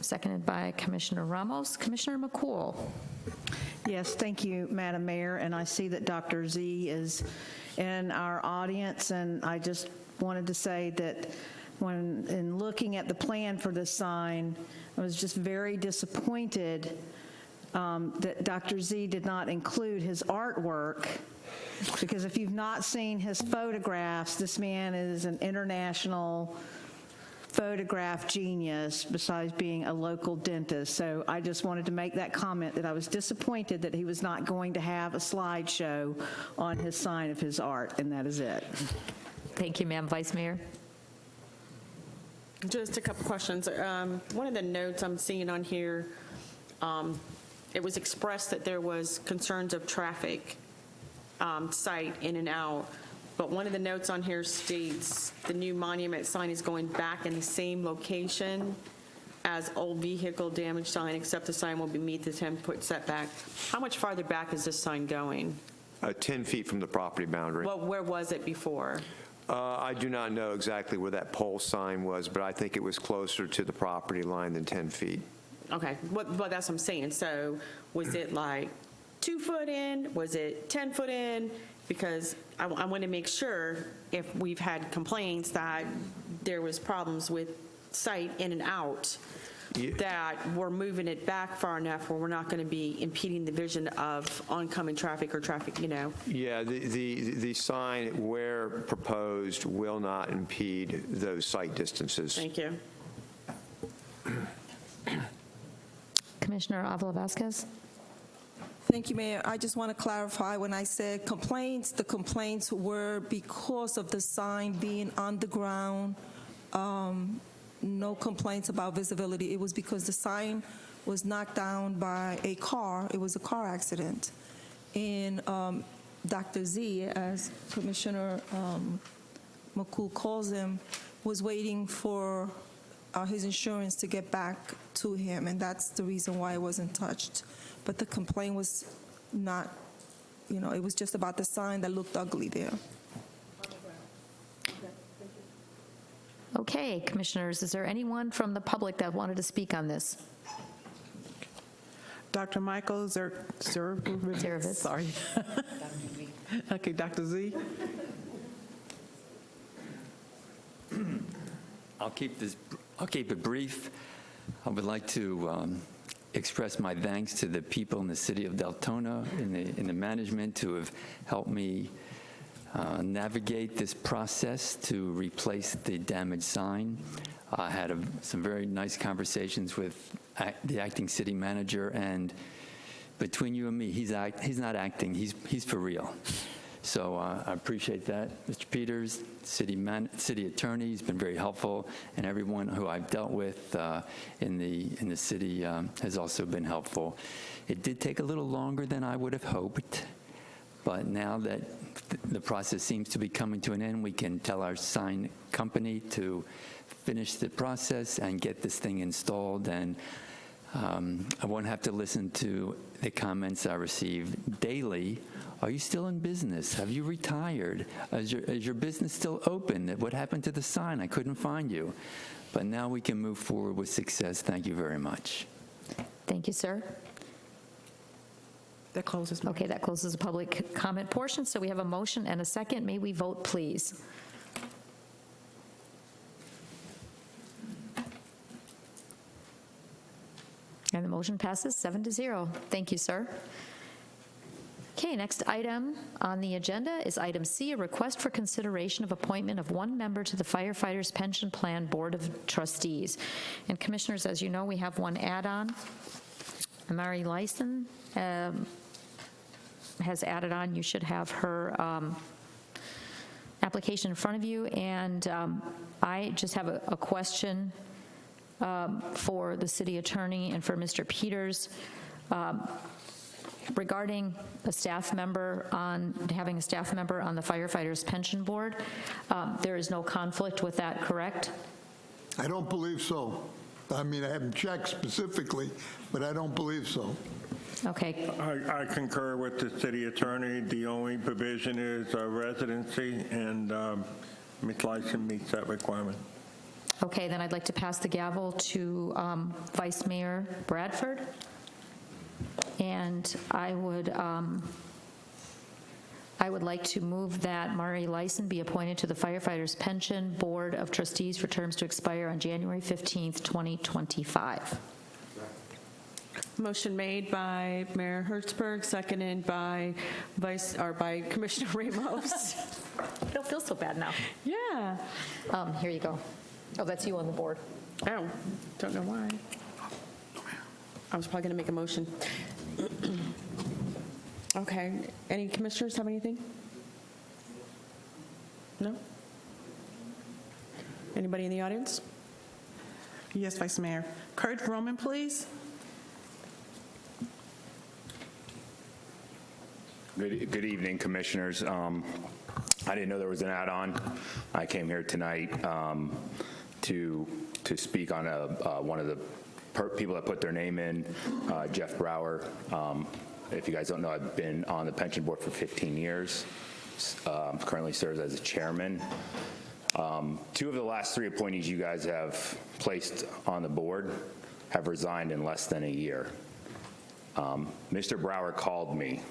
Seconded by Commissioner Ramos. Commissioner McCool. Yes, thank you, Madam Mayor. And I see that Dr. Z is in our audience, and I just wanted to say that when in looking at the plan for this sign, I was just very disappointed that Dr. Z did not include his artwork, because if you've not seen his photographs, this man is an international photograph genius besides being a local dentist. So I just wanted to make that comment that I was disappointed that he was not going to have a slideshow on his sign of his art, and that is it. Thank you, ma'am. Vice Mayor. Just a couple questions. One of the notes I'm seeing on here, it was expressed that there was concerns of traffic site in and out, but one of the notes on here states the new monument sign is going back in the same location as old vehicle damage sign, except the sign will meet the 10-foot setback. How much farther back is this sign going? 10 feet from the property boundary. Well, where was it before? I do not know exactly where that pole sign was, but I think it was closer to the property line than 10 feet. Okay, but that's what I'm saying. So was it like 2 foot in? Was it 10 foot in? Because I want to make sure if we've had complaints that there was problems with sight in and out, that we're moving it back far enough where we're not going to be impeding the vision of oncoming traffic or traffic, you know? Yeah, the sign where proposed will not impede those sight distances. Thank you. Commissioner Avila Vasquez. Thank you, Mayor. I just want to clarify, when I said complaints, the complaints were because of the sign being on the ground. No complaints about visibility. It was because the sign was knocked down by a car. It was a car accident. And Dr. Z, as Commissioner McCool calls him, was waiting for his insurance to get back to him, and that's the reason why it wasn't touched. But the complaint was not, it was just about the sign that looked ugly there. Okay, commissioners, is there anyone from the public that wanted to speak on this? Dr. Michael Zerovitz. Sorry. Okay, Dr. Z. I'll keep it brief. I would like to express my thanks to the people in the city of Deltona, in the management, who have helped me navigate this process to replace the damaged sign. I had some very nice conversations with the acting city manager, and between you and me, he's not acting, he's for real. So I appreciate that. Mr. Peters, city attorney, has been very helpful, and everyone who I've dealt with in the city has also been helpful. It did take a little longer than I would have hoped, but now that the process seems to be coming to an end, we can tell our sign company to finish the process and get this thing installed, and I won't have to listen to the comments I receive daily. Are you still in business? Have you retired? Is your business still open? What happened to the sign? I couldn't find you. But now we can move forward with success. Thank you very much. Thank you, sir. That closes. Okay, that closes the public comment portion. So we have a motion and a second. May we vote, please? And the motion passes 7-0. Thank you, sir. Okay, next item on the agenda is item C, a request for consideration of appointment of one member to the Firefighters Pension Plan Board of Trustees. And commissioners, as you know, we have one add-on. Amari Lyson has added on. You should have her application in front of you. And I just have a question for the city attorney and for Mr. Peters regarding a staff member having a staff member on the Firefighters Pension Board. There is no conflict with that, correct? I don't believe so. I mean, I haven't checked specifically, but I don't believe so. Okay. I concur with the city attorney. The only provision is residency, and Ms. Lyson meets that requirement. Okay, then I'd like to pass the gavel to Vice Mayor Bradford. And I would like to move that Mari Lyson be appointed to the Firefighters Pension Board of Trustees for terms to expire on January 15th, 2025. Motion made by Mayor Hertzberg, seconded by Commissioner Ramos. I don't feel so bad now. Yeah. Here you go. Oh, that's you on the board. Oh, don't know why. I was probably going to make a motion. Okay. Any commissioners have anything? No? Anybody in the audience? Yes, Vice Mayor. Kurt Roman, please. Good evening, commissioners. I didn't know there was an add-on. I came here tonight to speak on one of the people that put their name in, Jeff Brower. If you guys don't know, I've been on the pension board for 15 years. Currently serves as a chairman. Two of the last three appointees you guys have placed on the board have resigned in less than a year. Mr. Brower called me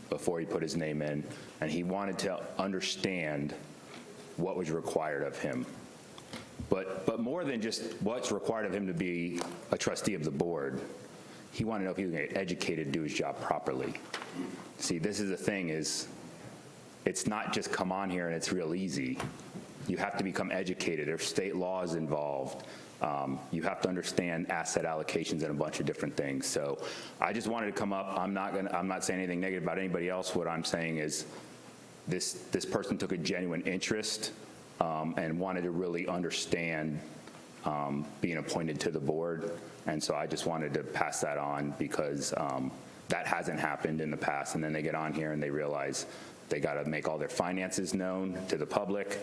before he put his name in, and he wanted to understand what was required of him. But more than just what's required of him to be a trustee of the board, he wanted to know if he was going to get educated to do his job properly. See, this is the thing is, it's not just come on here and it's real easy. You have to become educated. There's state laws involved. You have to understand asset allocations and a bunch of different things. So I just wanted to come up. I'm not saying anything negative about anybody else. What I'm saying is this person took a genuine interest and wanted to really understand being appointed to the board. And so I just wanted to pass that on because that hasn't happened in the past. And then they get on here and they realize they got to make all their finances known to the public.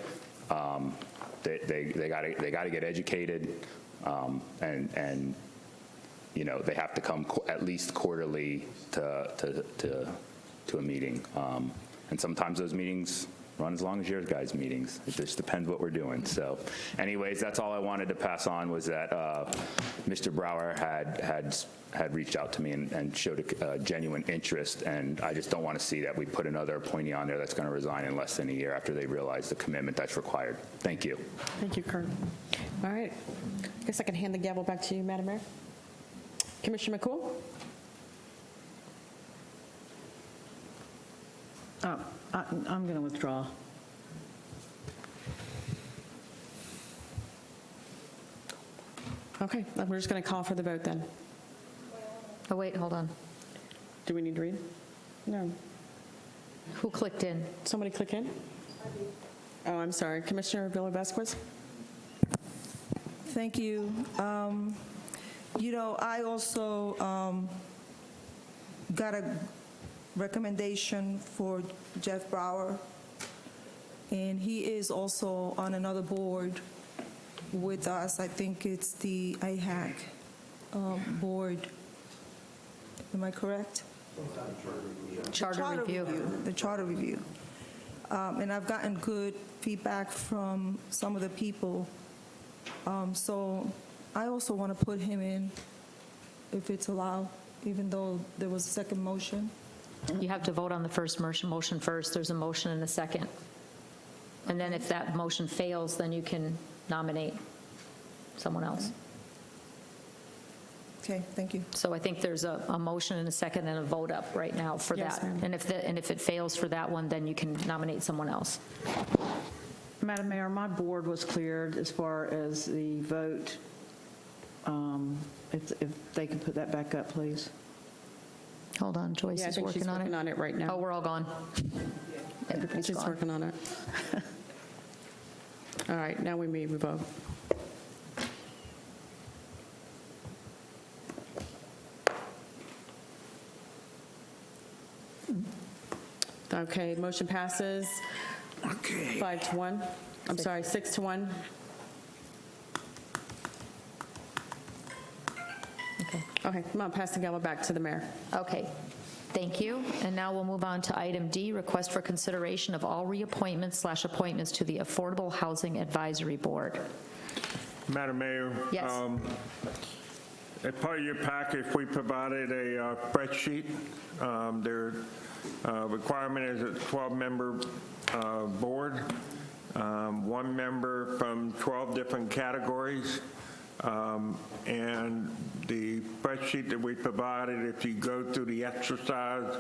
They got to get educated, and you know they have to come at least quarterly to a meeting, and sometimes those meetings run as long as your guys' meetings. It just depends what we're doing. So, anyways, that's all I wanted to pass on was that Mr. Brower had reached out to me and showed a genuine interest, and I just don't want to see that we put another appointee on there that's going to resign in less than a year after they realize the commitment that's required. Thank you. Thank you, Kurt. All right. I guess I can hand the gavel back to you, Madam Mayor. Commissioner McCool? I'm going to withdraw. Okay, we're just going to call for the vote then. Oh, wait, hold on. Do we need to read? No. Who clicked in? Somebody click in? Oh, I'm sorry. Commissioner Villa-Vasquez? Thank you. I also got a recommendation for Jeff Brower, and he is also on another board with us. I think it's the IHAC board. Am I correct? Charter review. The charter review. And I've gotten good feedback from some of the people. So I also want to put him in, if it's allowed, even though there was a second motion. You have to vote on the first motion first. There's a motion and a second. And then if that motion fails, then you can nominate someone else. Okay, thank you. So I think there's a motion and a second and a vote up right now for Yes, that. ma'am. And if it fails for that one, then you can nominate someone else. Madam Mayor, my board was cleared as far as the vote. If they could put that back up, please. Hold on, Joyce Yeah, I is think she's working on working it. on it right now. Oh, we're all gone. Everybody's She's gone. working on it. All right, now we may vote. Okay, motion passes. Okay. 5-1. I'm sorry, 6-1. Okay. Okay, I'm going to pass the gavel back to the mayor. Okay, thank you. And now we'll move on to item D, request for consideration of all reappointments/appointments to the Affordable Housing Advisory Board. Madam Mayor? Yes. As part of your package, we provided a spreadsheet. Their requirement is a 12-member board, one member from 12 different categories. And the spreadsheet that we provided, if you go through the exercise,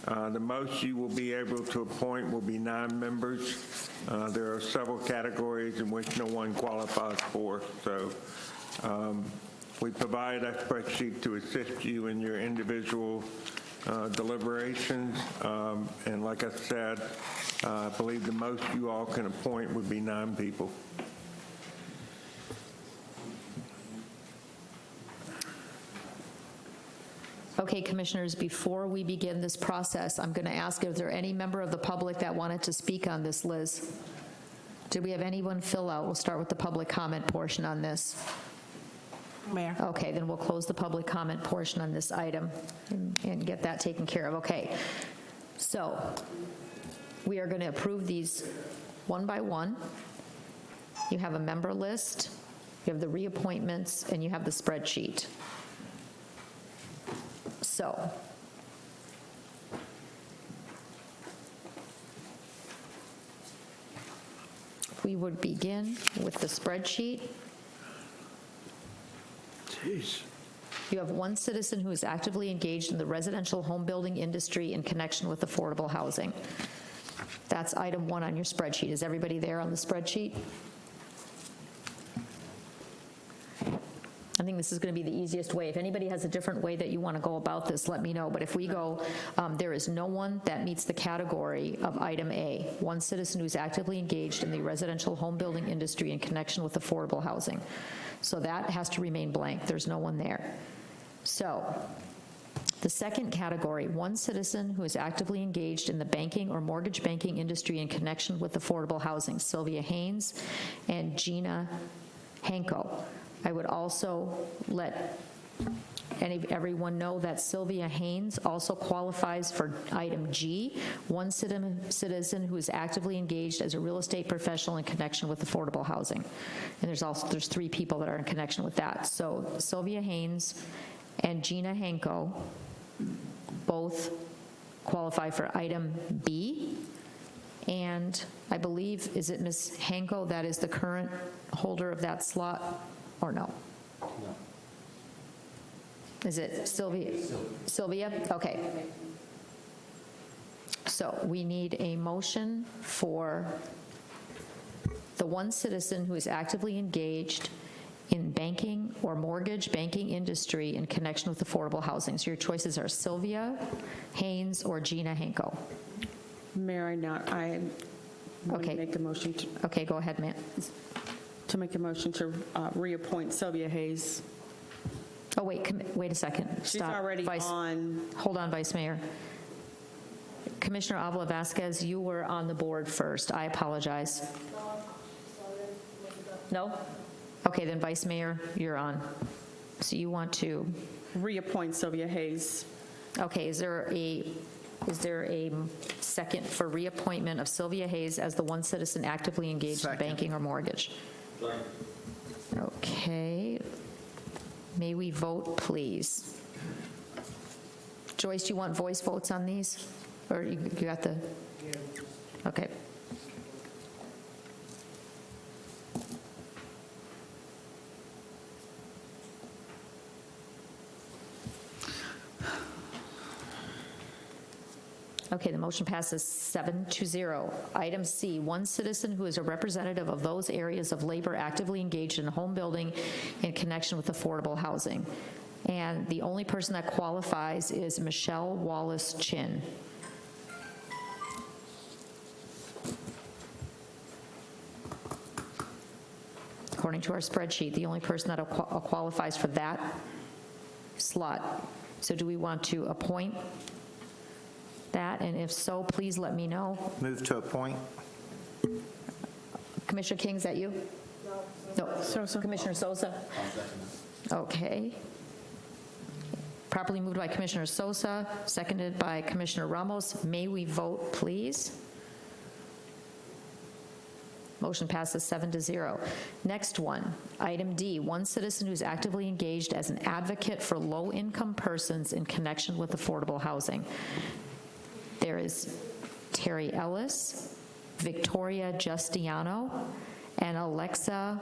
the most you will be able to appoint will be 9 members. There are several categories in which no one qualifies for. So we provide that spreadsheet to assist you in your individual deliberations. And like I said, I believe the most you all can appoint would be 9 people. Okay, commissioners, before we begin this process, I'm going to ask if there any member of the public that wanted to speak on this, Liz. Did we have anyone fill out? We'll start with the public comment portion on this. Mayor. Okay, then we'll close the public comment portion on this item and get that taken care of. Okay, so we are going to approve these one by one. You have a member list, you have the reappointments, and you have the spreadsheet. So, we would begin with the spreadsheet. Jeez. You have one citizen who is actively engaged in the residential home building industry in connection with affordable housing. That's item 1 on your spreadsheet. Is everybody there on the spreadsheet? I think this is going to be the easiest way. If anybody has a different way that you want to go about this, let me know. But if we go, there is no one that meets the category of item A, one citizen who's actively engaged in the residential home building industry in connection with affordable housing. So that has to remain blank. There's no one there. So the second category, one citizen who is actively engaged in the banking or mortgage banking industry in connection with affordable housing, Sylvia Haynes and Gina Hanko. I would also let everyone know that Sylvia Haynes also qualifies for item G, one citizen who is actively engaged as a real estate professional in connection with affordable housing. And there's 3 people that are in connection with that. So Sylvia Haynes and Gina Hanko both qualify for item B. And I believe, is it Ms. Hanko that is the current holder of that slot? Or no? No. Is it Sylvia? Sylvia? Okay. So we need a motion for the one citizen who is actively engaged in banking or mortgage banking industry in connection with affordable housing. So your choices are Sylvia Haynes or Gina Hanko. Mayor, I want to make a motion to... Okay, go ahead, ma'am. To make a motion to reappoint Sylvia Hayes. Oh, wait a second. She's Stop. already on. Hold on, Vice Mayor. Commissioner Avila Vasquez, you were on the board first. I apologize. No? Okay, then Vice Mayor, you're on. So you want to reappoint Sylvia Hayes. Okay, is there a second for reappointment of Sylvia Hayes as the one citizen actively engaged in banking or mortgage? Okay. May we vote, please? Joyce, do you want voice votes on these? Or you got the? Okay. Okay, the motion passes 7-0. Item C, one citizen who is a representative of those areas of labor actively engaged in home building in connection with affordable housing. And the only person that qualifies is Michelle Wallace Chin. According to our spreadsheet, the only person that qualifies for that slot. So do we want to appoint that? And if so, please let me know. Move to appoint. Commissioner King, is that you? No. Sosa. Commissioner Sosa? Okay. Properly moved by Commissioner Sosa, seconded by Commissioner Ramos. May we vote, please? Motion passes 7-0. Next one, item D, one citizen who's actively engaged as an advocate for low-income persons in connection with affordable housing. There is Terry Ellis, Victoria Justiano, and Alexa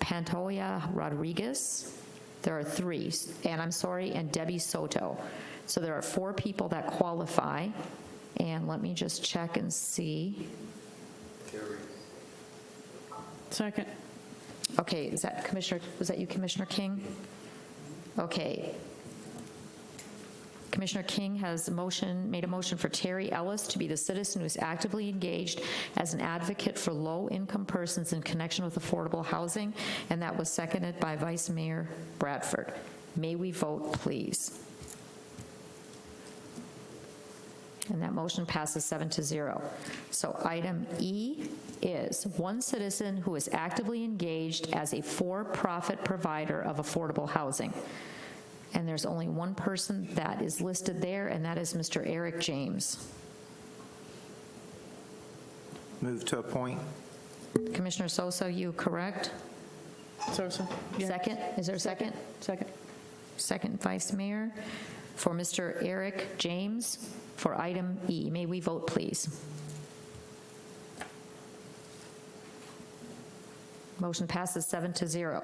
Pantoya Rodriguez. There are three, and Debbie Soto. So there are 4 people that qualify, and let me just check and see. Second. Okay, is that Commissioner, was that you, Commissioner King? Okay. Commissioner King has made a motion for Terry Ellis to be the citizen who is actively engaged as an advocate for low-income persons in connection with affordable housing, and that was seconded by Vice Mayor Bradford. May we vote, please? And that motion passes 7-0. So item E is one citizen who is actively engaged as a for-profit provider of affordable housing. And there's only one person that is listed there, and that is Mr. Eric James. Move to appoint. Commissioner Sosa, you correct? Sosa. Yeah. Second? Is there a second? Second. Second, Vice Mayor. For Mr. Eric James, for item E. May we vote, please? Motion passes 7-0.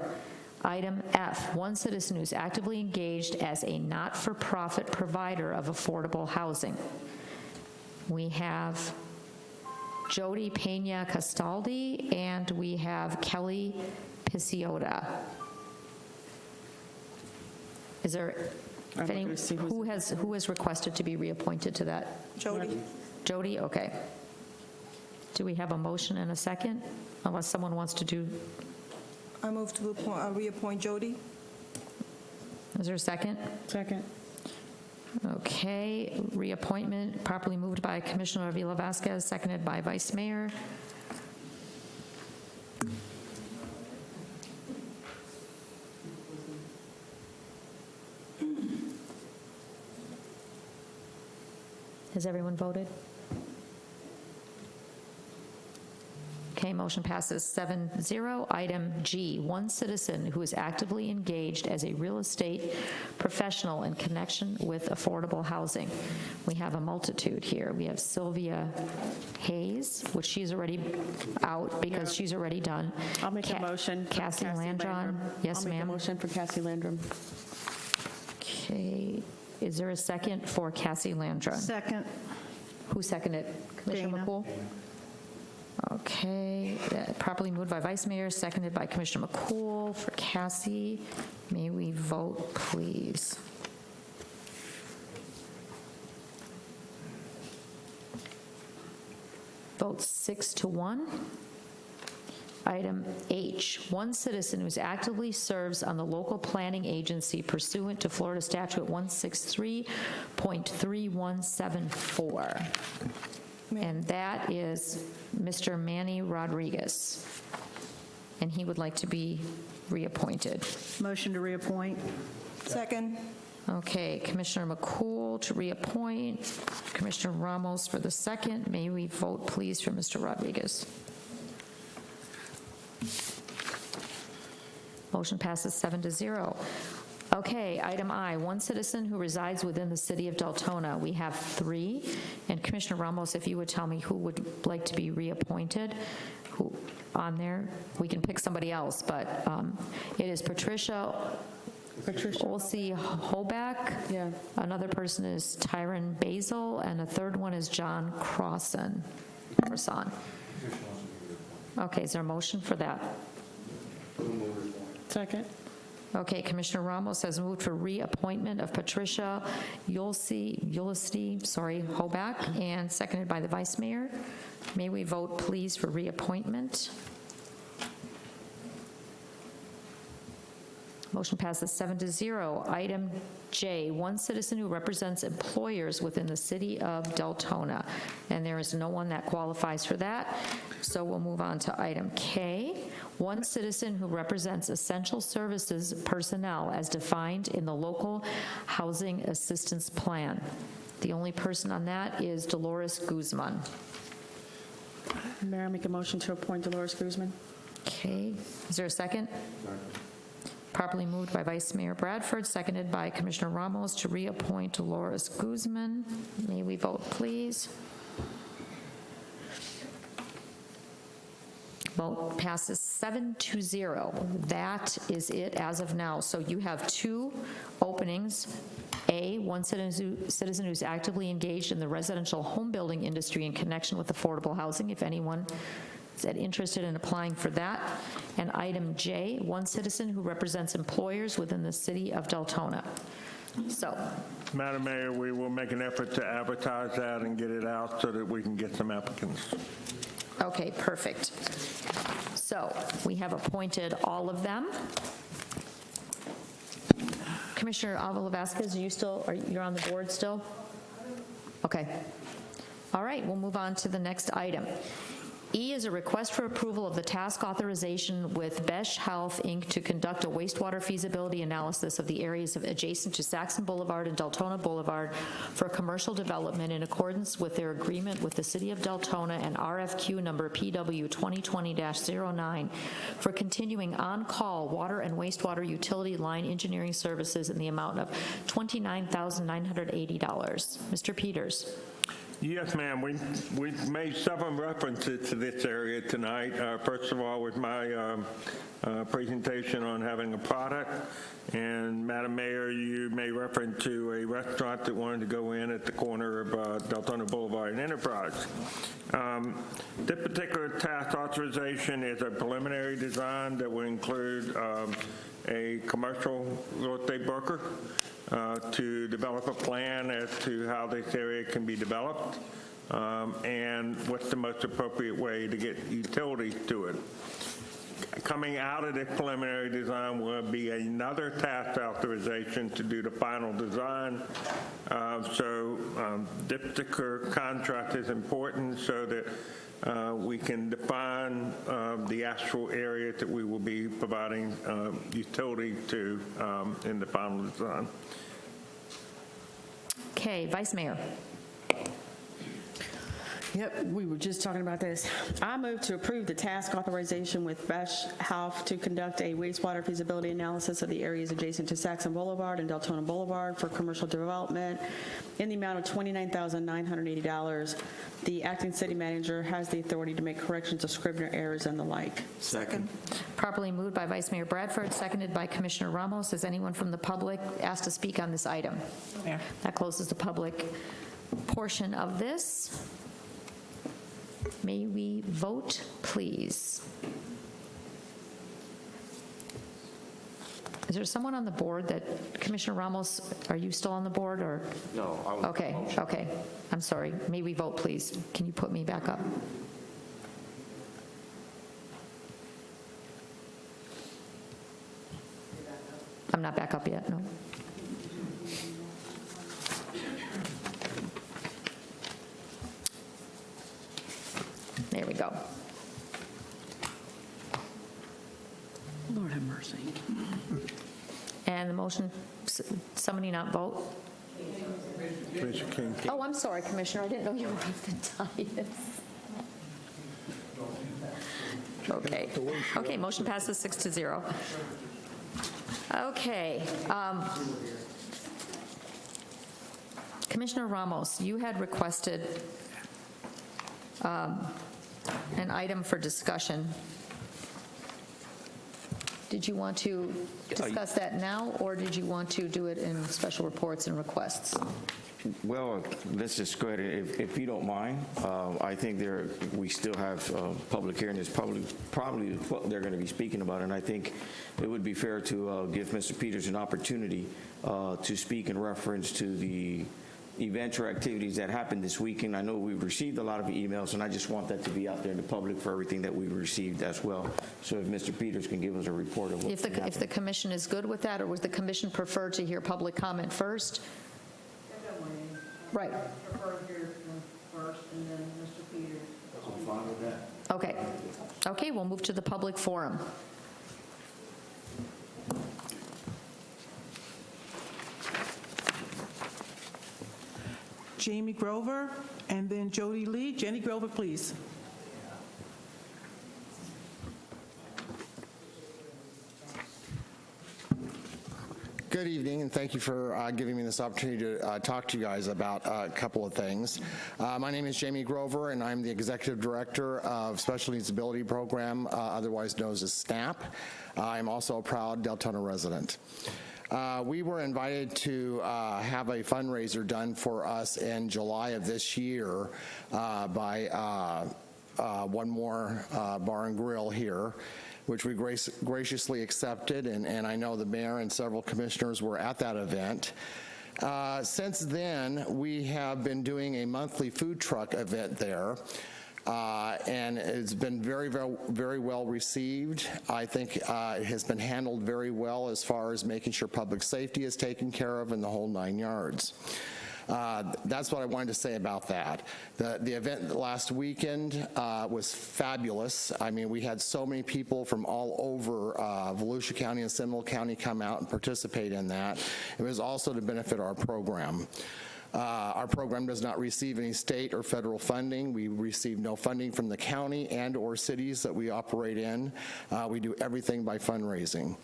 Item F, one citizen who's actively engaged as a not-for-profit provider of affordable housing. We have Jody Pena Castaldi, and we have Kelly Picciota. Is there, who has requested to be reappointed to that? Jody. Jody, okay. Do we have a motion and a second? Unless someone wants to do. I move to reappoint Jody. Is there a second? Second. Okay, reappointment properly moved by Commissioner Avila Vasquez, seconded by Vice Mayor. Has everyone voted? Okay, motion passes 7-0. Item G, one citizen who is actively engaged as a real estate professional in connection with affordable housing. We have a multitude here. We have Sylvia Hayes, which she's already out because she's already done. I'll make a motion. Cassie Landron. Yes, ma'am. I'll make a ma'am. motion for Cassie Landrum. Okay, is there a second for Cassie Landron? Second. Who seconded? Commissioner Dana. McCool? Okay, properly moved by Vice Mayor, seconded by Commissioner McCool for Cassie. May we vote, please? vote 6-1. Item H, one citizen who's actively serves on the local planning agency pursuant to Florida Statute 163.3174. And that is Mr. Manny Rodriguez. And he would like to be reappointed. Motion to reappoint. Second. Okay, Commissioner McCool to reappoint, Commissioner Ramos for the second. May we vote, please, for Mr. Rodriguez? Motion passes 7-0. Okay, item I, one citizen who resides within the city of Deltona. We have 3. And Commissioner Ramos, if you would tell me who would like to be reappointed, who on there, we can pick somebody else, but it is Patricia Olsey Hoback. Yeah. Another person is Tyron Basil, and a third one is John Crossan. Okay, is there a motion for that? Second. Okay, Commissioner Ramos has moved for reappointment of Patricia Hoback, and seconded by the Vice Mayor. May we vote, please, for reappointment? Motion passes 7-0. Item J, one citizen who represents employers within the city of Deltona. And there is no one that qualifies for that. So we'll move on to item K, one citizen who represents essential services personnel as defined in the local housing assistance plan. The only person on that is Dolores Guzman. Mayor, I make a motion to appoint Dolores Guzman. Okay, is there a second? Properly moved by Vice Mayor Bradford, seconded by Commissioner Ramos to reappoint Dolores Guzman. May we vote, please? Vote passes 7-0. That is it as of now. So you have 2 openings. A, one citizen who's actively engaged in the residential home building industry in connection with affordable housing, if anyone is interested in applying for that. And item J, one citizen who represents employers within the city of Deltona. So, Madam Mayor, we will make an effort to advertise that and get it out so that we can get some applicants. okay, perfect. So we have appointed all of them. Commissioner Avila Vasquez, you're on the board still? Okay. All right, we'll move on to the next item. E is a request for approval of the task authorization with Besh Health, Inc. to conduct a wastewater feasibility analysis of the areas adjacent to Saxon Boulevard and Deltona Boulevard for commercial development in accordance with their agreement with the City of Deltona and RFQ number PW 2020-09 for continuing on-call water and wastewater utility line engineering services in the amount of $29,980. Mr. Peters. Yes, ma'am. We've made several references to this area tonight. First of all, with my presentation on having a product. And Madam Mayor, you made reference to a restaurant that wanted to go in at the corner of Deltona Boulevard and Enterprise. This particular task authorization is a preliminary design that will include a commercial real estate broker to develop a plan as to how this area can be developed and what's the most appropriate way to get utilities to it. Coming out of this preliminary design will be another task authorization to do the final design. This particular contract is important so that we can define the actual area that we will be providing utility to in the final design. Okay, Vice Mayor. Yep, we were just talking about this. I move to approve the task authorization with Besh Health to conduct a wastewater feasibility analysis of the areas adjacent to Saxon Boulevard and Deltona Boulevard for commercial development in the amount of $29,980. The acting city manager has the authority to make corrections of Scrivener errors and the like. Second. Properly moved by Vice Mayor Bradford, seconded by Commissioner Ramos. Is anyone from the public asked to speak on this item? Yeah. That closes the public portion of this. May we vote, please? Is there someone on the board that, Commissioner Ramos, are you still on the board or? No. Okay. I'm sorry. May we vote, please? Can you put me back up? I'm not back up yet, no. There we go. Lord have mercy. And the motion, somebody not vote? Commissioner King. Oh, I'm sorry, Commissioner, I didn't know you were at the dais. Okay, okay, motion passes 6-0. Okay. Commissioner Ramos, you had requested an item for discussion. Did you want to discuss that now, or did you want to do it in special reports and requests? Well, let's just go ahead, if you don't mind. I think we still have public hearing. There's probably what they're going to be speaking about, and I think it would be fair to give Mr. Peters an opportunity to speak in reference to the events or activities that happened this weekend. I know we've received a lot of emails, and I just want that to be out there in the public for everything that we've received as well. So if Mr. Peters can give us a report of what If the commission is good with that, or would the commission prefer to hear public comment first? Right. Prefer to hear first, and then Mr. Peters. I'm fine with that. Okay. Okay, we'll move to the public forum. Jamie Grover, and then Jody Lee. Jenny Grover, please. Good evening, and thank you for giving me this opportunity to talk to you guys about a couple of things. My name is Jamie Grover, and I'm the Executive Director of Special Needs Ability Program, otherwise known as SNAP. I'm also a proud Deltona resident. We were invited to have a fundraiser done for us in July of this year by One More Bar and Grill here, which we graciously accepted, and I know the mayor and several commissioners were at that event. Since then, we have been doing a monthly food truck event there, and it's been very, very, very well received. I think it has been handled very well as far as making sure public safety is taken care of and the whole 9 yards. That's what I wanted to say about that. The event last weekend was fabulous. I mean, we had so many people from all over Volusia County and Seminole County come out and participate in that. It was also to benefit our program. Our program does not receive any state or federal funding. We receive no funding from the county and or cities that we operate in. We do everything by fundraising.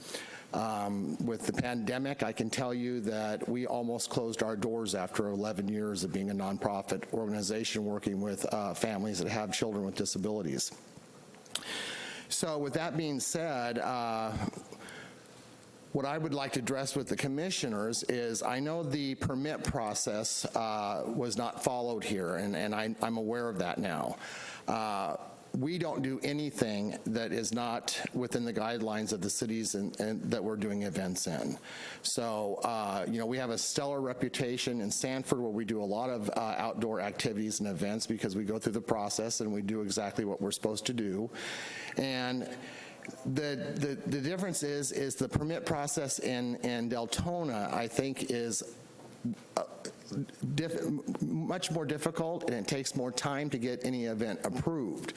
With the pandemic, I can tell you that we almost closed our doors after 11 years of being a nonprofit organization working with families that have children with disabilities. So with that being said, what I would like to address with the commissioners is I know the permit process was not followed here, and I'm aware of that now. We don't do anything that is not within the guidelines of the cities and that we're doing events in. So, you know, we have a stellar reputation in Sanford where we do a lot of outdoor activities and events because we go through the process and we do exactly what we're supposed to do. And the difference is the permit process in Deltona, I think, is much more difficult, and it takes more time to get any event approved.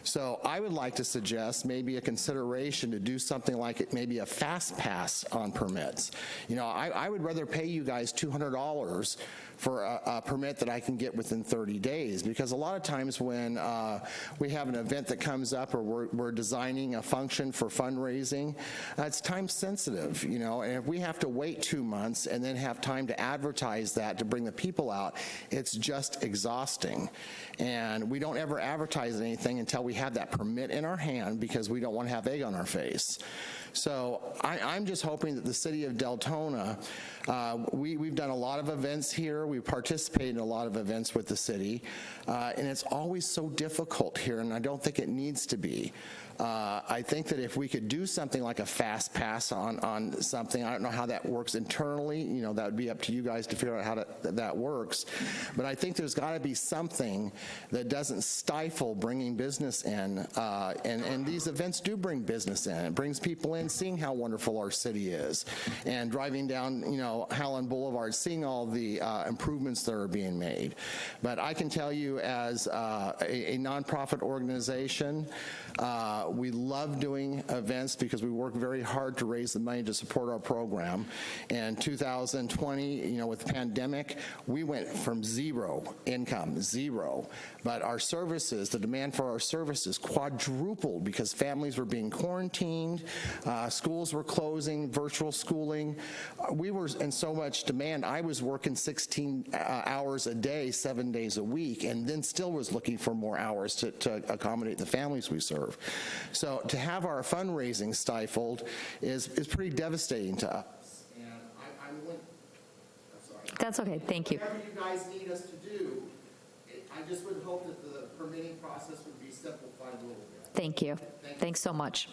So I would like to suggest maybe a consideration to do something like it, maybe a fast pass on permits. You know, I would rather pay you guys $200 for a permit that I can get within 30 days, because a lot of times when we have an event that comes up or we're designing a function for fundraising, it's time sensitive, you know, and if we have to wait 2 months and then have time to advertise that to bring the people out, it's just exhausting. And we don't ever advertise anything until we have that permit in our hand because we don't want to have egg on our face. So I'm just hoping that the city of Deltona, we've done a lot of events here. We've participated in a lot of events with the city, and it's always so difficult here, and I don't think it needs to be. I think that if we could do something like a fast pass on something, I don't know how that works internally, you know, that would be up to you guys to figure out how that works. But I think there's got to be something that doesn't stifle bringing business in, and these events do bring business in. It brings people in and seeing how wonderful our city is, and driving down, Howland Boulevard, seeing all the improvements that are being made. But I can tell you, as a nonprofit organization, we love doing events because we work very hard to raise the money to support our program. In 2020, with the pandemic, we went from zero income, but our services, the demand for our services quadrupled because families were being quarantined, schools were closing, virtual schooling. We were in so much demand. I was working 16 hours a day, 7 days a week, and then still was looking for more hours to accommodate the families we serve. So to have our fundraising stifled is pretty devastating to us. And I'm sorry. That's okay, thank you. Whatever you guys need us to do, I just would hope that the permitting process would be simplified a little bit. Thank you. Thanks so much.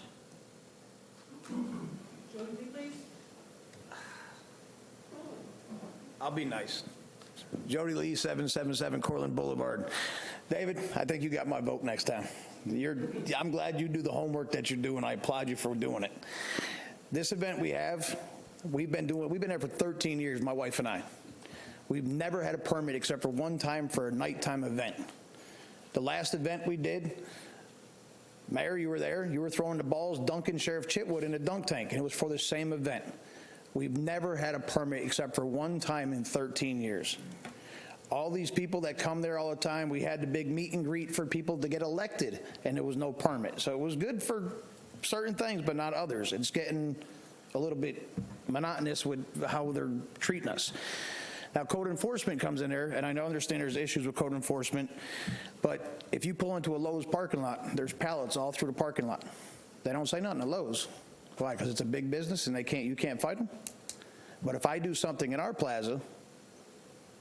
I'll be nice. Jody Lee, 777 Cortland Boulevard. David, I think you got my vote next time. I'm glad you do the homework that you do, and I applaud you for doing it. This event we've been there for 13 years, my wife and I. We've never had a permit except for one time for a nighttime event. The last event we did, Mayor, you were there. You were throwing the balls, dunking Sheriff Chitwood in a dunk tank, and it was for the same event. We've never had a permit except for one time in 13 years. All these people that come there all the time, we had the big meet and greet for people to get elected, and there was no permit. So it was good for certain things, but not others. It's getting a little bit monotonous with how they're treating us. Now, code enforcement comes in there, and I understand there's issues with code enforcement, but if you pull into a Lowe's parking lot, there's pallets all through the parking lot. They don't say nothing to Lowe's. Why? Because it's a big business and you can't fight them? But if I do something in our plaza,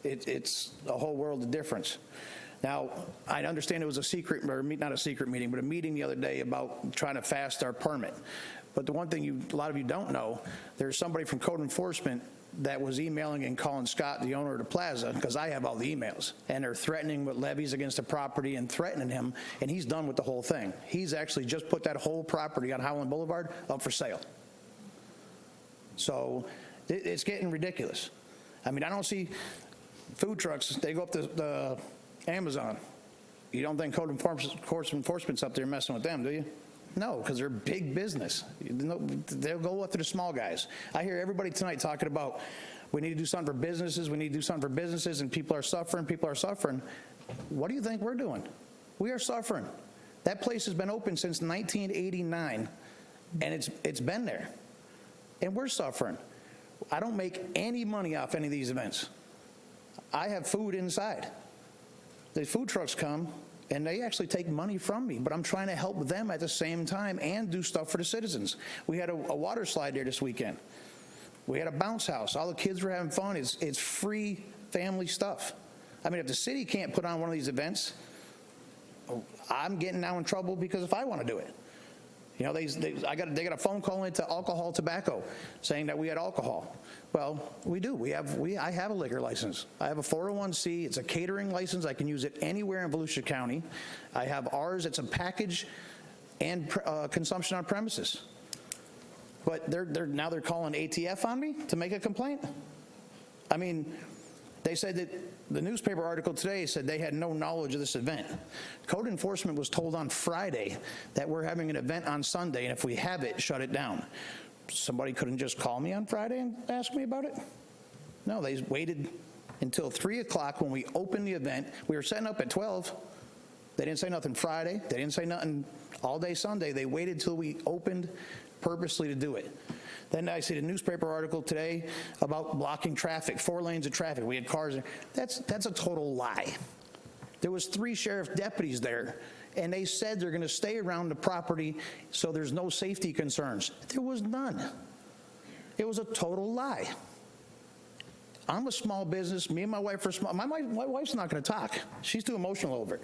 it's a whole world of difference. Now, I understand it was not a secret meeting, but a meeting the other day about trying to fast our permit. But the one thing a lot of you don't know, there's somebody from code enforcement that was emailing and calling Scott, the owner of the plaza, because I have all the emails, and they're threatening with levies against the property and threatening him, and he's done with the whole thing. He's actually just put that whole property on Howland Boulevard up for sale. So it's getting ridiculous. I mean, I don't see food trucks, they go up to the Amazon. You don't think code enforcement's up there messing with them, do you? No, because they're big business. They'll go after the small guys. I hear everybody tonight talking about we need to do something for businesses, and people are suffering. What do you think we're doing? We are suffering. That place has been open since 1989, and it's been there. And we're suffering. I don't make any money off any of these events. I have food inside. The food trucks come, and they actually take money from me, but I'm trying to help them at the same time and do stuff for the citizens. We had a water slide there this weekend. We had a bounce house. All the kids were having fun. It's free family stuff. I mean, if the city can't put on one of these events, I'm getting now in trouble because if I want to do it. They got a phone call into Alcohol Tobacco saying that we had alcohol. Well, we do. I have a liquor license. I have a 401c. It's a catering license. I can use it anywhere in Volusia County. I have ours. It's a package and consumption on premises. But now they're calling ATF on me to make a complaint. I mean, they said that the newspaper article today said they had no knowledge of this event. Code enforcement was told on Friday that we're having an event on Sunday, and if we have it, shut it down. Somebody couldn't just call me on Friday and ask me about it? No, they waited until 3 o'clock when we opened the event. We were setting up at 12. They didn't say nothing Friday. They didn't say nothing all day Sunday. They waited till we opened purposely to do it. Then I see the newspaper article today about blocking traffic, 4 lanes of traffic. We had cars there. That's a total lie. There was 3 sheriff deputies there, and they said they're going to stay around the property so there's no safety concerns. There was none. It was a total lie. I'm a small business. Me and my wife are small. My wife's not going to talk. She's too emotional over it.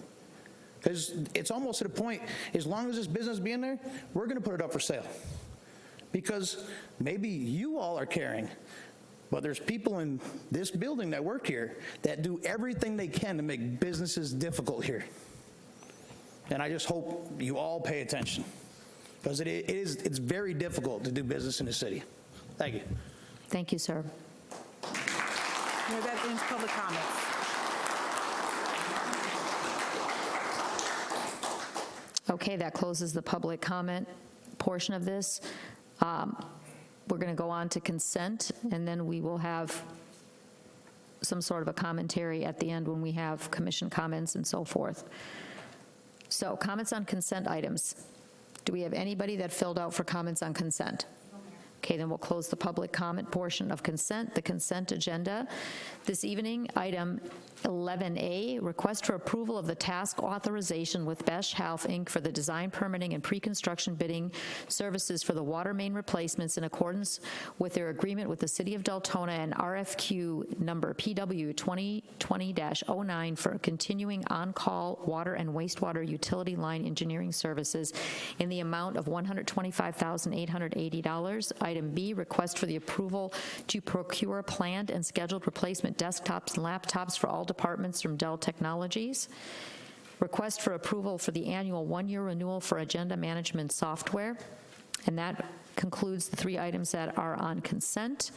Because it's almost to the point, as long as this business being there, we're going to put it up for sale. Because maybe you all are caring, but there's people in this building that work here that do everything they can to make businesses difficult here. And I just hope you all pay attention. because it's very difficult to do business in the city. Thank you. Thank you, sir. Mayor, that ends public comments. Okay, that closes the public comment portion of this. We're going to go on to consent, and then we will have some sort of a commentary at the end when we have commission comments and so forth. So, comments on consent items. Do we have anybody that filled out for comments on consent? Okay, then we'll close the public comment portion of consent, the consent agenda. This evening, item 11A, request for approval of the task authorization with Besh Health, Inc. for the design, permitting, and pre-construction bidding services for the water main replacements in accordance with their agreement with the City of Deltona and RFQ number PW 2020-09 for continuing on-call water and wastewater utility line engineering services in the amount of $125,880. Item B, request for the approval to procure planned and scheduled replacement desktops and laptops for all departments from Dell Technologies. Request for approval for the annual one-year renewal for agenda management software. And that concludes the 3 items that are on consent.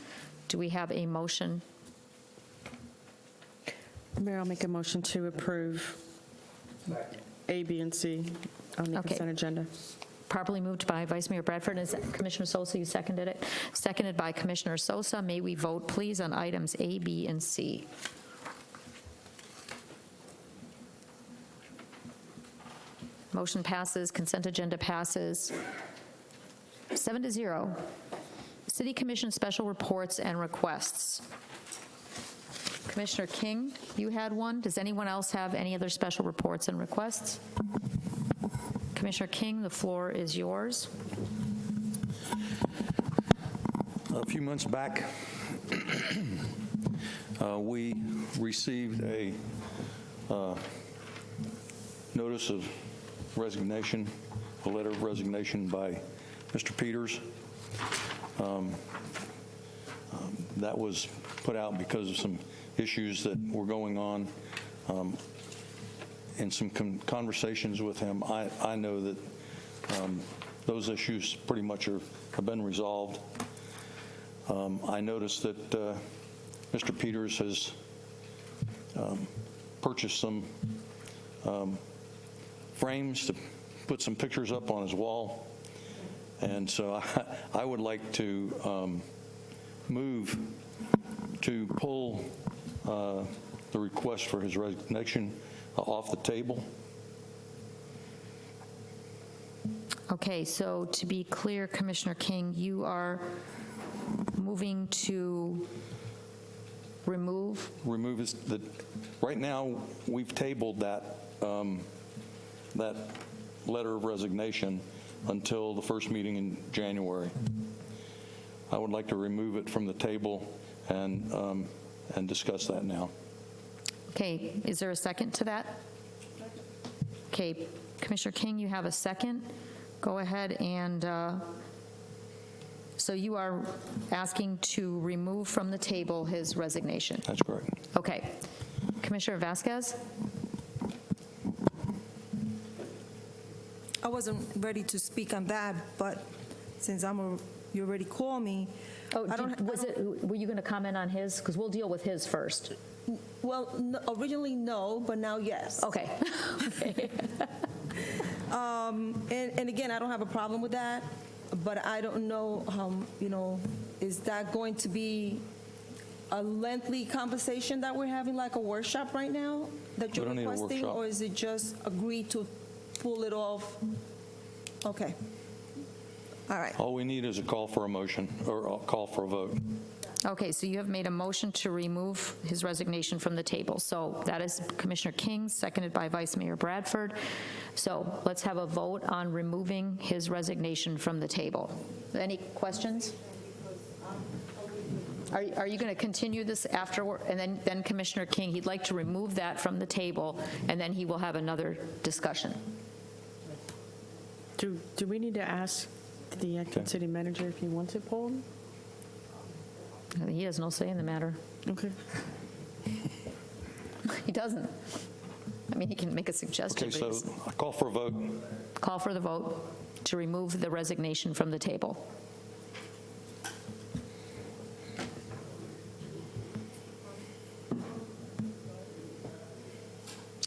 Do we have a motion? Mayor, I'll make a motion to approve A, B, and C on the consent agenda. Properly moved by Vice Mayor Bradford. Is that Commissioner Sosa, you seconded it? Seconded by Commissioner Sosa. May we vote, please, on items A, B, and C? Motion passes. Consent agenda passes 7-0. City Commission special reports and requests. Commissioner King, you had one. Does anyone else have any other special reports and requests? Commissioner King, the floor is yours. A few months back, we received a notice of resignation, a letter of resignation by Mr. Peters. That was put out because of some issues that were going on. In some conversations with him, I know that those issues pretty much have been resolved. I noticed that Mr. Peters has purchased some frames to put some pictures up on his wall. And so I would like to move to pull the request for his resignation off the table. Okay, so to be clear, Commissioner King, you are moving to remove? Remove is the, right now, we've tabled that, that letter of resignation until the first meeting in January. I would like to remove it from the table and discuss that now. Okay, is there a second to that? Okay, Commissioner King, you have a second. Go ahead and, so you are asking to remove from the table his resignation? That's correct. Okay. Commissioner Vasquez? I wasn't ready to speak on that, but since you already called me. Oh, were you going to comment on his? Because we'll deal with his first. Well, originally no, but now yes. Okay. Okay. And again, I don't have a problem with that, but I don't know how, is that going to be a lengthy conversation that we're having, like a workshop right now that you're requesting, or is it just agree to pull it off? Okay. All right. All we need is a call for a motion or a call for a vote. Okay, so you have made a motion to remove his resignation from the table. So that is Commissioner King, seconded by Vice Mayor Bradford. So let's have a vote on removing his resignation from the table. Any questions? Are you going to continue this afterward? And then Commissioner King, he'd like to remove that from the table, and then he will have another discussion. Do we need to ask the acting city manager if he wants it pulled? He has no say in the matter. Okay. He doesn't. I mean, he can make a suggestion. Okay, so I call for a vote. Call for the vote to remove the resignation from the table.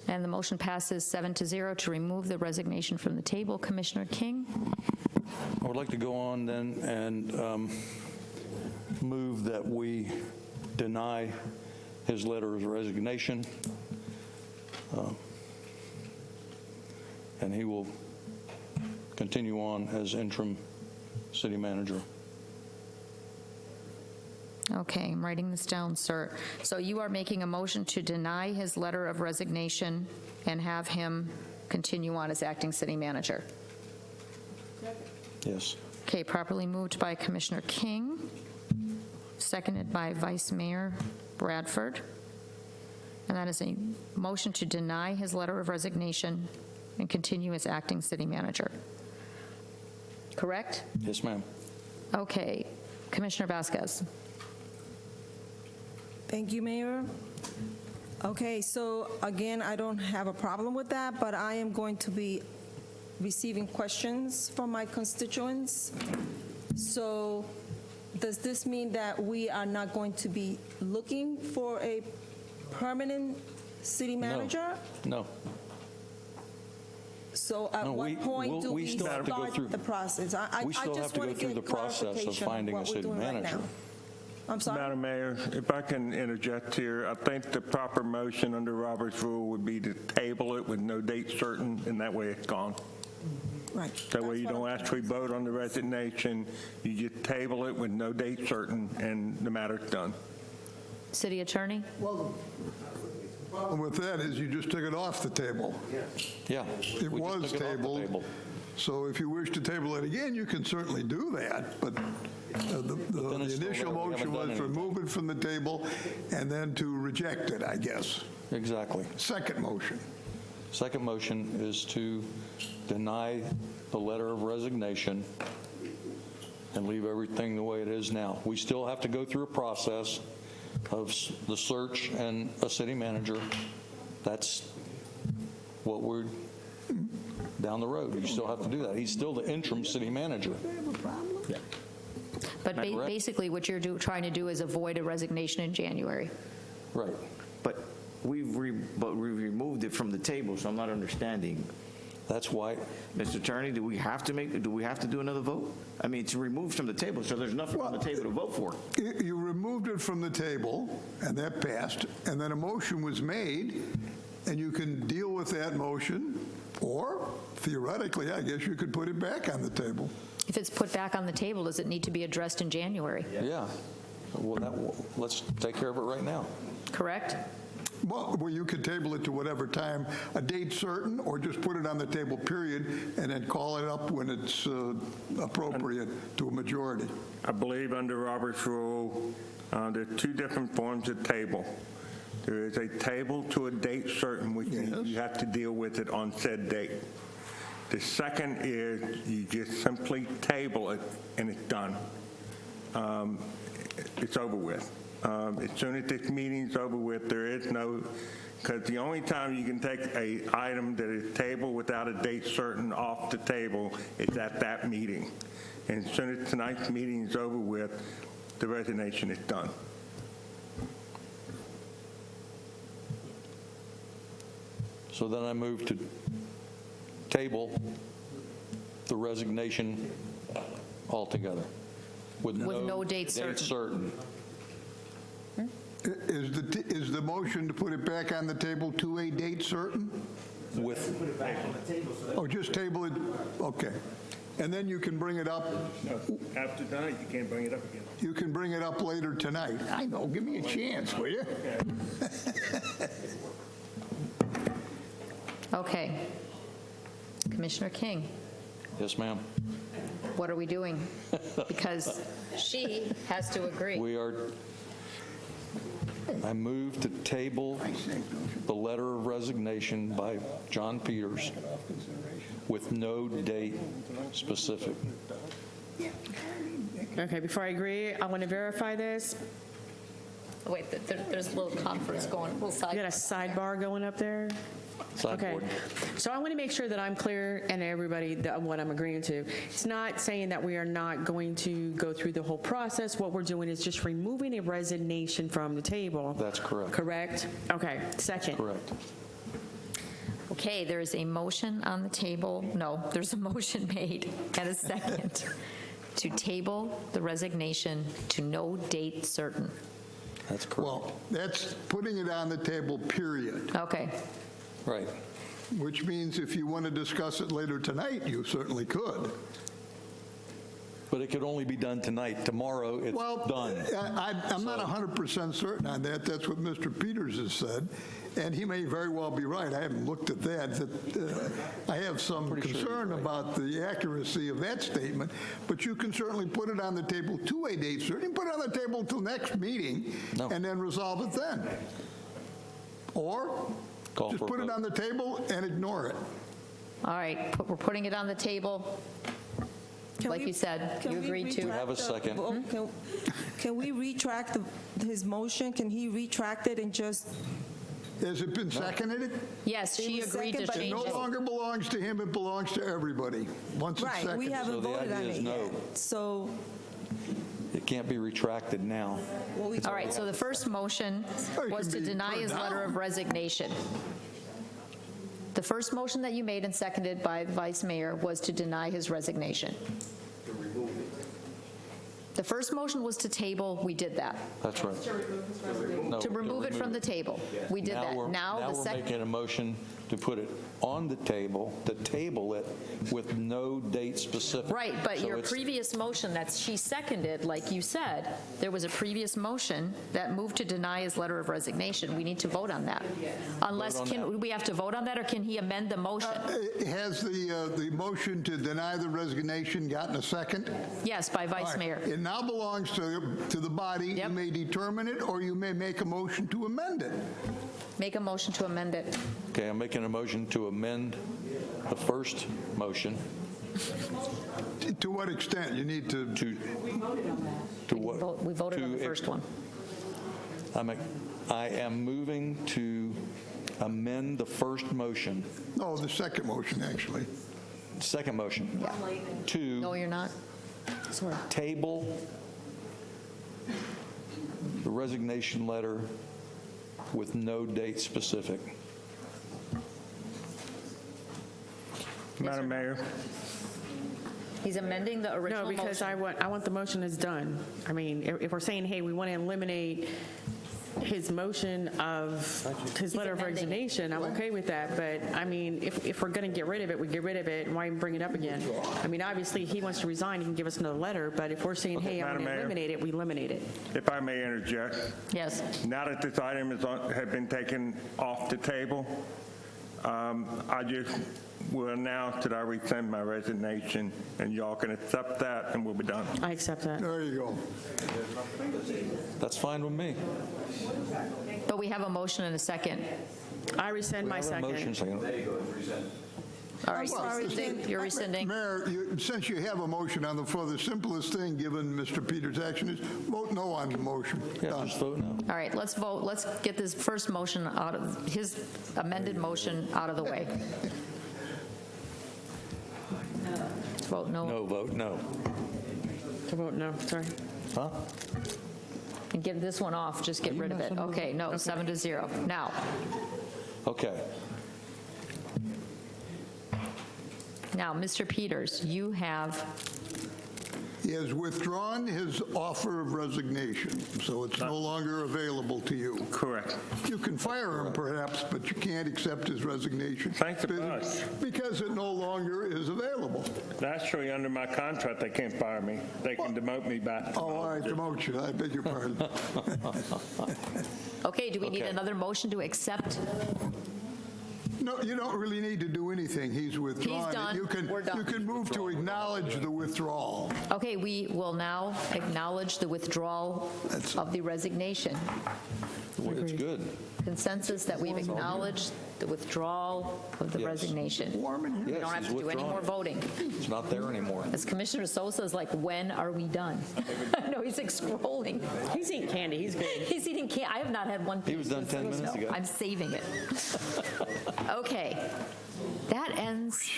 And the motion passes 7-0 to remove the resignation from the table. Commissioner King? I would like to go on then and move that we deny his letter of resignation, and he will continue on as interim city manager. Okay, I'm writing this down, sir. So you are making a motion to deny his letter of resignation and have him continue on as acting city manager? Yes. Okay, properly moved by Commissioner King, seconded by Vice Mayor Bradford. And that is a motion to deny his letter of resignation and continue as acting city manager. Correct? Yes, ma'am. Okay, Commissioner Vasquez. Thank you, Mayor. Okay, so again, I don't have a problem with that, but I am going to be receiving questions from my constituents. So does this mean that we are not going to be looking for a permanent city manager? No. So at No, what point do we still have to go start through- the process? I we still just have to want go through the get process of clarification finding a what we're city doing right manager. now. I'm sorry? Madam Mayor, if I can interject here, I think the proper motion under Robert's rule would be to table it with no date certain, and that way it's gone. Right. That way you don't actually vote on the resignation, you just table it with no date certain, and the matter's done. City Attorney? Well, the problem with that is you just took it off the table. Yeah. It we just was took it off the tabled. table. So if you wish to table it again, you can certainly do that, but the it's still initial there. We motion haven't done was to remove it from the table and then to reject it, I guess. Exactly. Second motion. Second motion is to deny the letter of resignation and leave everything the way it is now. We still have to go through a process of the search and a city manager. That's what we're down the road. You still have to do that. He's still the interim city manager. But Am I correct? basically, what you're trying to do is avoid a resignation in January. Right. But we've removed it from the table, so I'm not understanding. That's why. Mr. Attorney, do we have to do another vote? I mean, it's removed from the table, so there's nothing on the table to vote for. You removed it from the table, and that passed, and then a motion was made, and you can deal with that motion, or theoretically, I guess you could put it back on the table. If it's put back on the table, does it need to be addressed in January? Yeah. Well, let's take care of it right now. Correct? Well, you could table it to whatever time, a date certain, or just put it on the table, period, and then call it up when it's appropriate to a majority. I believe under Robert's rule, there are two different forms of table. There is a table to a date certain, which means you have to deal with it on said date. The second is you just simply table it and it's done. It's over with. As soon as this meeting's over with, there is no, because the only time you can take a item that is tabled without a date certain off the table is at that meeting. And as soon as tonight's meeting is over with, the resignation is done. So then I move to table the resignation altogether with no date certain. Is the motion to put it back on the table to a date certain? With. Put it back on the table. Oh, just table it, okay. And then you can bring it up. No, after tonight, you can't bring it up again. You can bring it up later tonight. I know, give me a chance, will you? Okay. Commissioner King, Yes, ma'am. what are we doing? Because she has to agree. I move to table the letter of resignation by John Peters with no date specific. Okay, before I agree, I want to verify this. Wait, there's a little conference going, little side. You got a sidebar going up there? Okay, so I want to make sure that I'm clear and everybody that what I'm agreeing to. It's not saying that we are not going to go through the whole process. What we're doing is just removing a resignation from the table. That's correct. Correct? Okay, second. Correct. Okay, there is a motion on the table. No, there's a motion made and a second to table the resignation to no date certain. That's correct. Well, that's putting it on the table, period. Okay. Right. Which means if you want to discuss it later tonight, you certainly could. But it could only be done tonight. Tomorrow, it's done. I'm not 100% certain on that. That's what Mr. Peters has said. And he may very well be right. I haven't looked at that. I have some concern about the accuracy of that statement. But you can certainly put it on the table to a date certain. You can put it on the table till next meeting and then resolve it then. Or just put it on the table and ignore it. All right, we're putting it on the table. Like you said, you agreed to. We have a second. Can we retract his motion? Can he retract it and just? Has it been seconded? Yes, she agreed to change it. It no longer belongs to him, it belongs to everybody, once it's seconded. Right, we haven't voted on it yet. So it can't be retracted now. All right, so the first motion was to deny his letter of resignation. The first motion that you made and seconded by the Vice Mayor was to deny his resignation. The first motion was to table, we did that. That's right. To remove it from the table, we did that. Now we're making a motion to put it on the table, to table it with no date specific. Right, but So your it's- previous motion that she seconded, like you said, there was a previous motion that moved to deny his letter of resignation. We need to vote on that. Unless, we have to vote on that, or can he amend the motion? Has the motion to deny the resignation gotten a second? Yes, by Vice Mayor. It now belongs to the body. You may determine it, or you may make a motion to amend it. Make a motion to amend it. Okay, I'm making a motion to amend the first motion. To what extent? You need to... To what? We voted on the first one. I am moving to amend the first motion. No, the second motion, actually. Second motion. To No, you're not. Sorry. table the resignation letter with no date specific. Madam Mayor. He's amending the original No, because motion. I want the motion is done. I mean, if we're saying, hey, we want to eliminate his motion of his letter of resignation, I'm okay with that. But I mean, if we're going to get rid of it, we get rid of it. Why bring it up again? I mean, obviously, he wants to resign, he can give us another letter. But if we're saying, hey, I want Madam to Mayor. eliminate it, we eliminate it. If I may interject. Yes. Now that this item has been taken off the table, I just will announce that I rescind my resignation, and y'all can accept that, and we'll be done. I accept that. There you go. That's fine with me. But we have a motion and a second. I rescind my second. All right, you're rescinding. Mayor, since you have a motion on the floor, the simplest thing, given Mr. Peters' action, is vote no on the motion. Done. Just vote no. All right, let's vote. Let's get this first motion out of, his amended motion out of the way. Let's vote no. No, vote no. To vote no, sorry. Huh? And get this one off, just get rid of it. Okay, no, 7-0. Now, Okay. now, Mr. Peters, you have, He has withdrawn his offer of resignation, so it's no longer available to you. Correct. You can fire him perhaps, but you can't accept his resignation. Thanks a bunch. Because it no longer is available. Actually, under my contract, they can't fire me. They can demote me back. Oh, all right, demote you. I beg your pardon. okay, do we need another motion to accept? No, you don't really need to do anything. He's withdrawn. He's done. We're done. You can move to acknowledge the withdrawal. Okay, we will now acknowledge the withdrawal of the resignation. It's good. Consensus that we've acknowledged the withdrawal of the Yes. resignation. We Yes, don't have he's to do any more withdrawing. voting. It's not there anymore. As Commissioner Sosa is like, when are we done? No, he's like scrolling. He's eating candy, he's good. He's eating candy. I have not had one piece. He was done 10 minutes ago. I'm saving it. Okay. That ends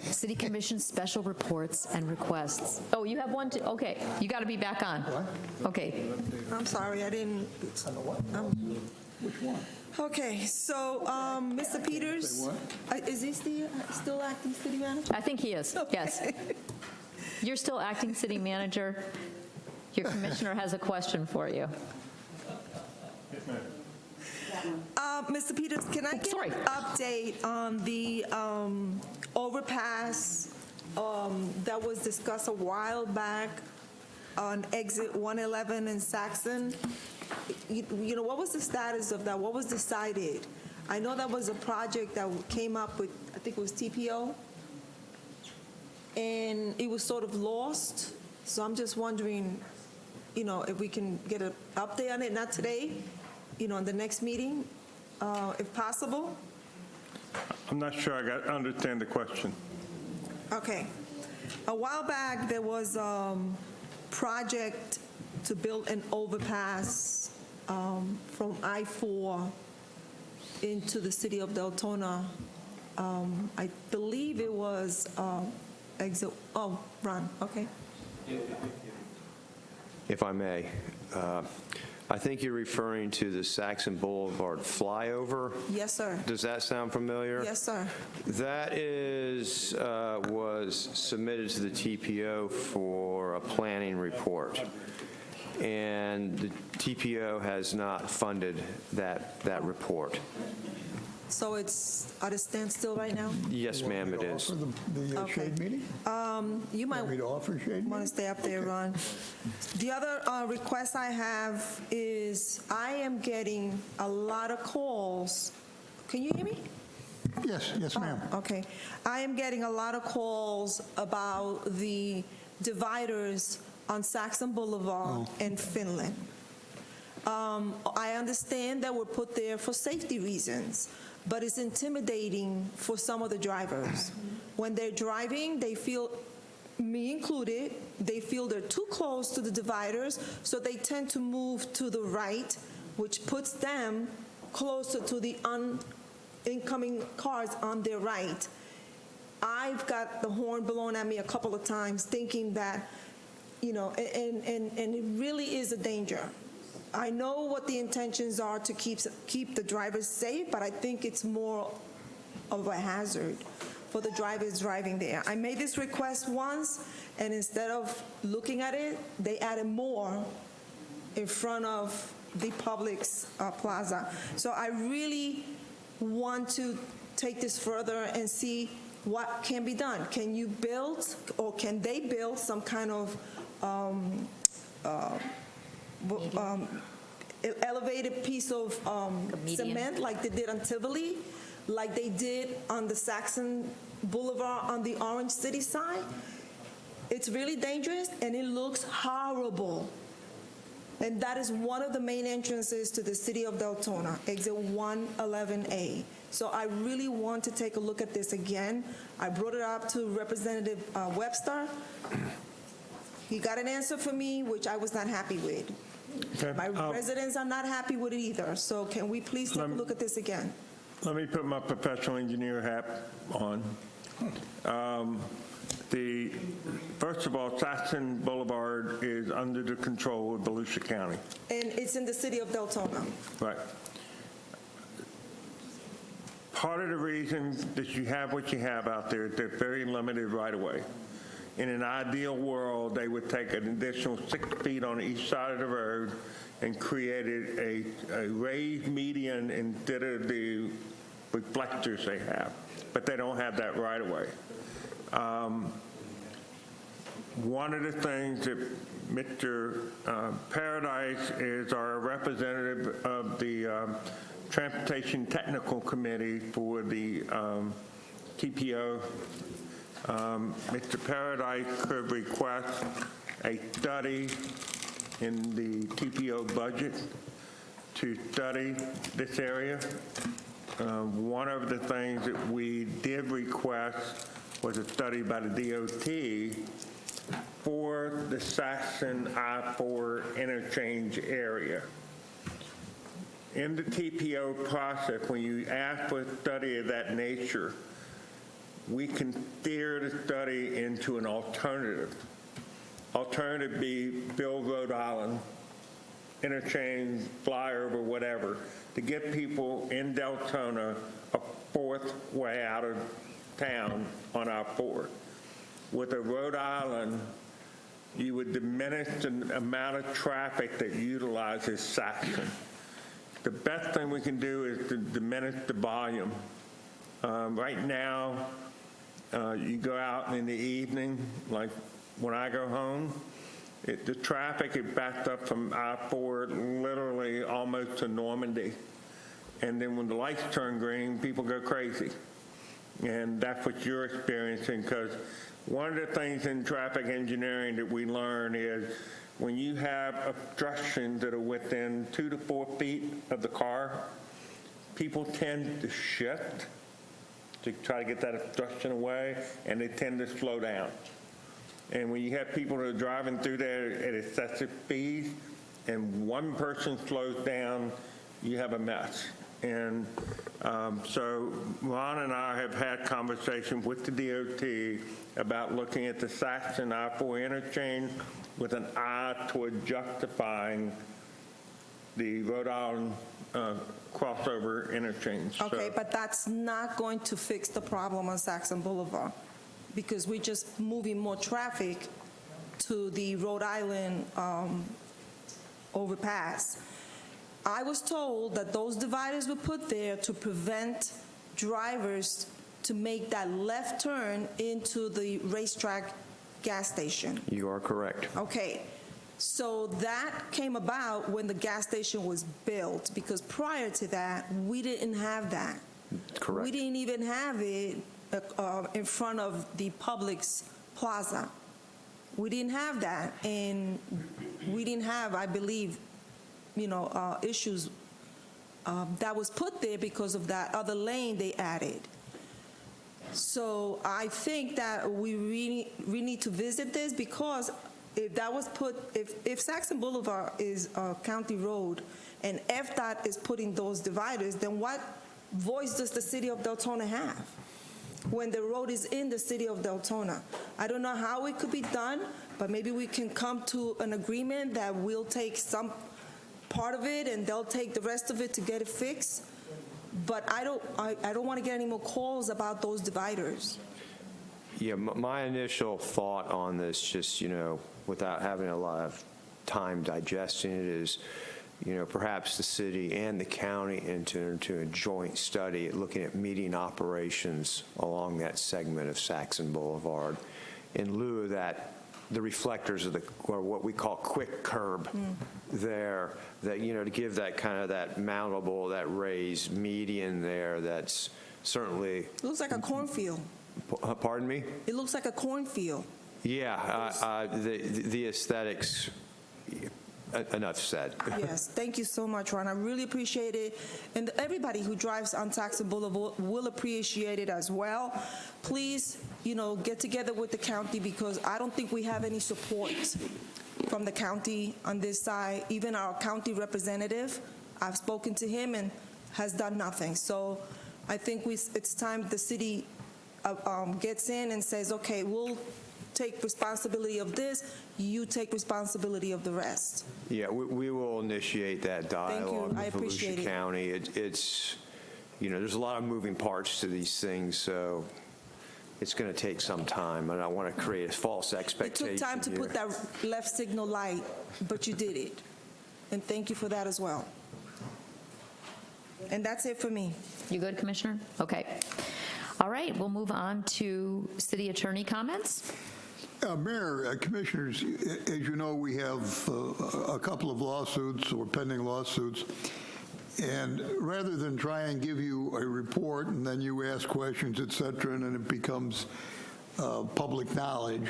City Commission special reports and requests. Oh, you have one too? Okay. You got to be back on. Okay. I'm sorry, I didn't. Which one? Okay, so, Mr. Peters, is he still acting city manager? I think he is, yes. You're still acting city manager. Your commissioner has a question for you. Mr. Peters, can I get an update on the overpass that was discussed a while back on exit 111 in Saxon? You know, what was the status of that? What was decided? I know that was a project that came up with, I think it was TPO, and it was sort of lost. So I'm just wondering, you know, if we can get an update on it, not today, you know, in the next meeting, if possible. I'm not sure I understand the question. Okay. A while back, there was a project to build an overpass from I-4 into the city of Deltona. I believe it was exit, oh, Ron, okay. If I may, I think you're referring to the Saxon Boulevard flyover. Yes, sir. Does that sound familiar? Yes, sir. That is, was submitted to the TPO for a planning report. And the TPO has not funded that report. So it's at a standstill right now? Yes, ma'am, it is. The shade meeting? You might Want me to offer shade want to stay up there, Ron. The other request I have is I am getting a lot of calls. Can you hear me? Yes, ma'am. Okay. I am getting a lot of calls about the dividers on Saxon Boulevard and Finland. I understand that we're put there for safety reasons, but it's intimidating for some of the drivers. When they're driving, they feel, me included, they feel they're too close to the dividers, so they tend to move to the right, which puts them closer to the incoming cars on their right. I've got the horn blown at me a couple of times thinking that, you know, and it really is a danger. I know what the intentions are to keep the drivers safe, but I think it's more of a hazard for the drivers driving there. I made this request once, and instead of looking at it, they added more in front of the Publix plaza. So I really want to take this further and see what can be done. Can you build, or can they build some kind of elevated piece of cement like they did on Tivoli, like they did on the Saxon Boulevard on the Orange City side? It's really dangerous and it looks horrible. And that is one of the main entrances to the city of Deltona, exit 111A. So I really want to take a look at this again. I brought it up to Representative Webster. He got an answer for me, which I was not happy with. Okay. My residents are not happy with it either. So can we please take a look at this again? Let me put my professional engineer hat on. First of all, Saxon Boulevard is under the control of Volusia County. And it's in the city of Deltona. Right. Part of the reason that you have what you have out there is they're very limited right away. In an ideal world, they would take an additional 6 feet on each side of the road and created a raised median instead of the reflectors they have. But they don't have that right away. One of the things that Mr. Paradise is our representative of the Transportation Technical Committee for the TPO. Mr. Paradise could request a study in the TPO budget to study this area. One of the things that we did request was a study by the DOT for the Saxon I-4 interchange area. In the TPO process, when you ask for a study of that nature, we can steer the study into an alternative. Alternative be build Rhode Island, interchange, flyover, whatever, to get people in Deltona a fourth way out of town on our fourth. With a Rhode Island, you would diminish the amount of traffic that utilizes Saxon. The best thing we can do is to diminish the volume. Right now, you go out in the evening, like when I go home, the traffic is backed up from I-4 literally almost to Normandy. And then when the lights turn green, people go crazy. And that's what you're experiencing, because one of the things in traffic engineering that we learn is when you have obstructions that are within 2 to 4 feet of the car, people tend to shift to try to get that obstruction away, and they tend to slow down. And when you have people that are driving through there at excessive speeds, and one person slows down, you have a mess. And so Ron and I have had conversations with the DOT about looking at the Saxon I-4 interchange with an eye toward justifying the Rhode Island crossover interchange. Okay, but that's not going to fix the problem on Saxon Boulevard, because we're just moving more traffic to the Rhode Island overpass. I was told that those dividers were put there to prevent drivers to make that left turn into the racetrack gas station. You are correct. Okay, so that came about when the gas station was built, because prior to that, we didn't have that. Correct. We didn't even have it in front of the Publix Plaza. We didn't have that, and we didn't have, I believe, issues that was put there because of that other lane they added. So I think that we really need to visit this, because if that was put, if Saxon Boulevard is a county road and FDOT is putting those dividers, then what voice does the city of Deltona have when the road is in the city of Deltona? I don't know how it could be done, but maybe we can come to an agreement that we'll take some part of it and they'll take the rest of it to get it fixed. But I don't want to get any more calls about those dividers. Yeah, my initial thought on this, just, without having a lot of time digesting it, is, perhaps the city and the county enter into a joint study looking at median operations along that segment of Saxon Boulevard. In lieu of that, the reflectors of or what we call quick curb there, that, to give that kind of that mountable, that raised median there, that's certainly. It looks like a cornfield. Pardon me? It looks like a cornfield. Yeah, the aesthetics, enough said. Yes, thank you so much, Ron. I really appreciate it. And everybody who drives on Saxon Boulevard will appreciate it as well. Please, get together with the county, because I don't think we have any support from the county on this side. Even our county representative, I've spoken to him and has done nothing. So I think it's time the city gets in and says, okay, we'll take responsibility of this, you take responsibility of the rest. Yeah, we will initiate that dialogue I with appreciate Volusia it. County. It's, there's a lot of moving parts to these things, so it's going to take some time, and I want to create a false expectation. It took time to put that left signal light, but you did it. And thank you for that as well. And that's it for me. You good, Commissioner? Okay. All right, we'll move on to city attorney comments. Mayor, Commissioners, as you know, we have a couple of lawsuits or pending lawsuits. And rather than try and give you a report and then you ask questions, et cetera, and then it becomes public knowledge,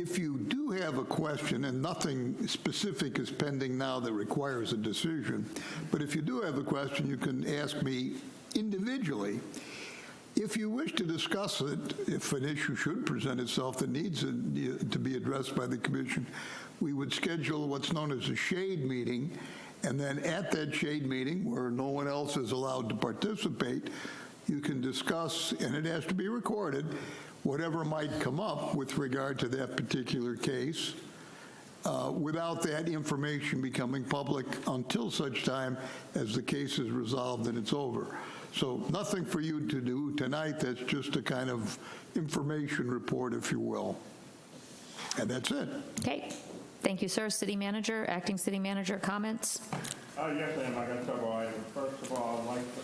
If you do have a question, and nothing specific is pending now that requires a decision, but if you do have a question, you can ask me individually. If you wish to discuss it, if an issue should present itself that needs to be addressed by the commission, we would schedule what's known as a shade meeting, and then at that shade meeting, where no one else is allowed to participate, you can discuss, and it has to be recorded, whatever might come up with regard to that particular case, without that information becoming public until such time as the case is resolved and it's over. So nothing for you to do tonight. That's just a kind of information report, if you will. And that's it. Okay. Thank you, sir. City Manager, Acting City Manager, comments? Yes, ma'am. I got several items. First of all, I'd like to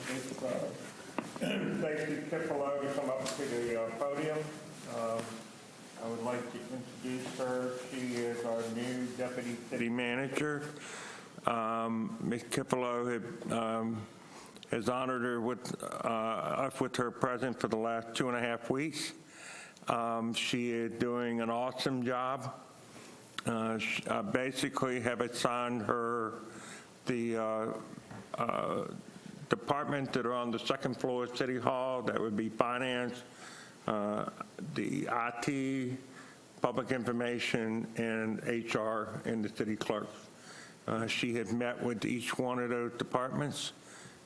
Stacey Kipolo to come up to the podium. I would like to introduce her. She is our new Deputy City Manager. Ms. Kipolo has honored her with us with her presence for the last 2.5 weeks. She is doing an awesome job. I basically have assigned her the departments that are on the second floor of City Hall. That would be finance, the IT, public information, and HR, and the city clerk. She has met with each one of those departments,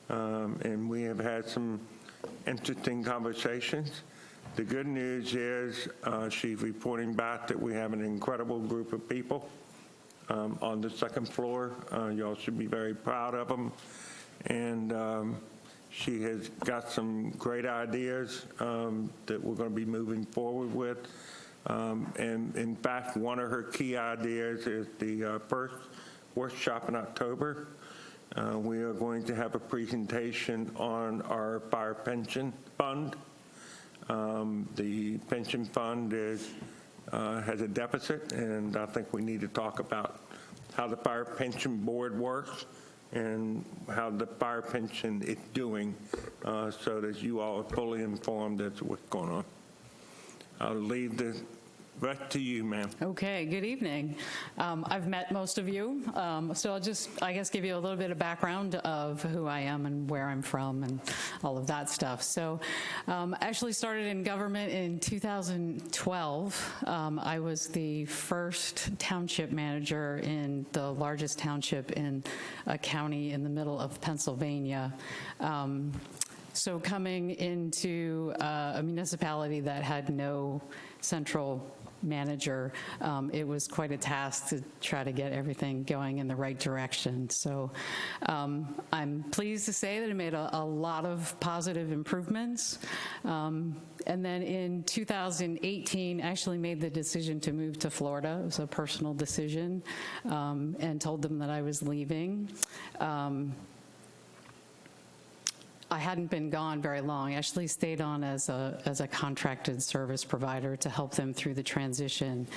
and we have had some interesting conversations. The good news is she's reporting back that we have an incredible group of people on the second floor. Y'all should be very proud of them. And she has got some great ideas that we're going to be moving forward with. And in fact, one of her key ideas is the first workshop in October. We are going to have a presentation on our fire pension fund. The pension fund has a deficit, and I think we need to talk about how the fire pension board works and how the fire pension is doing, so that you all are fully informed as to what's going on. I'll leave the rest to you, ma'am. Okay, good evening. I've met most of you, so I'll just, I guess, give you a little bit of background of who I am and where I'm from and all of that stuff. So I actually started in government in 2012. I was the first township manager in the largest township in a county in the middle of Pennsylvania. So coming into a municipality that had no central manager, it was quite a task to try to get everything going in the right direction. So I'm pleased to say that I made a lot of positive improvements. And then in 2018, I actually made the decision to move to Florida. It was a personal decision, and told them that I was leaving. I hadn't been gone very long. I actually stayed on as a contracted service provider to help them through the transition.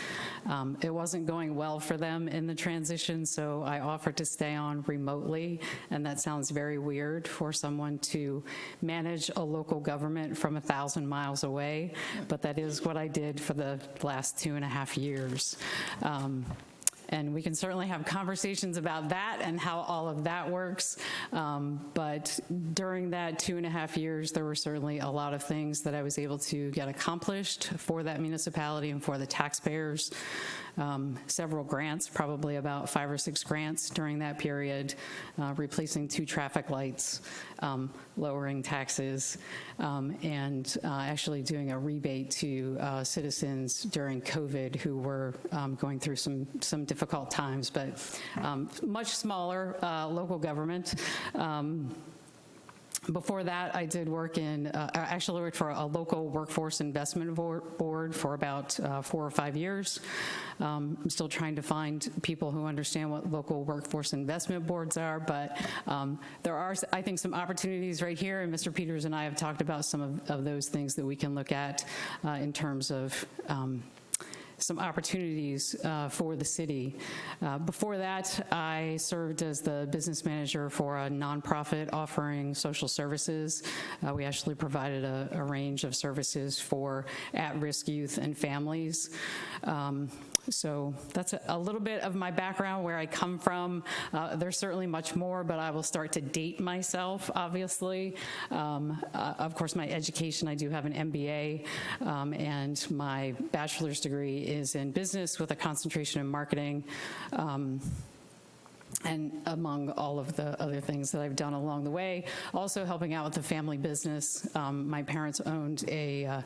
It wasn't going well for them in the transition, so I offered to stay on remotely, and that sounds very weird for someone to manage a local government from 1,000 miles away, but that is what I did for the last 2.5 years. And we can certainly have conversations about that and how all of that works. But during that 2.5 years, there were certainly a lot of things that I was able to get accomplished for that municipality and for the taxpayers. Several grants, probably about 5 or 6 grants during that period, replacing 2 traffic lights, lowering taxes, and actually doing a rebate to citizens during COVID who were going through some difficult times, but much smaller local government. Before that, I did work in, actually worked for a local workforce investment board for about 4 or 5 years. I'm still trying to find people who understand what local workforce investment boards are, but there are, I think, some opportunities right here, and Mr. Peters and I have talked about some of those things that we can look at in terms of some opportunities for the city. Before that, I served as the business manager for a nonprofit offering social services. We actually provided a range of services for at-risk youth and families. So that's a little bit of my background, where I come from. There's certainly much more, but I will start to date myself, obviously. Of course, my education, I do have an MBA, and my bachelor's degree is in business with a concentration in marketing. And among all of the other things that I've done along the way, also helping out with the family business. My parents owned an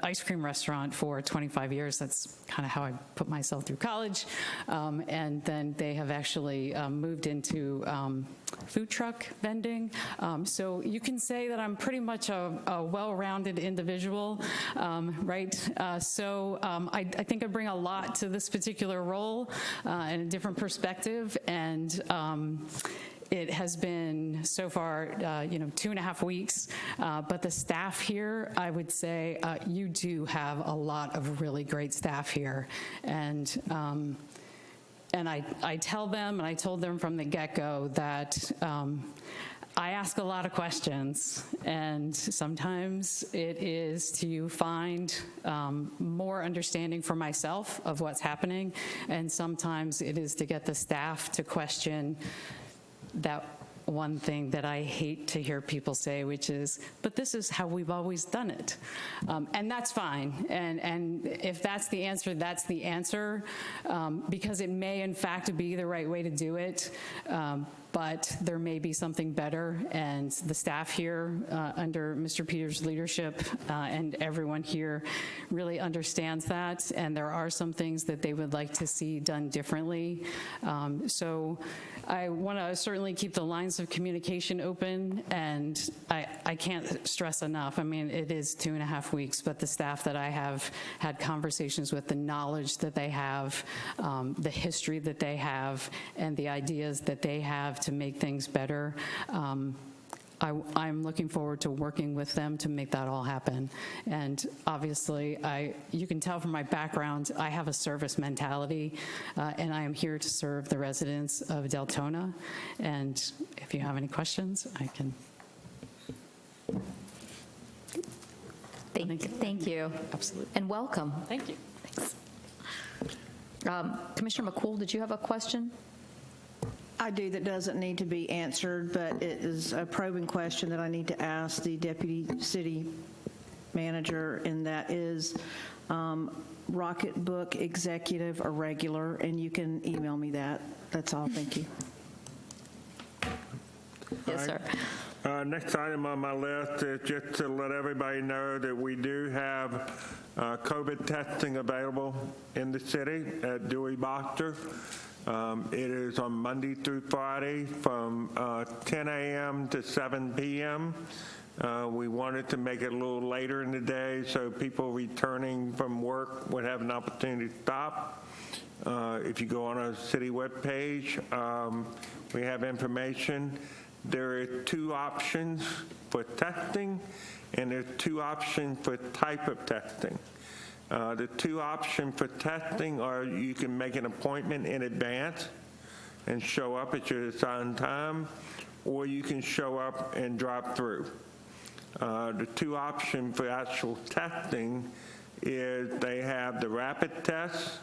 ice cream restaurant for 25 years. That's kind of how I put myself through college. And then they have actually moved into food truck vending. So you can say that I'm pretty much a well-rounded individual, right? So I think I bring a lot to this particular role and a different perspective. And it has been so far, 2.5 weeks, but the staff here, I would say, you do have a lot of really great staff here. And I tell them, and I told them from the get-go, that I ask a lot of questions, and sometimes it is to find more understanding for myself of what's happening, and sometimes it is to get the staff to question that one thing that I hate to hear people say, which is, but this is how we've always done it. And that's fine. And if that's the answer, that's the answer, because it may in fact be the right way to do it. But there may be something better, and the staff here under Mr. Peters' leadership and everyone here really understands that, and there are some things that they would like to see done differently. So I want to certainly keep the lines of communication open, and I can't stress enough. I mean, it is 2.5 weeks, but the staff that I have had conversations with, the knowledge that they have, the history that they have, and the ideas that they have to make things better, I'm looking forward to working with them to make that all happen. And obviously, you can tell from my background, I have a service mentality, and I am here to serve the residents of Deltona. And if you have any questions, I can. Thank you. Absolutely. And welcome. Thank you. Thanks. Commissioner McCool, did you have a question? I do, that doesn't need to be answered, but it is a probing question that I need to ask the deputy city manager, and that is Rocketbook executive or regular, and you can email me that. That's all. Thank you. Yes, sir. Next item on my list is just to let everybody know that we do have COVID testing available in the city at Dewey Boxer. It is on Monday through Friday from 10 a.m. to 7 p.m. We wanted to make it a little later in the day so people returning from work would have an opportunity to stop. If you go on our city webpage, we have information. There are 2 options for testing, and there are 2 options for type of testing. The 2 options for testing are you can make an appointment in advance and show up at your assigned time, or you can show up and drive through. The 2 options for actual testing is they have the rapid test,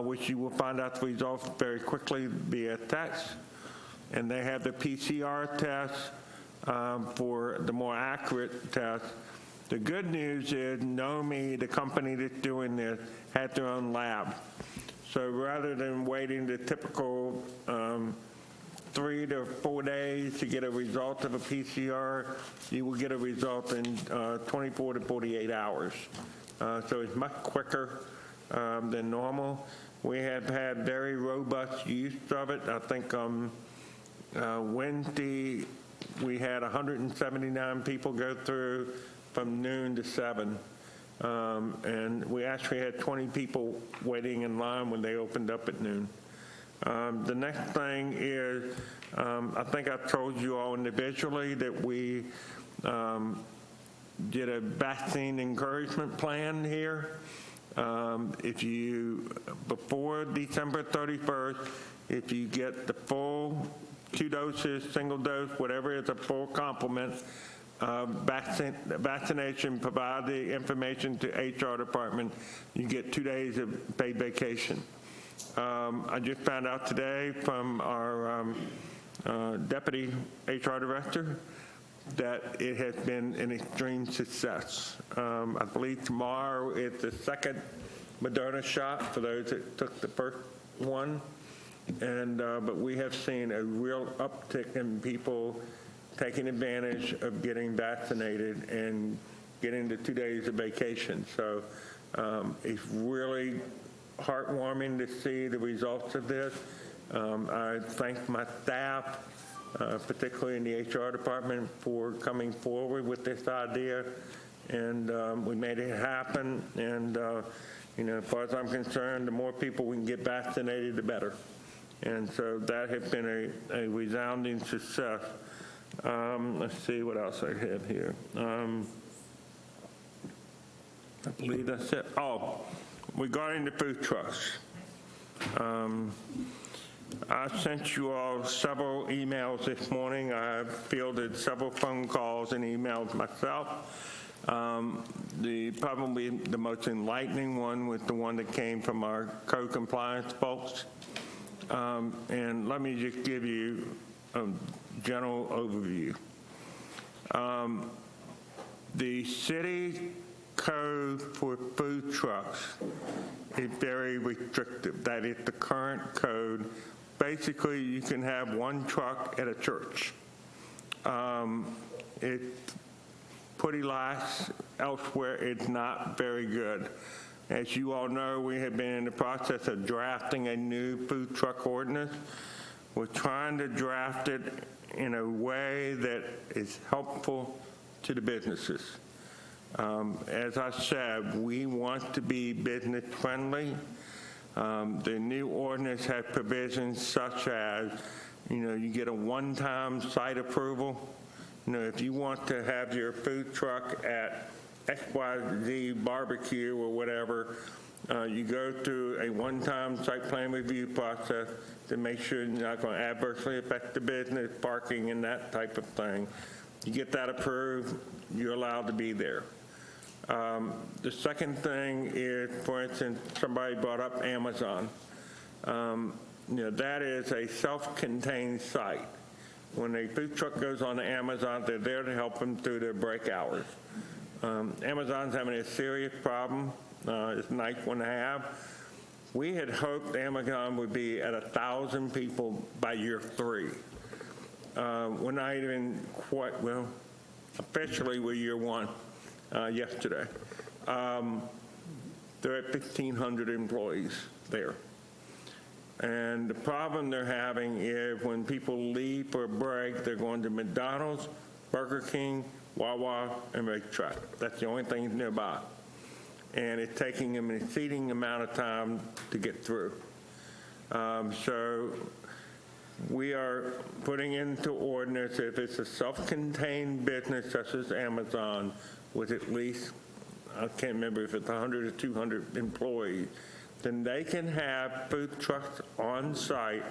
which you will find out the results very quickly via text, and they have the PCR test for the more accurate test. The good news is NOMI, the company that's doing this, had their own lab. So rather than waiting the typical 3 to 4 days to get a result of a PCR, you will get a result in 24 to 48 hours. So it's much quicker than normal. We have had very robust use of it. I think Wednesday we had 179 people go through from noon to 7. And we actually had 20 people waiting in line when they opened up at noon. The next thing is, I think I told you all individually that we did a vaccine encouragement plan here. If you, before December 31st, if you get the full 2 doses, single dose, whatever is a full complement, vaccination, provide the information to HR department, you get 2 days of paid vacation. I just found out today from our deputy HR director that it has been an extreme success. I believe tomorrow is the second Moderna shot for those that took the first one. And but we have seen a real uptick in people taking advantage of getting vaccinated and getting the 2 days of vacation. So it's really heartwarming to see the results of this. I thank my staff, particularly in the HR department, for coming forward with this idea. And we made it happen. And you know, as far as I'm concerned, the more people we can get vaccinated, the better. And so that has been a resounding success. Let's see what else I have here. I believe that's it. Oh, regarding the food trucks. I sent you all several emails this morning. I fielded several phone calls and emails myself. Probably the most enlightening one was the one that came from our code compliance folks. And let me just give you a general overview. The city code for food trucks is very restrictive. That is the current code. Basically, you can have 1 truck at a church. It's pretty lax elsewhere. It's not very good. As you all know, we have been in the process of drafting a new food truck ordinance. We're trying to draft it in a way that is helpful to the businesses. As I said, we want to be business friendly. The new ordinance has provisions such as, you know, you get a one-time site approval. You know, if you want to have your food truck at XYZ barbecue or whatever, you go through a one-time site plan review process to make sure you're not going to adversely affect the business, parking, and that type of thing. You get that approved, you're allowed to be there. The second thing is, for instance, somebody brought up Amazon. You know, that is a self-contained site. When a food truck goes on to Amazon, they're there to help them through their break hours. Amazon's having a serious problem. It's a nice one to have. We had hoped Amazon would be at 1,000 people by year 3. We're not even quite, well, officially we're year 1 yesterday. They're at 1,500 employees there. And the problem they're having is when people leave for a break, they're going to McDonald's, Burger King, Wawa, and RaceTrac. That's the only thing nearby. And it's taking them an exceeding amount of time to get through. So we are putting into ordinance, if it's a self-contained business such as Amazon with at least, I can't remember if it's 100 or 200 employees, then they can have food trucks on site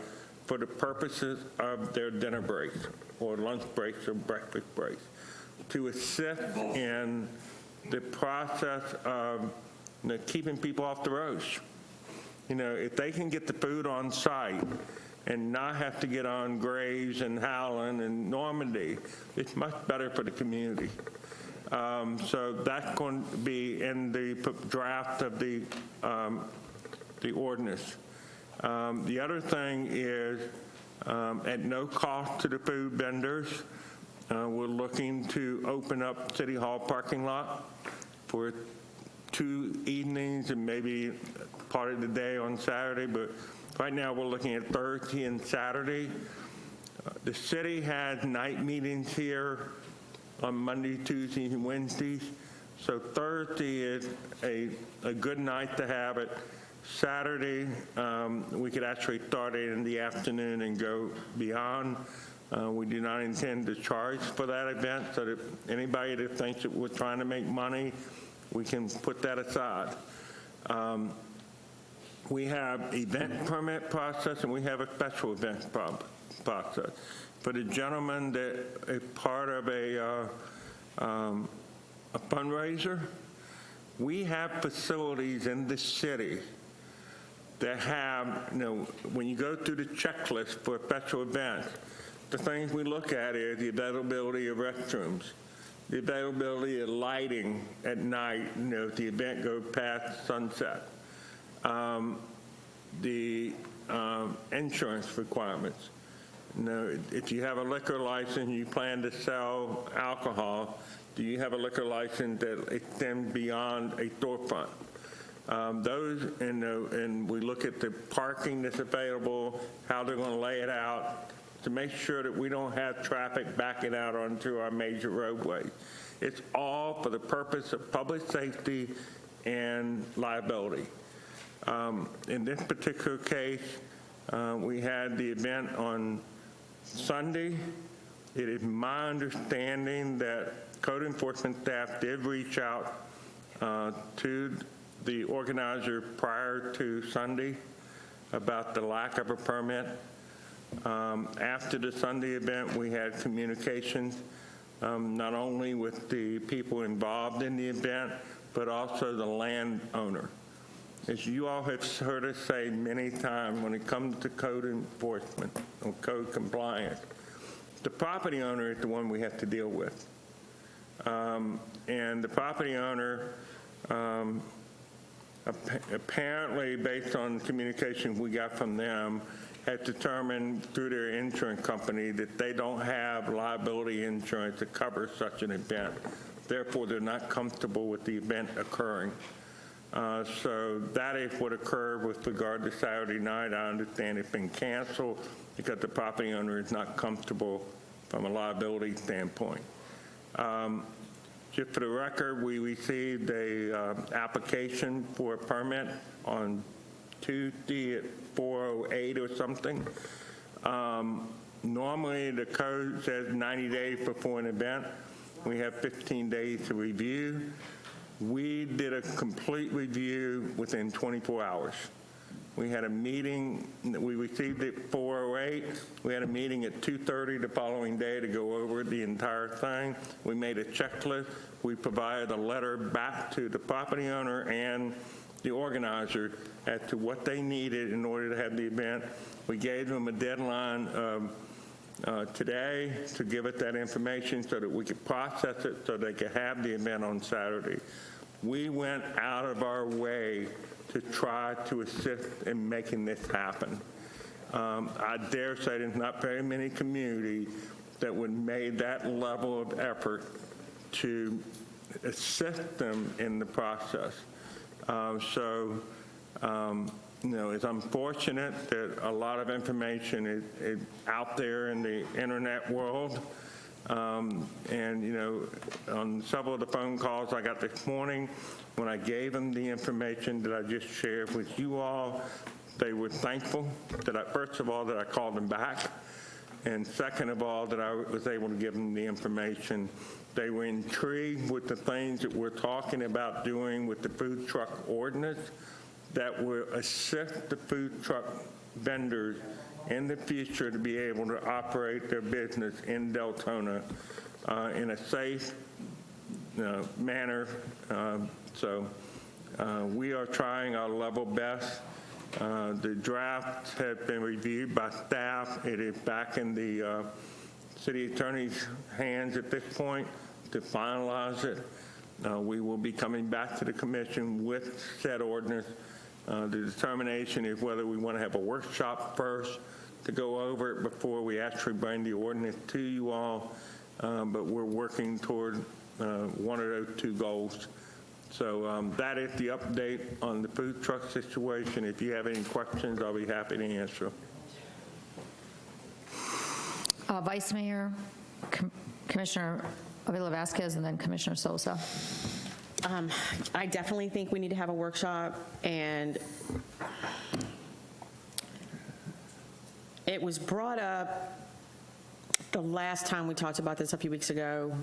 for the purposes of their dinner breaks or lunch breaks or breakfast breaks to assist in the process of, you know, keeping people off the roads. You know, if they can get the food on site and not have to get on Graves and Howland and Normandy, it's much better for the community. So that's going to be in the draft of the ordinance. The other thing is, at no cost to the food vendors, we're looking to open up City Hall parking lot for 2 evenings and maybe part of the day on Saturday, but right now we're looking at Thursday and Saturday. The city has night meetings here on Monday, Tuesdays, and Wednesdays. So Thursday is a good night to have it. Saturday, we could actually start it in the afternoon and go beyond. We do not intend to charge for that event, so that anybody that thinks that we're trying to make money, we can put that aside. We have event permit process and we have a special event process. For the gentleman that is part of a fundraiser, we have facilities in the city that have, when you go through the checklist for special events, the things we look at is the availability of restrooms, the availability of lighting at night, if the event goes past sunset, the insurance requirements. If you have a liquor license, you plan to sell alcohol, do you have a liquor license that extends beyond a storefront? And we look at the parking that's available, how they're going to lay it out, to make sure that we don't have traffic backing out onto our major roadways. It's all for the purpose of public safety and liability. In this particular case, we had the event on Sunday. It is my understanding that code enforcement staff did reach out to the organizer prior to Sunday about the lack of a permit. After the Sunday event, we had communications not only with the people involved in the event, but also the landowner. As you all have heard us say many times, when it comes to code enforcement or code compliance, the property owner is the one we have to deal with. And the property owner, apparently, based on communication we got from them, had determined through their insurance company that they don't have liability insurance to cover such an event. Therefore, they're not comfortable with the event occurring. So that is what occurred with regard to Saturday night. I understand it's been canceled because the property owner is not comfortable from a liability standpoint. Just for the record, we received a application for a permit on Tuesday at 4:08 or something. Normally, the code says 90 days before an event. We have 15 days to review. We did a complete review within 24 hours. We had a meeting, we received it at 4:08. We had a meeting at 2:30 the following day to go over the entire thing. We made a checklist. We provided a letter back to the property owner and the organizer as to what they needed in order to have the event. We gave them a deadline today to give us that information so that we could process it so they could have the event on Saturday. We went out of our way to try to assist in making this happen. I dare say there's not very many communities that would made that level of effort to assist them in the process. It's unfortunate that a lot of information is out there in the internet world. On several of the phone calls I got this morning, when I gave them the information that I just shared with you all, they were thankful that first of all, that I called them back, and second of all, that I was able to give them the information. They were intrigued with the things that we're talking about doing with the food truck ordinance that will assist the food truck vendors in the future to be able to operate their business in Deltona in a safe manner. We are trying our level best. The drafts have been reviewed by staff. It is back in the city attorney's hands at this point to finalize it. We will be coming back to the commission with said ordinance. The determination is whether we want to have a workshop first to go over it before we actually bring the ordinance to you all, but we're working toward one of those two goals. So that is the update on the food truck situation. If you have any questions, I'll be happy to answer. Vice Mayor, Commissioner Avila Vasquez, and then Commissioner Sosa. I definitely think we need to have a workshop, and it was brought up the last time we talked about this a few weeks ago.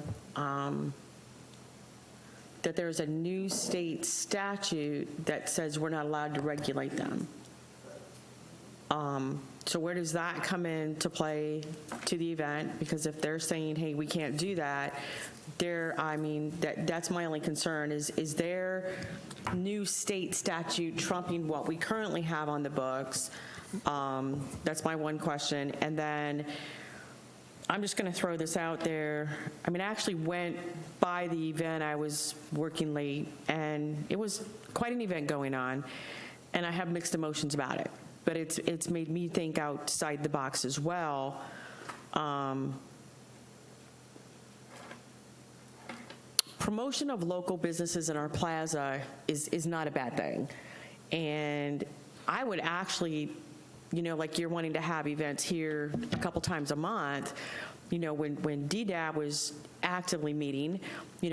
that there's a new state statute that says we're not allowed to regulate them. So where does that come into play to the event? Because if they're saying, hey, we can't do that, that's my only concern is there new state statute trumping what we currently have on the books? That's my one question. And then I'm just going to throw this out there. I actually went by the event. I was working late, and it was quite an event going on, and I have mixed emotions about it. But it's made me think outside the box as well. Promotion of local businesses in our plaza is not a bad thing. And I would actually, like you're wanting to have events here a couple times a month, when DDAB was actively meeting,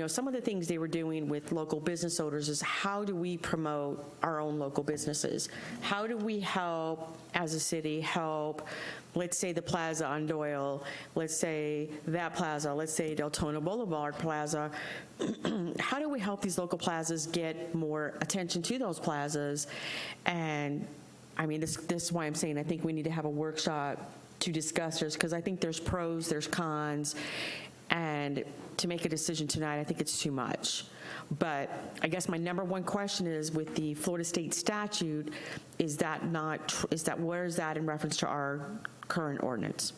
some of the things they were doing with local business owners is how do we promote our own local businesses? How do we help, as a city, help, let's say the plaza on Doyle, let's say that plaza, let's say Deltona Boulevard Plaza. How do we help these local plazas get more attention to those plazas? And this is why I'm saying I think we need to have a workshop to discuss this, because I think there's pros, there's cons, and to make a decision tonight, I think it's too much. But I guess my number one question is, with the Florida state statute, where is that in reference to our current ordinance?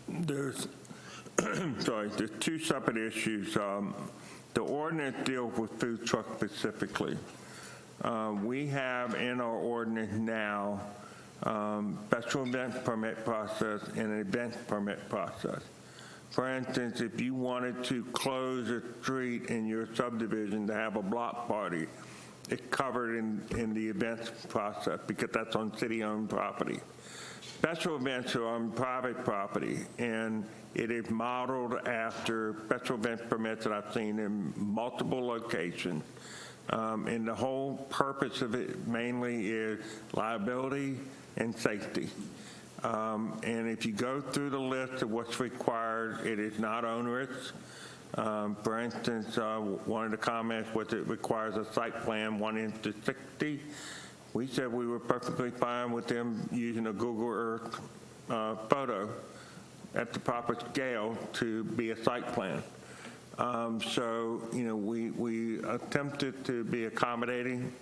There's two separate issues. The ordinance deals with food trucks specifically. We have in our ordinance now special event permit process and an event permit process. For instance, if you wanted to close a street in your subdivision to have a block party, it's covered in the events process because that's on city-owned property. Special events are on private property, and it is modeled after special event permits that I've seen in multiple locations. And the whole purpose of it mainly is liability and safety. And if you go through the list of what's required, it is not onerous. For instance, one of the comments was it requires a site plan 1:60. We said we were perfectly fine with them using a Google Earth photo at the proper scale to be a site plan. So, we attempted to be accommodating.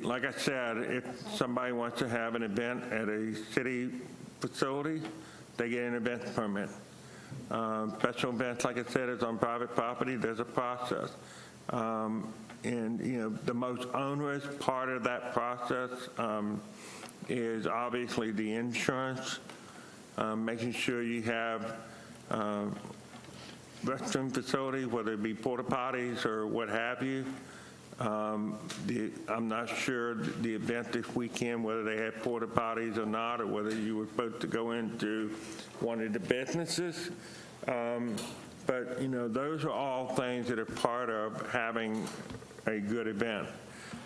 Like I said, if somebody wants to have an event at a city facility, they get an event permit. Special events, like I said, is on private property. There's a process. And, the most onerous part of that process is obviously the insurance, making sure you have restroom facilities, whether it be porta potties or what have you. I'm not sure the event this weekend, whether they had porta potties or not, or whether you were supposed to go into one of the businesses. But, those are all things that are part of having a good event.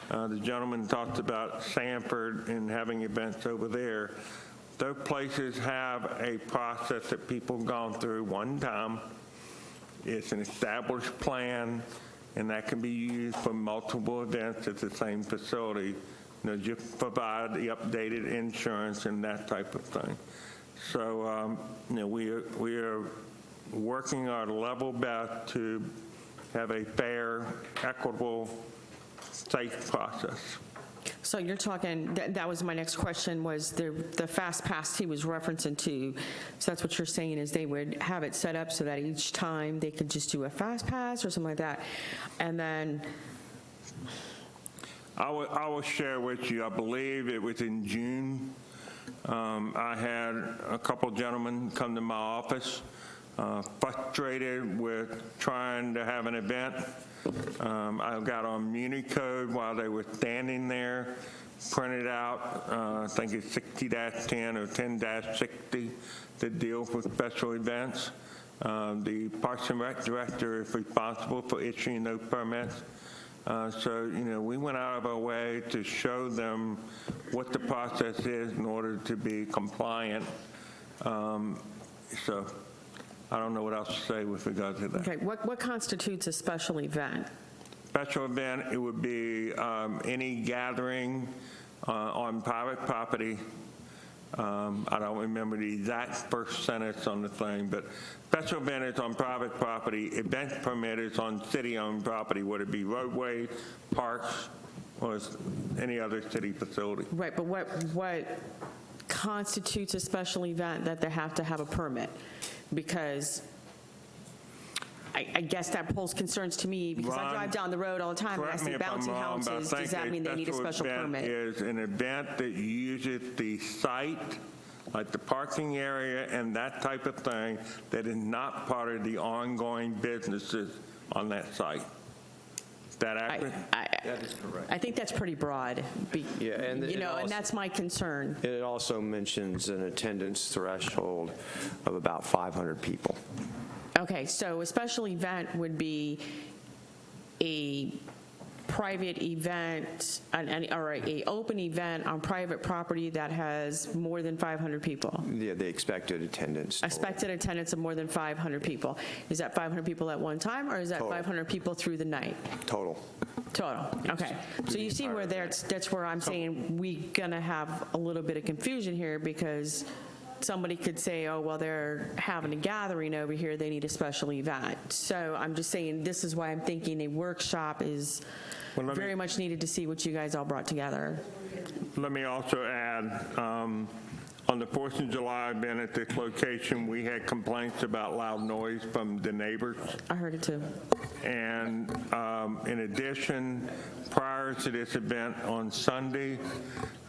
The gentleman talked about Sanford and having events over there. Those places have a process that people have gone through one time. It's an established plan, and that can be used for multiple events at the same facility. Just provide the updated insurance and that type of thing. So, we are working our level best to have a fair, equitable, safe process. So you're talking, that was my next question, was the fast pass he was referencing to. So that's what you're saying, is they would have it set up so that each time they could just do a fast pass or something like that. And then I will share with you, I believe it was in June, I had a couple gentlemen come to my office frustrated with trying to have an event. I got on Muni Code while they were standing there, printed out, I think it's 60-10 or 10-60 that deals with special events. The Parks and Rec director is responsible for issuing those permits. So, we went out of our way to show them what the process is in order to be compliant So I don't know what else to say with regard to that. Okay, what constitutes a special event? Special event, it would be any gathering on private property. I don't remember the exact first sentence on the thing, but special event is on private property. Event permit is on city-owned property, whether it be roadways, parks, or any other city facility. Right, but what constitutes a special event that they have to have a permit? Because I guess that poses concerns to me, because I drive down the road all the time and I see bouncy houses. Does that mean they need a special permit? Is an event that uses the site, like the parking area and that type of thing, that is not part of the ongoing businesses on that site. Is that accurate? That is correct. I think that's pretty broad. Yeah, and and that's my concern. It also mentions an attendance threshold of about 500 people. Okay, so a special event would be a private event, or a open event on private property that has more than 500 people. Yeah, the expected attendance. Expected attendance of more than 500 people. Is that 500 people at one time, or is that 500 people through the night? Total. Total, okay. So you see where that's where I'm saying we're gonna have a little bit of confusion here, because somebody could say, oh, well, they're having a gathering over here, they need a special event. So I'm just saying, this is why I'm thinking a workshop is very much needed to see what you guys all brought together. Let me also add, on the 4th of July event at this location, we had complaints about loud noise from the neighbors. I heard it too. And in addition, prior to this event on Sunday,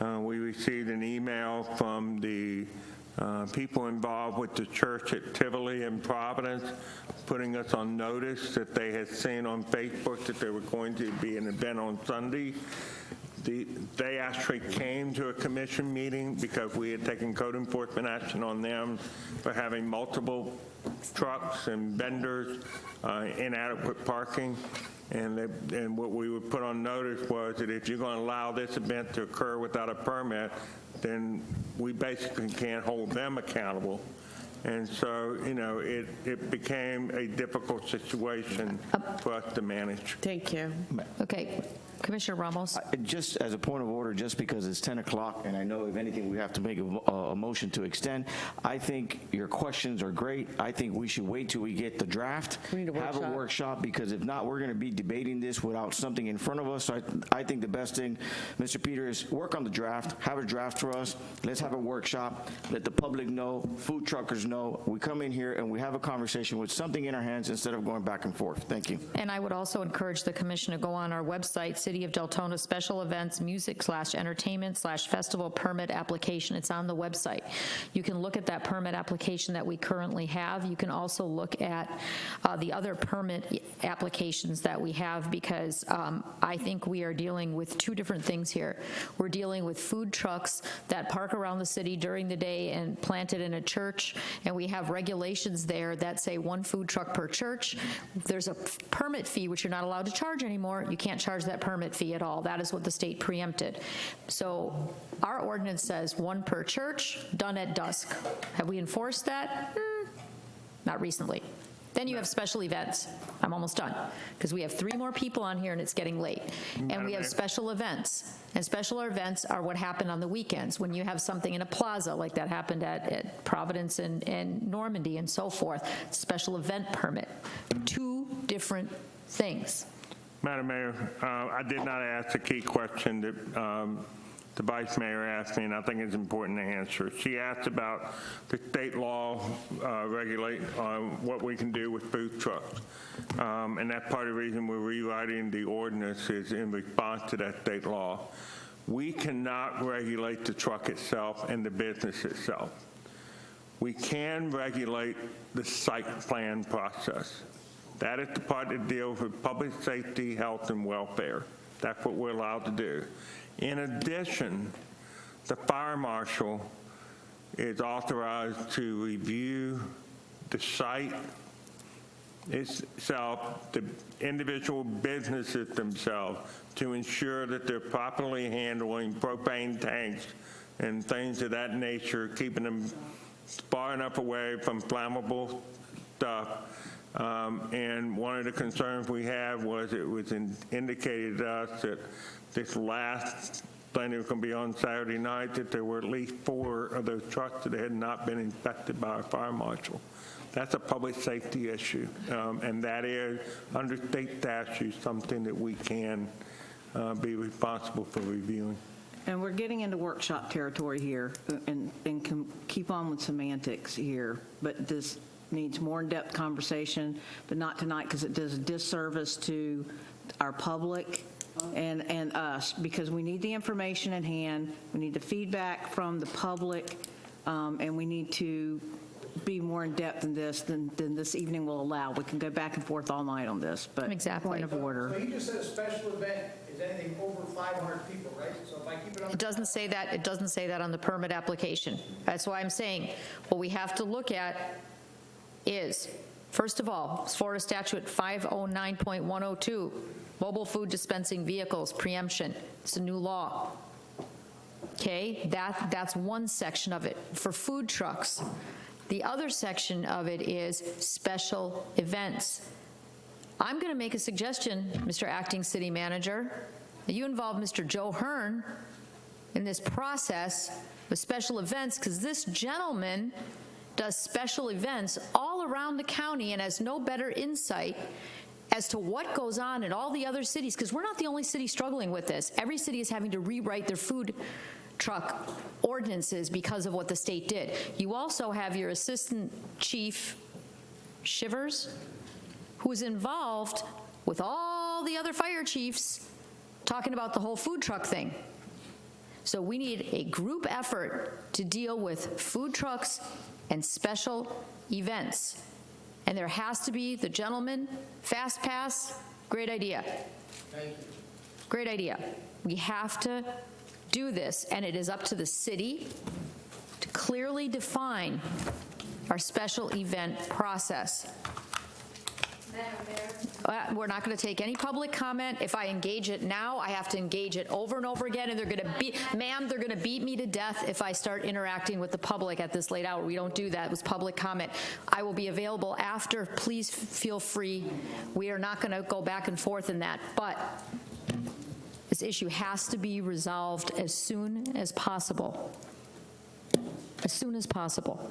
we received an email from the people involved with the church at Tivoli in Providence, putting us on notice that they had seen on Facebook that there was going to be an event on Sunday. They actually came to a commission meeting because we had taken code enforcement action on them for having multiple trucks and vendors, inadequate parking. And what we would put on notice was that if you're going to allow this event to occur without a permit, then we basically can't hold them accountable. And so, it became a difficult situation for us to manage. Thank you. Okay. Commissioner Ramos. Just as a point of order, just because it's 10 o'clock, and I know if anything, we have to make a motion to extend, I think your questions are great. I think we should wait till we get the draft, have a workshop, because if not, we're going to be debating this without something in front of us. So I think the best thing, Mr. Peters, is work on the draft, have a draft for us, let's have a workshop, let the public know, food truckers know, we come in here and we have a conversation with something in our hands instead of going back and forth. Thank you. And I would also encourage the commission to go on our website, City of Deltona Special Events, Music/Entertainment/Festival Permit Application. It's on the website. You can look at that permit application that we currently have. You can also look at the other permit applications that we have, because I think we are dealing with two different things here. We're dealing with food trucks that park around the city during the day and planted in a church, and we have regulations there that say one food truck per church. There's a permit fee, which you're not allowed to charge anymore. You can't charge that permit fee at all. That is what the state preempted. So our ordinance says one per church, done at dusk. Have we enforced that? Not recently. Then you have special events. I'm almost done, because we have 3 more people on here and it's getting late. And we have special events. And special events are what happen on the weekends, when you have something in a plaza like that happened at Providence and Normandy and so forth. Special event permit. 2 different things. Madam Mayor, I did not ask the key question that the Vice Mayor asked me, and I think it's important to answer. She asked about the state law regulate what we can do with food trucks. And that's part of the reason we're rewriting the ordinance is in response to that state law. We cannot regulate the truck itself and the business itself. We can regulate the site plan process. That is the part that deals with public safety, health, and welfare. That's what we're allowed to do. In addition, the fire marshal is authorized to review the site itself, the individual businesses themselves, to ensure that they're properly handling propane tanks and things of that nature, keeping them far enough away from flammable stuff. And one of the concerns we have was it was indicated to us that this last thing that was going to be on Saturday night, that there were at least 4 of those trucks that had not been inspected by our fire marshal. That's a public safety issue, and that is, under state statute, something that we can be responsible for reviewing. And we're getting into workshop territory here, and can keep on with semantics here, but this needs more in-depth conversation, but not tonight, because it does a disservice to our public and us, because we need the information in hand, we need the feedback from the public, and we need to be more in-depth in this than this evening will allow. We can go back and forth all night on this, but Exactly. point of order. So you just said a special event is anything over 500 people, right? So if I keep it on. It doesn't say that. It doesn't say that on the permit application. That's why I'm saying what we have to look at is, first of all, Florida Statute 509.102, mobile food dispensing vehicles, preemption. It's a new law. Okay, that's one section of it. For food trucks, the other section of it is special events. I'm going to make a suggestion, Mr. Acting City Manager, that you involve Mr. Joe Hearn in this process with special events, because this gentleman does special events all around the county and has no better insight as to what goes on in all the other cities, because we're not the only city struggling with this. Every city is having to rewrite their food truck ordinances because of what the state did. You also have your Assistant Chief Shivers, who is involved with all the other fire chiefs talking about the whole food truck thing. So we need a group effort to deal with food trucks and special events. And there has to be the gentleman, fast pass, great idea. Thank you. Great idea. We have to do this, and it is up to the city to clearly define our special event process. We're not going to take any public comment. If I engage it now, I have to engage it over and over again, and they're going to beat, ma'am, they're going to beat me to death if I start interacting with the public at this late hour. We don't do that. It was public comment. I will be available after. Please feel free. We are not going to go back and forth in that, but this issue has to be resolved as soon as possible. As soon as possible.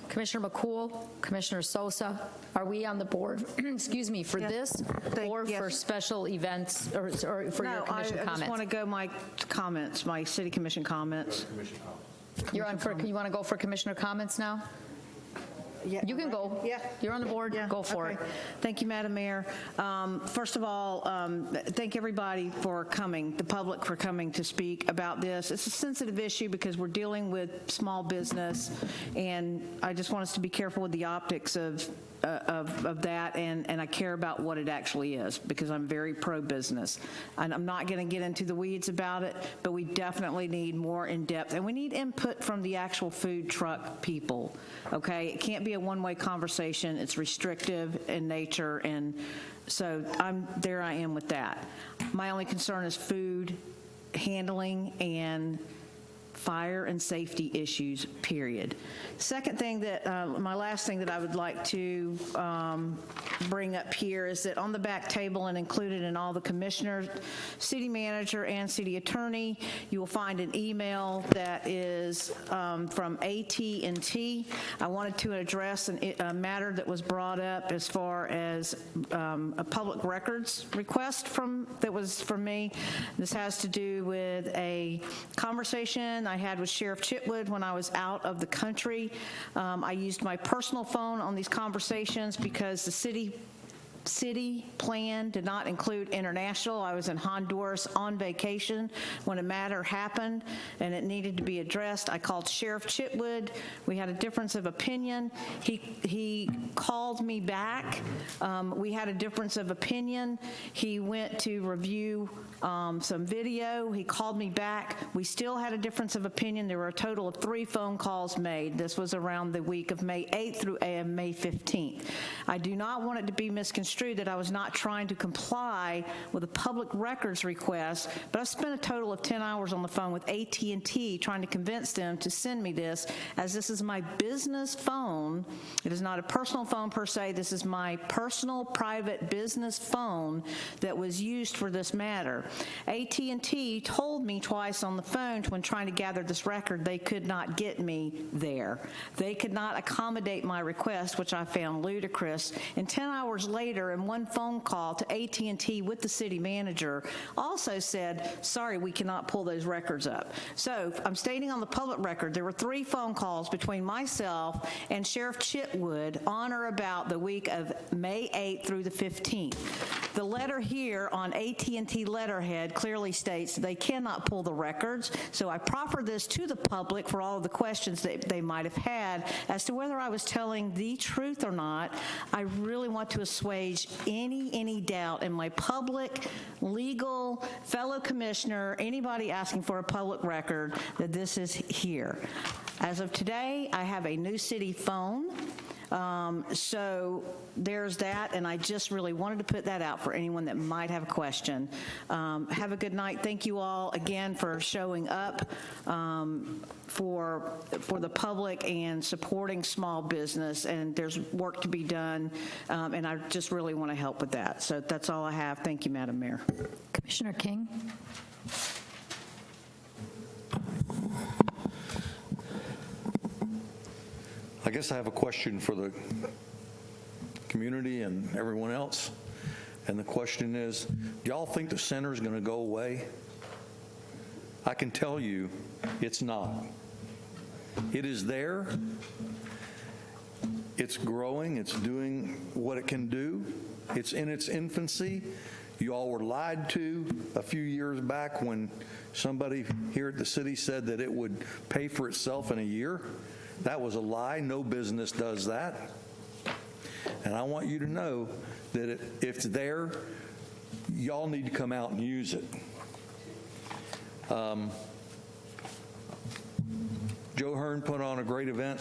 Commissioner McCool, Commissioner Sosa, are we on the board, excuse me, for this or for special events or for your commission I comments? just want to go my comments, my city commission comments. You're on for, you want to go for commissioner comments now? Yeah, you can go. Yeah. You're on the board. Yeah. Go for it. Thank you, Madam Mayor. First of all, thank everybody for coming, the public for coming to speak about this. It's a sensitive issue because we're dealing with small business, and I just want us to be careful with the optics of that, and I care about what it actually is because I'm very pro-business. And I'm not going to get into the weeds about it, but we definitely need more in-depth, and we need input from the actual food truck people, okay? It can't be a one-way conversation. It's restrictive in nature, and so there I am with that. My only concern is food handling and fire and safety issues, period. Second thing that, my last thing that I would like to bring up here is that on the back table and included in all the commissioners, city manager and city attorney, you will find an email that is from AT&T. I wanted to address a matter that was brought up as far as a public records request that was from me. This has to do with a conversation I had with Sheriff Chitwood when I was out of the country. I used my personal phone on these conversations because the city plan did not include international. I was in Honduras on vacation when a matter happened and it needed to be addressed. I called Sheriff Chitwood. We had a difference of opinion. He called me back. We had a difference of opinion. He went to review some video. He called me back. We still had a difference of opinion. There were a total of 3 phone calls made. This was around the week of May 8th through May 15th. I do not want it to be misconstrued construed that I was not trying to comply with a public records request, but I spent a total of 10 hours on the phone with AT&T trying to convince them to send me this, as this is my business phone. It is not a personal phone per se. This is my personal, private business phone that was used for this matter. AT&T told me twice on the phone when trying to gather this record they could not get me there. They could not accommodate my request, which I found ludicrous. And 10 hours later, in one phone call to AT&T with the city manager, also said, sorry, we cannot pull those records up. So I'm stating on the public record, there were 3 phone calls between myself and Sheriff Chitwood on or about the week of May 8th through the 15th. The letter here on AT&T letterhead clearly states they cannot pull the records, so I proffer this to the public for all of the questions that they might have had as to whether I was telling the truth or not. I really want to assuage any doubt in my public, legal, fellow commissioner, anybody asking for a public record that this is here. As of today, I have a new city phone. So there's that, and I just really wanted to put that out for anyone that might have a question. Have a good night. Thank you all again for showing up for the public and supporting small business, and there's work to be done, and I just really want to help with that. So that's all I have. Thank you, Madam Mayor. Commissioner King? I guess I have a question for the community and everyone else. And the question is, do y'all think the center is going to go away? I can tell you it's not. It is there. It's growing. It's doing what it can do. It's in its infancy. You all were lied to a few years back when somebody here at the city said that it would pay for itself in a year. That was a lie. No business does that. And I want you to know that if it's there, y'all need to come out and use it. Joe Hearn put on a great event,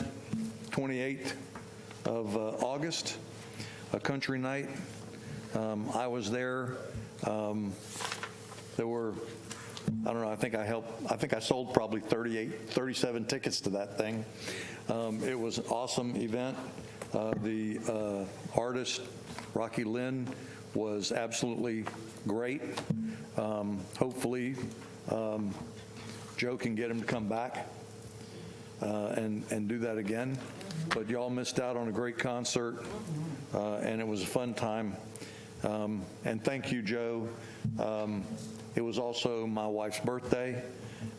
28th of August, a country night. I was there. There were, I don't know, I think I sold probably 37 tickets to that thing. It was an awesome event. The artist, Rocky Lynn, was absolutely great. Hopefully, Joe can get him to come back and do that again. But y'all missed out on a great concert, and it was a fun time. And thank you, Joe. It was also my wife's birthday,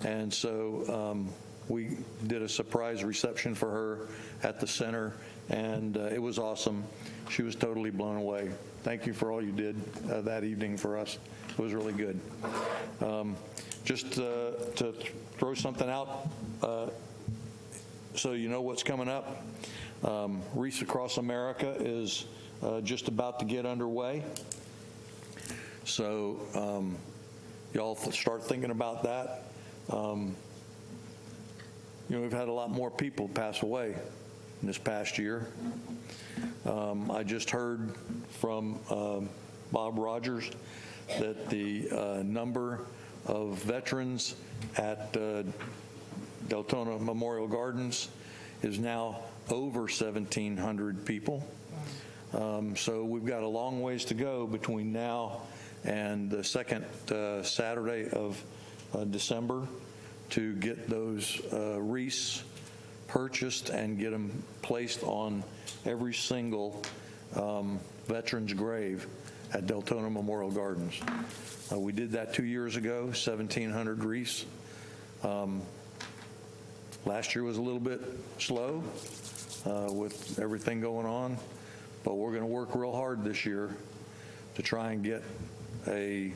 and so we did a surprise reception for her at the center, and it was awesome. She was totally blown away. Thank you for all you did that evening for us. It was really good. Just to throw something out so you know what's coming up, Wreaths Across America is just about to get underway. So y'all start thinking about that. We've had a lot more people pass away in this past year. I just heard from Bob Rogers that the number of veterans at Deltona Memorial Gardens is now over 1,700 people. So we've got a long ways to go between now and the second Saturday of December to get those wreaths purchased and get them placed on every single veteran's grave at Deltona Memorial Gardens. We did that 2 years ago, 1,700 wreaths. Last year was a little bit slow with everything going on, but we're going to work real hard this year to try and get a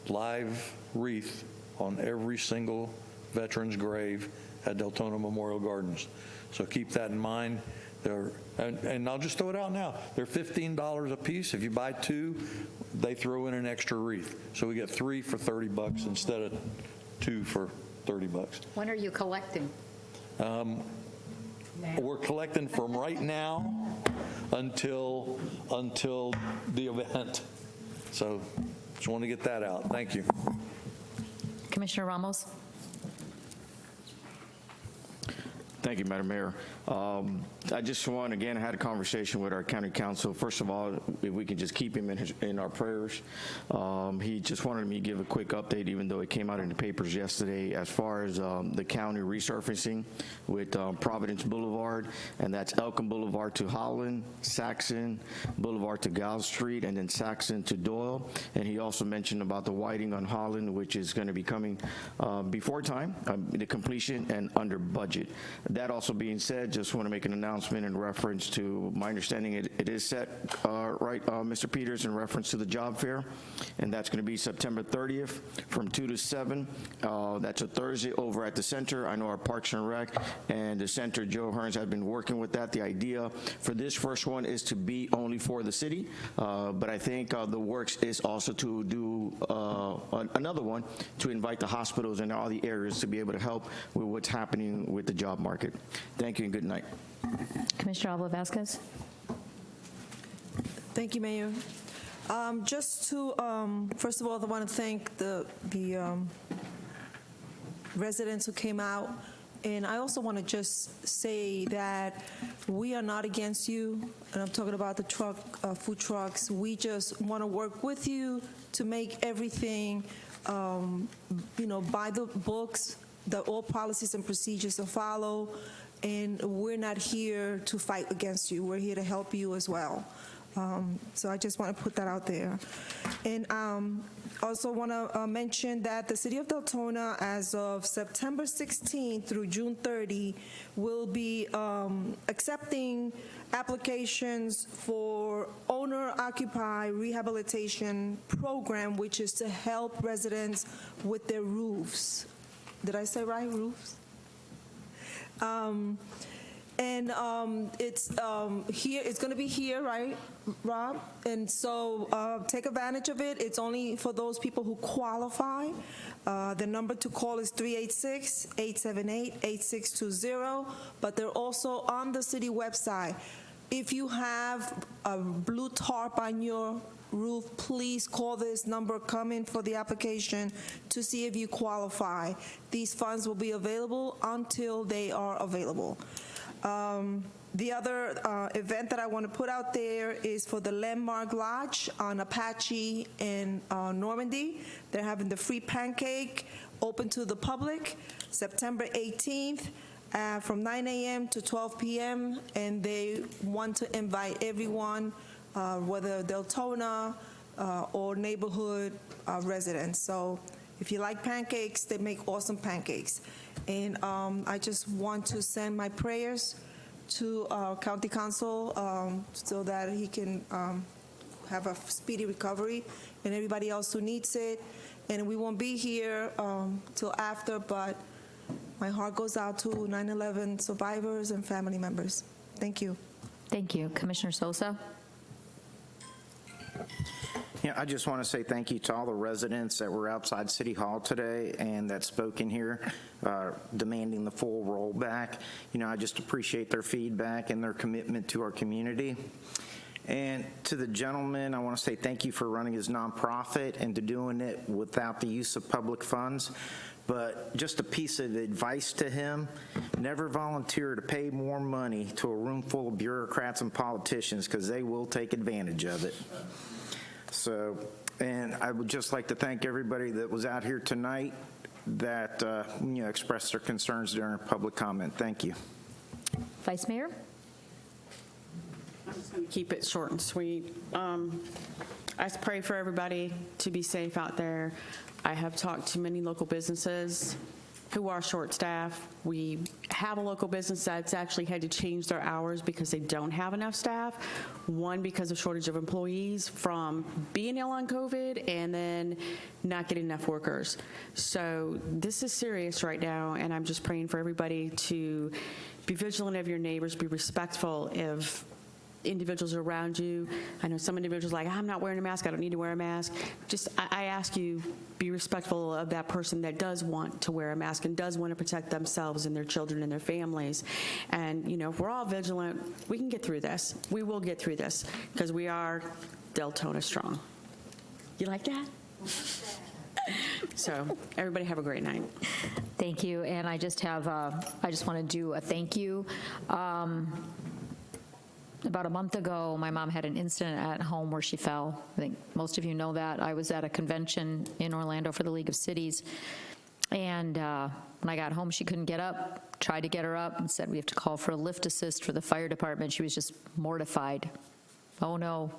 live wreath on every single veteran's grave at Deltona Memorial Gardens. So keep that in mind. And I'll just throw it out now. They're $15 a piece. If you buy 2, they throw in an extra wreath. So we get 3 for $30 instead of 2 for $30. When are you collecting? we're collecting from right now until the event. So just want to get that out. Thank you. Commissioner Ramos? Thank you, Madam Mayor. I just want, again, I had a conversation with our county council. First of all, if we can just keep him in our prayers. He just wanted me to give a quick update, even though it came out in the papers yesterday, as far as the county resurfacing with Providence Boulevard, and that's Elkin Boulevard to Holland, Saxon Boulevard to Gow Street, and then Saxon to Doyle. And he also mentioned about the widening on Holland, which is going to be coming before time, the completion, and under budget. That also being said, just want to make an announcement in reference to my understanding it is set, right, Mr. Peters, in reference to the job fair, and that's going to be September 30th from 2 to 7. That's a Thursday over at the center. I know our Parks and Rec and the center, Joe Hearns, have been working with that. The idea for this first one is to be only for the city, but I think the works is also to do another one to invite the hospitals and all the areas to be able to help with what's happening with the job market. Thank you and good night. Commissioner Alva Vasquez? Thank you, Mayor. Just to, first of all, I want to thank the residents who came out. And I also want to just say that we are not against you, and I'm talking about the food trucks. We just want to work with you to make everything, by the books, all policies and procedures to follow. And we're not here to fight against you. We're here to help you as well. So I just want to put that out there. And also want to mention that the City of Deltona, as of September 16 through June 30, will be accepting applications for owner-occupied rehabilitation program, which is to help residents with their roofs. Did I say right, roofs? It's here. It's going to be here, right, Rob? And so take advantage of it. It's only for those people who qualify. The number to call is 386-878-8620. But they're also on the city website. If you have a blue tarp on your roof, please call this number, come in for the application to see if you qualify. These funds will be available until they are available. The other event that I want to put out there is for the Landmark Lodge on Apache and Normandy. They're having the free pancake open to the public September 18th from 9 a.m. to 12 p.m. And they want to invite everyone, whether Deltona or neighborhood residents. So if you like pancakes, they make awesome pancakes. And I just want to send my prayers to our county council so that he can have a speedy recovery, and everybody else who needs it. And we won't be here till after, but my heart goes out to 9/11 survivors and family members. Thank you. Thank you. Commissioner Sosa? Yeah, I just want to say thank you to all the residents that were outside City Hall today and that spoke in here demanding the full rollback. I just appreciate their feedback and their commitment to our community. And to the gentleman, I want to say thank you for running his nonprofit and to doing it without the use of public funds. But just a piece of advice to him, never volunteer to pay more money to a room full of bureaucrats and politicians, because they will take advantage of it. So, and I would just like to thank everybody that was out here tonight that expressed their concerns during public comment. Thank you. Vice Mayor? I'm just going to keep it short and sweet. I just pray for everybody to be safe out there. I have talked to many local businesses who are short-staffed. We have a local business that's actually had to change their hours because they don't have enough staff. One, because of shortage of employees from being ill on COVID, and then not getting enough workers. So this is serious right now, and I'm just praying for everybody to be vigilant of your neighbors, be respectful of individuals around you. I know some individuals are like, I'm not wearing a mask, I don't need to wear a mask. Just, I ask you, be respectful of that person that does want to wear a mask and does want to protect themselves and their children and their families. And, you know, if we're all vigilant, we can get through this. We will get through this because we are Deltona strong. You like that? So everybody have a great night. Thank you. And I just have, I just want to do a thank you. About a month ago, my mom had an incident at home where she fell. I think most of you know that. I was at a convention in Orlando for the League of Cities. And when I got home, she couldn't get up. Tried to get her up and said we have to call for a lift assist for the fire department. She was just mortified. Oh, no.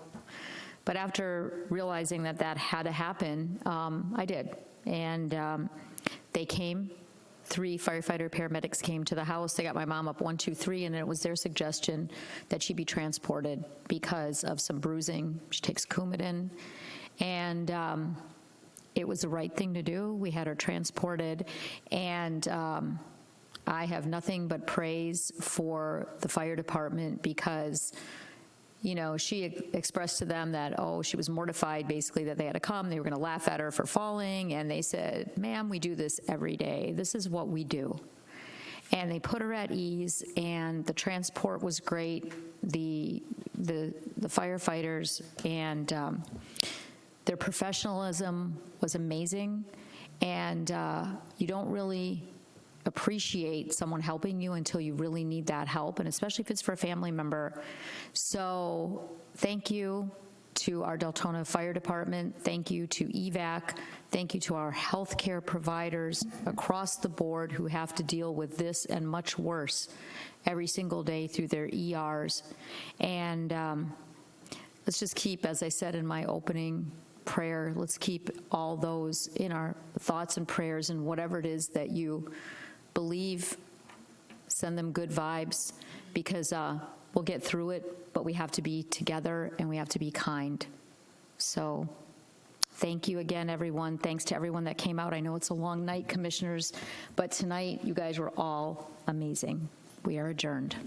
But after realizing that that had to happen, I did. And they came. 3 firefighter paramedics came to the house. They got my mom up 1, 2, 3, and it was their suggestion that she be transported because of some bruising. She takes Coumadin. And it was the right thing to do. We had her transported. And I have nothing but praise for the fire department because, you know, she expressed to them that, oh, she was mortified basically that they had to come. They were going to laugh at her for falling. And they said, ma'am, we do this every day. This is what we do. And they put her at ease, and the transport was great. The firefighters and their professionalism was amazing. And you don't really appreciate someone helping you until you really need that help, and especially if it's for a family member. So thank you to our Deltona Fire Department. Thank you to EVAC. Thank you to our healthcare providers across the board who have to deal with this and much worse every single day through their ERs. And let's just keep, as I said in my opening prayer, let's keep all those in our thoughts and prayers, and whatever it is that you believe, send them good vibes, because we'll get through it, but we have to be together and we have to be kind. So thank you again, everyone. Thanks to everyone that came out. I know it's a long night, commissioners, but tonight you guys were all amazing. We are adjourned.